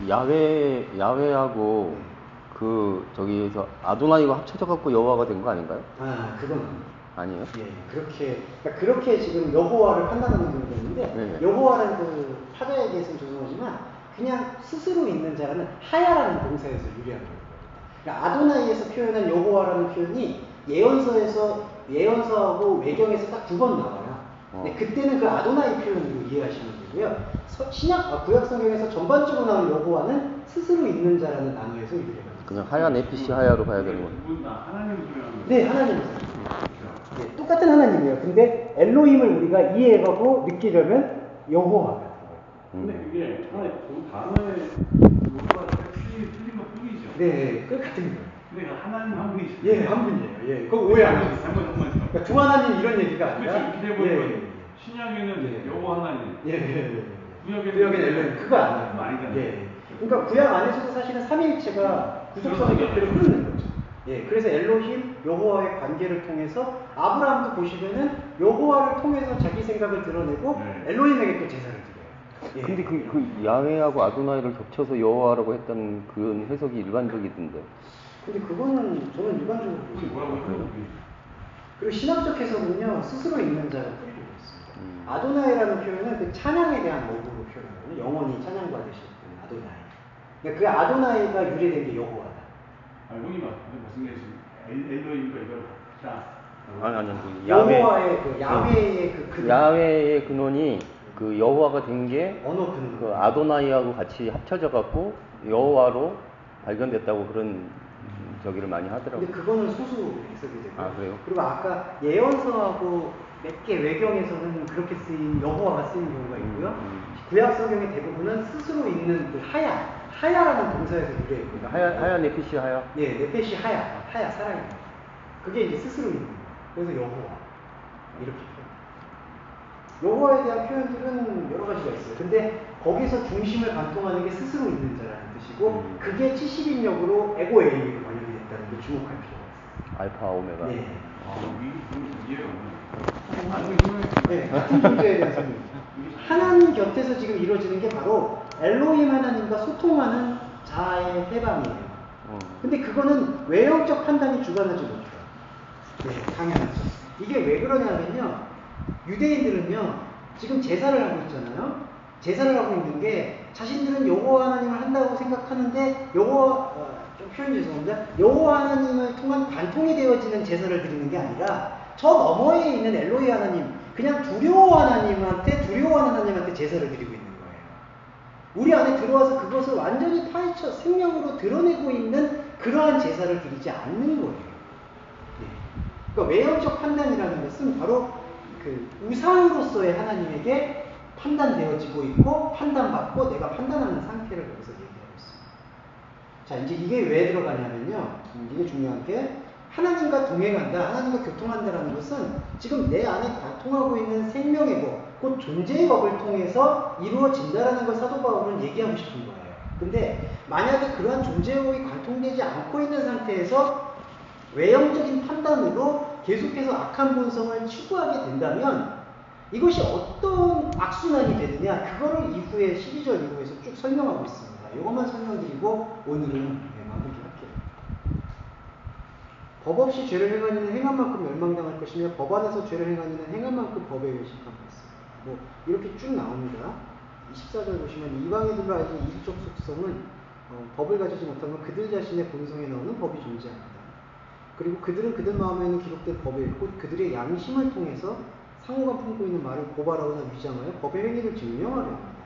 야훼하고 저기에서 아도나이가 합쳐져 갖고 여호와가 된 거 아닌가요? 그건 아니에요? 그렇게 지금 여호와를 판단하는 분이 있는데, 여호와라는 그 타자에게서는 죄송하지만 그냥 스스로 있는 자라는 하야라는 동사에서 유래한 거예요. 그러니까 아도나이에서 표현한 여호와라는 표현이 예언서하고 외경에서 딱 2번 나와요. 근데 그때는 그 아도나이 표현으로 이해하시면 되고요. 구약 성경에서 전반적으로 나오는 여호와는 스스로 있는 자라는 단어에서 유래가 됩니다. 그냥 하야 네피시 하야로 봐야 되는 거예요. 하나님을 표현하는 거예요. 네, 하나님을. 똑같은 하나님이에요. 근데 엘로힘을 우리가 이해하고 느끼려면 여호와가 돼요. 근데 그게 하나의 단어의 요소가 틀린 것 뿐이죠. 그 같은 거예요. 근데 하나님 한 분이시죠. 한 분이에요. 그거 오해 안 하세요. 그러니까 두 하나님 이런 얘기가 아니라. 그렇죠. 이렇게 되면 신약에는 여호와 하나님. 구약에는 엘로힘. 그거 아니에요. 그러니까 구약 안에서도 사실은 삼위일체가 구속성의 옆에를 흐르는 거죠. 그래서 엘로힘, 여호와의 관계를 통해서 아브라함도 보시면은 여호와를 통해서 자기 생각을 드러내고 엘로힘에게 또 제사를 드려요. 근데 그 야훼하고 아도나이를 겹쳐서 여호와라고 했다는 그런 해석이 일반적이던데. 근데 그거는 저는 일반적으로 뭐라고 그래요? 그리고 신학적 해석은요, 스스로 있는 자가 뿌리고 있습니다. 아도나이라는 표현은 그 찬양에 대한 어구로 표현하거든요. 영원히 찬양받으실 분 아도나이. 그러니까 그 아도나이가 유래된 게 여호와다. 형님 무슨 게 엘로힘과 이걸 자. 아니 여호와의 야훼의 야훼의 근원이 그 여호와가 된 게 언어 근원. 그 아도나이하고 같이 합쳐져 갖고 여호와로 발견됐다고 그런 저기를 많이 하더라고요. 근데 그거는 소수 해석이 되고. 그래요? 그리고 아까 예언서하고 몇 개 외경에서는 그렇게 쓰인 여호와가 쓰인 경우가 있고요. 구약 성경의 대부분은 스스로 있는 그 하야라는 동사에서 유래했고요. 하야 네피시 하야? 네페시 하야 살아있는. 그게 이제 스스로 있는 거예요. 그래서 여호와 이렇게 표현. 여호와에 대한 표현들은 여러 가지가 있어요. 근데 거기서 중심을 관통하는 게 스스로 있는 자라는 뜻이고, 그게 70인역으로 에고에이미로 번역이 됐다는 게 주목할 필요가 있어요. 알파 오메가. 네. 이해가 네, 같은 존재에 대한 설명. 하나님 곁에서 지금 이루어지는 게 바로 엘로힘 하나님과 소통하는 자아의 해방이에요. 근데 그거는 외형적 판단이 주관하지 못해요. 네, 당연하죠. 이게 왜 그러냐면요. 유대인들은요, 지금 제사를 하고 있잖아요. 제사를 하고 있는 게 자신들은 여호와 하나님을 한다고 생각하는데 좀 표현 죄송합니다. 여호와 하나님을 통한 관통이 되어지는 제사를 드리는 게 아니라 저 너머에 있는 엘로히 하나님, 그냥 두려워하는 하나님한테 제사를 드리고 있는 거예요. 우리 안에 들어와서 그것을 완전히 파헤쳐 생명으로 드러내고 있는 그러한 제사를 드리지 않는 거예요. 그러니까 외형적 판단이라는 것은 바로 그 우상으로서의 하나님에게 판단되어지고 있고 판단받고 내가 판단하는 상태를 여기서 얘기하고 있습니다. 자, 이제 이게 왜 들어가냐면요. 이게 중요한 게 하나님과 동행한다, 하나님과 교통한다라는 것은 지금 내 안에 관통하고 있는 생명의 법, 곧 존재의 법을 통해서 이루어진다라는 걸 사도 바울은 얘기하고 싶은 거예요. 근데 만약에 그러한 존재의 법이 관통되지 않고 있는 상태에서 외형적인 판단으로 계속해서 악한 본성을 추구하게 된다면 이것이 어떤 악순환이 되느냐, 그거를 이후에 12절 이후에서 쭉 설명하고 있습니다. 이것만 설명드리고 오늘은 마무리할게요. 법 없이 죄를 행한 이는 행한 만큼 멸망당할 것이며 법 안에서 죄를 행한 이는 행한 만큼 법에 의해 심판받습니다. 뭐 이렇게 쭉 나옵니다. 24절 보시면 이방인들로 알지 이기적 속성은 법을 가지지 못하면 그들 자신의 본성에 나오는 법이 존재합니다. 그리고 그들은 그들 마음에는 기록된 법에 곧 그들의 양심을 통해서 상호간 품고 있는 말을 고발하거나 위장하여 법의 행위를 증명하려 합니다.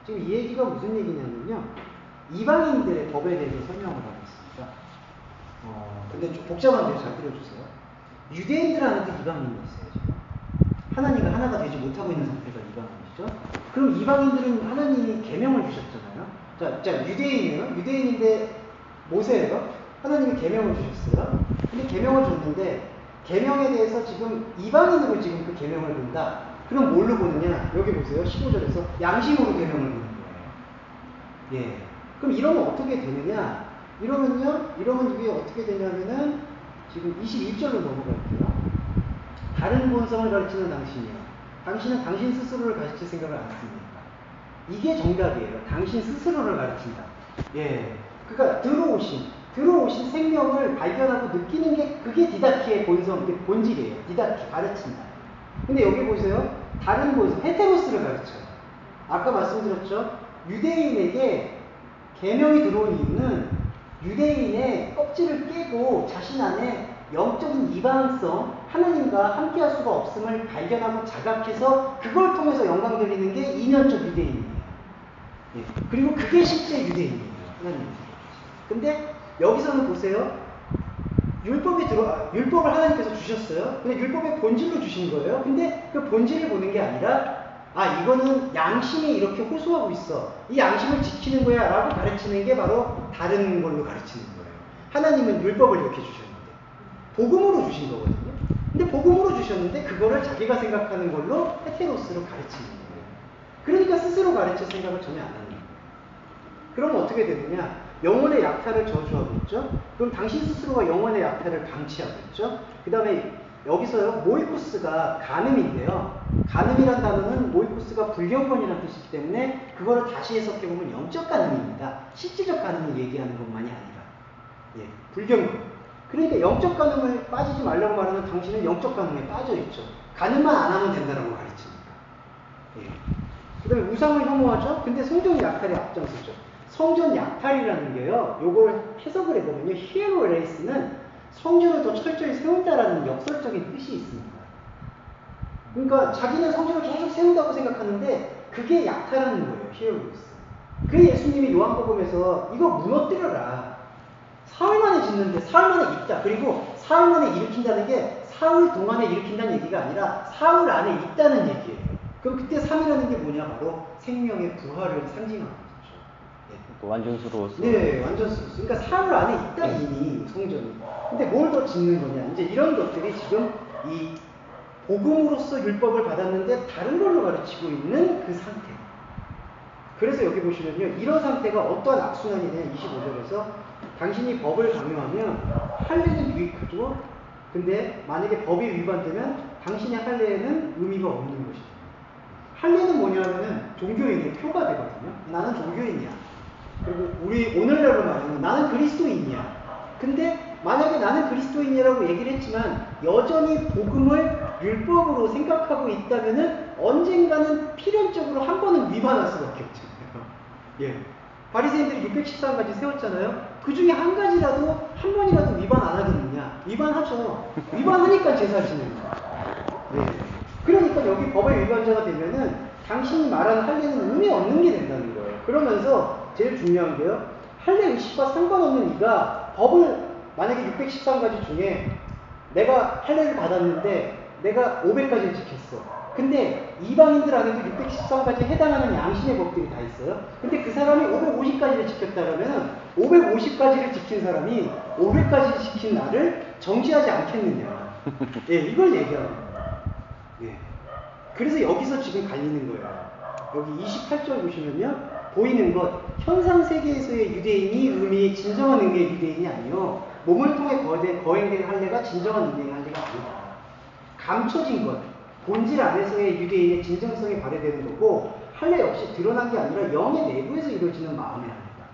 지금 이 얘기가 무슨 얘기냐면요. 이방인들의 법에 대해서 설명을 하고 있습니다. 근데 좀 복잡한데요. 잘 들어주세요. 유대인들 안에도 이방인이 있어요. 지금. 하나님과 하나가 되지 못하고 있는 상태가 이방인이죠. 그럼 이방인들은 하나님이 계명을 주셨잖아요. 자, 유대인이에요. 유대인인데 모세예요. 하나님이 계명을 주셨어요. 근데 계명을 줬는데 계명에 대해서 지금 이방인으로 지금 그 계명을 본다. 그럼 뭘로 보느냐? 여기 보세요. 15절에서 양심으로 계명을 보는 거예요. 예. 그럼 이러면 어떻게 되느냐? 이러면 이게 어떻게 되냐면은 지금 21절로 넘어갈게요. 다른 본성을 가르치는 당신이요. 당신은 당신 스스로를 가르칠 생각을 안 씁니까? 이게 정답이에요. 당신 스스로를 가르친다. 예. 그러니까 들어오신 생명을 발견하고 느끼는 게 그게 디다키의 본질이에요. 디다키, 가르친다. 근데 여기 보세요. 다른 본성, 헤테로스를 가르쳐요. 아까 말씀드렸죠. 유대인에게 계명이 들어온 이유는 유대인의 껍질을 깨고 자신 안에 영적인 이방성, 하나님과 함께할 수가 없음을 발견하고 자각해서 그걸 통해서 영광 돌리는 게 이면적 유대인이에요. 예. 그리고 그게 실제 유대인이에요. 하나님. 근데 여기서는 보세요. 율법을 하나님께서 주셨어요. 근데 율법의 본질로 주신 거예요. 근데 그 본질을 보는 게 아니라 이거는 양심이 이렇게 호소하고 있어. 이 양심을 지키는 거야 라고 가르치는 게 바로 다른 걸로 가르치는 거예요. 하나님은 율법을 이렇게 주셨는데 복음으로 주신 거거든요. 근데 복음으로 주셨는데 그거를 자기가 생각하는 걸로 헤테로스로 가르치는 거예요. 그러니까 스스로 가르칠 생각을 전혀 안 하는 거예요. 그럼 어떻게 되느냐? 영혼의 약탈을 저주하고 있죠. 그럼 당신 스스로가 영혼의 약탈을 방치하고 있죠. 그 다음에 여기서요, 모이코스가 간음인데요. 간음이란 단어는 모이코스가 불경건이라는 뜻이기 때문에 그거를 다시 해석해보면 영적 간음입니다. 실질적 간음을 얘기하는 것만이 아니라. 예, 불경건. 그러니까 영적 간음을 빠지지 말라고 말하면 당신은 영적 간음에 빠져있죠. 간음만 안 하면 된다라고 가르칩니다. 예. 그 다음에 우상을 혐오하죠. 근데 성전의 약탈에 앞장서죠. 성전 약탈이라는 게요, 요걸 해석을 해보면요, 히에로레이스는 성전을 더 철저히 세운다라는 역설적인 뜻이 있습니다. 그러니까 자기는 성전을 계속 세운다고 생각하는데 그게 약탈하는 거예요, 히에로레이스. 그 예수님이 요한복음에서 이거 무너뜨려라. 사흘 만에 짓는데 사흘 만에 있다. 그리고 사흘 만에 일으킨다는 게 사흘 동안에 일으킨다는 얘기가 아니라 사흘 안에 있다는 얘기예요. 그럼 그때 3이라는 게 뭐냐? 바로 생명의 부활을 상징합니다. 완전수로서. 네, 완전수로서. 그러니까 사흘 안에 있다 이미 성전이. 근데 뭘 더 짓는 거냐? 이제 이런 것들이 지금 이 복음으로서 율법을 받았는데 다른 걸로 가르치고 있는 그 상태. 그래서 여기 보시면요, 이런 상태가 어떠한 악순환이냐? 25절에서 당신이 법을 강요하면 할례는 유익하죠. 근데 만약에 법이 위반되면 당신의 할례에는 의미가 없는 것이죠. 할례는 뭐냐면은 종교인의 표가 되거든요. 나는 종교인이야. 그리고 우리 오늘날로 말하면 나는 그리스도인이야. 근데 만약에 나는 그리스도인이라고 얘기를 했지만 여전히 복음을 율법으로 생각하고 있다면은 언젠가는 필연적으로 한 번은 위반할 수밖에 없죠. 예. 바리새인들이 613가지 세웠잖아요. 그 중에 한 가지라도 한 번이라도 위반 안 하겠느냐? 위반하죠. 위반하니까 제사 지내는 거예요. 예. 그러니까 여기 법의 위반자가 되면은 당신이 말하는 할례는 의미 없는 게 된다는 거예요. 그러면서 제일 중요한 게요. 할례 의식과 상관없는 이가 법을 만약에 613가지 중에 내가 할례를 받았는데 내가 500가지를 지켰어. 근데 이방인들 안에도 613가지에 해당하는 양심의 법들이 다 있어요. 근데 그 사람이 550가지를 지켰다면 550가지를 지킨 사람이 500가지를 지킨 나를 정죄하지 않겠느냐. 예, 이걸 얘기하는 거예요. 예. 그래서 여기서 지금 갈리는 거예요. 여기 28절 보시면요. 보이는 것, 현상 세계에서의 유대인이 진정한 의미의 유대인이 아니요. 몸을 통해 거행된 할례가 진정한 의미의 할례가 아니다. 감춰진 것, 본질 안에서의 유대인의 진정성이 발휘되는 거고 할례 역시 드러난 게 아니라 영의 내부에서 이루어지는 마음의 할례다.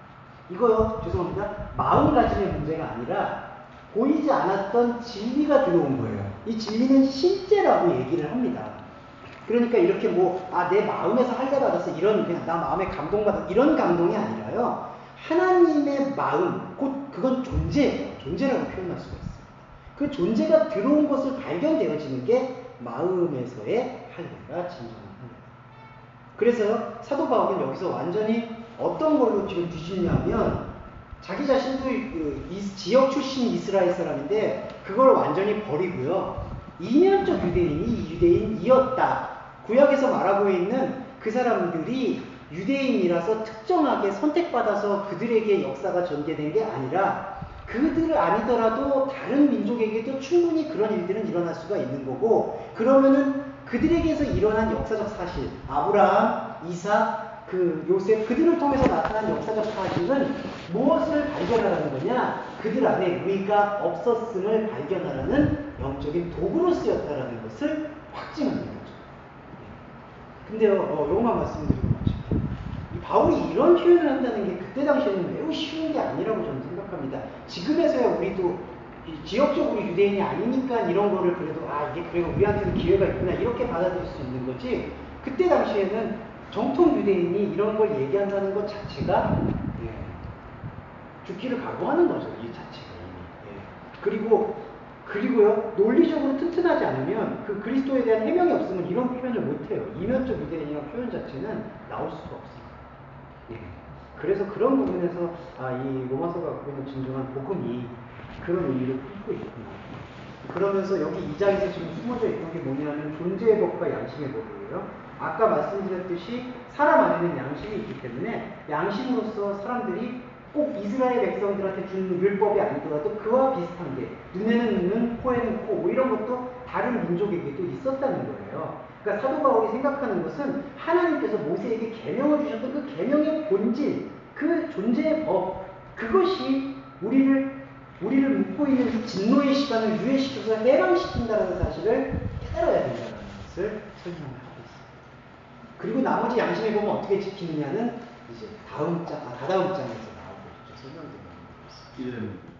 이거요, 죄송합니다. 마음가짐의 문제가 아니라 보이지 않았던 진리가 들어온 거예요. 이 진리는 실제라고 얘기를 합니다. 그러니까 이렇게 내 마음에서 할례 받았어. 그냥 나 마음에 감동받았어. 이런 감동이 아니라요. 하나님의 마음, 곧 그건 존재예요. 존재라고 표현할 수가 있어요. 그 존재가 들어온 것을 발견되어지는 게 마음에서의 할례가 진정한 할례다. 그래서요, 사도 바울은 여기서 완전히 어떤 걸로 지금 뒤집냐면 자기 자신도 지역 출신 이스라엘 사람인데 그걸 완전히 버리고요. 이면적 유대인이 유대인이었다. 구약에서 말하고 있는 그 사람들이 유대인이라서 특정하게 선택받아서 그들에게 역사가 전개된 게 아니라 그들을 아니더라도 다른 민족에게도 충분히 그런 일들은 일어날 수가 있는 거고, 그러면은 그들에게서 일어난 역사적 사실, 아브라함, 이삭, 요셉, 그들을 통해서 나타난 역사적 사실은 무엇을 발견하라는 거냐? 그들 안에 의가 없었음을 발견하라는 영적인 도구로 쓰였다라는 것을 확증하는 거죠. 근데요, 요것만 말씀드리고 마칩니다. 바울이 이런 표현을 한다는 게 그때 당시에는 매우 쉬운 게 아니라고 저는 생각합니다. 지금에서야 우리도 지역적으로 유대인이 아니니까 이런 거를 그래도 이게 그래도 우리한테는 기회가 있구나 이렇게 받아들일 수 있는 거지, 그때 당시에는 정통 유대인이 이런 걸 얘기한다는 것 자체가 죽기를 각오하는 거죠. 이 자체가 이미. 그리고요, 논리적으로 튼튼하지 않으면 그 그리스도에 대한 해명이 없으면 이런 표현을 못해요. 이면적 유대인이라는 표현 자체는 나올 수가 없어요. 그래서 그런 부분에서 이 로마서가 갖고 있는 진정한 복음이 그런 의미를 품고 있구나. 그러면서 여기 2장에서 지금 숨어져 있던 게 뭐냐면 존재의 법과 양심의 법이에요. 아까 말씀드렸듯이 사람 안에는 양심이 있기 때문에 양심으로서 사람들이 꼭 이스라엘 백성들한테 주는 율법이 아니더라도 그와 비슷한 게 눈에는 눈, 코에는 코, 이런 것도 다른 민족에게도 있었다는 거예요. 그러니까 사도 바울이 생각하는 것은 하나님께서 모세에게 계명을 주셨던 그 계명의 본질, 그 존재의 법, 그것이 우리를 묶고 있는 이 진노의 시간을 유예시켜서 해방시킨다는 사실을 깨달아야 된다는 것을 설명하고 있습니다. 그리고 나머지 양심의 법은 어떻게 지키느냐는 이제 다다음 장에서 나오고 있죠. 설명드리는 것입니다.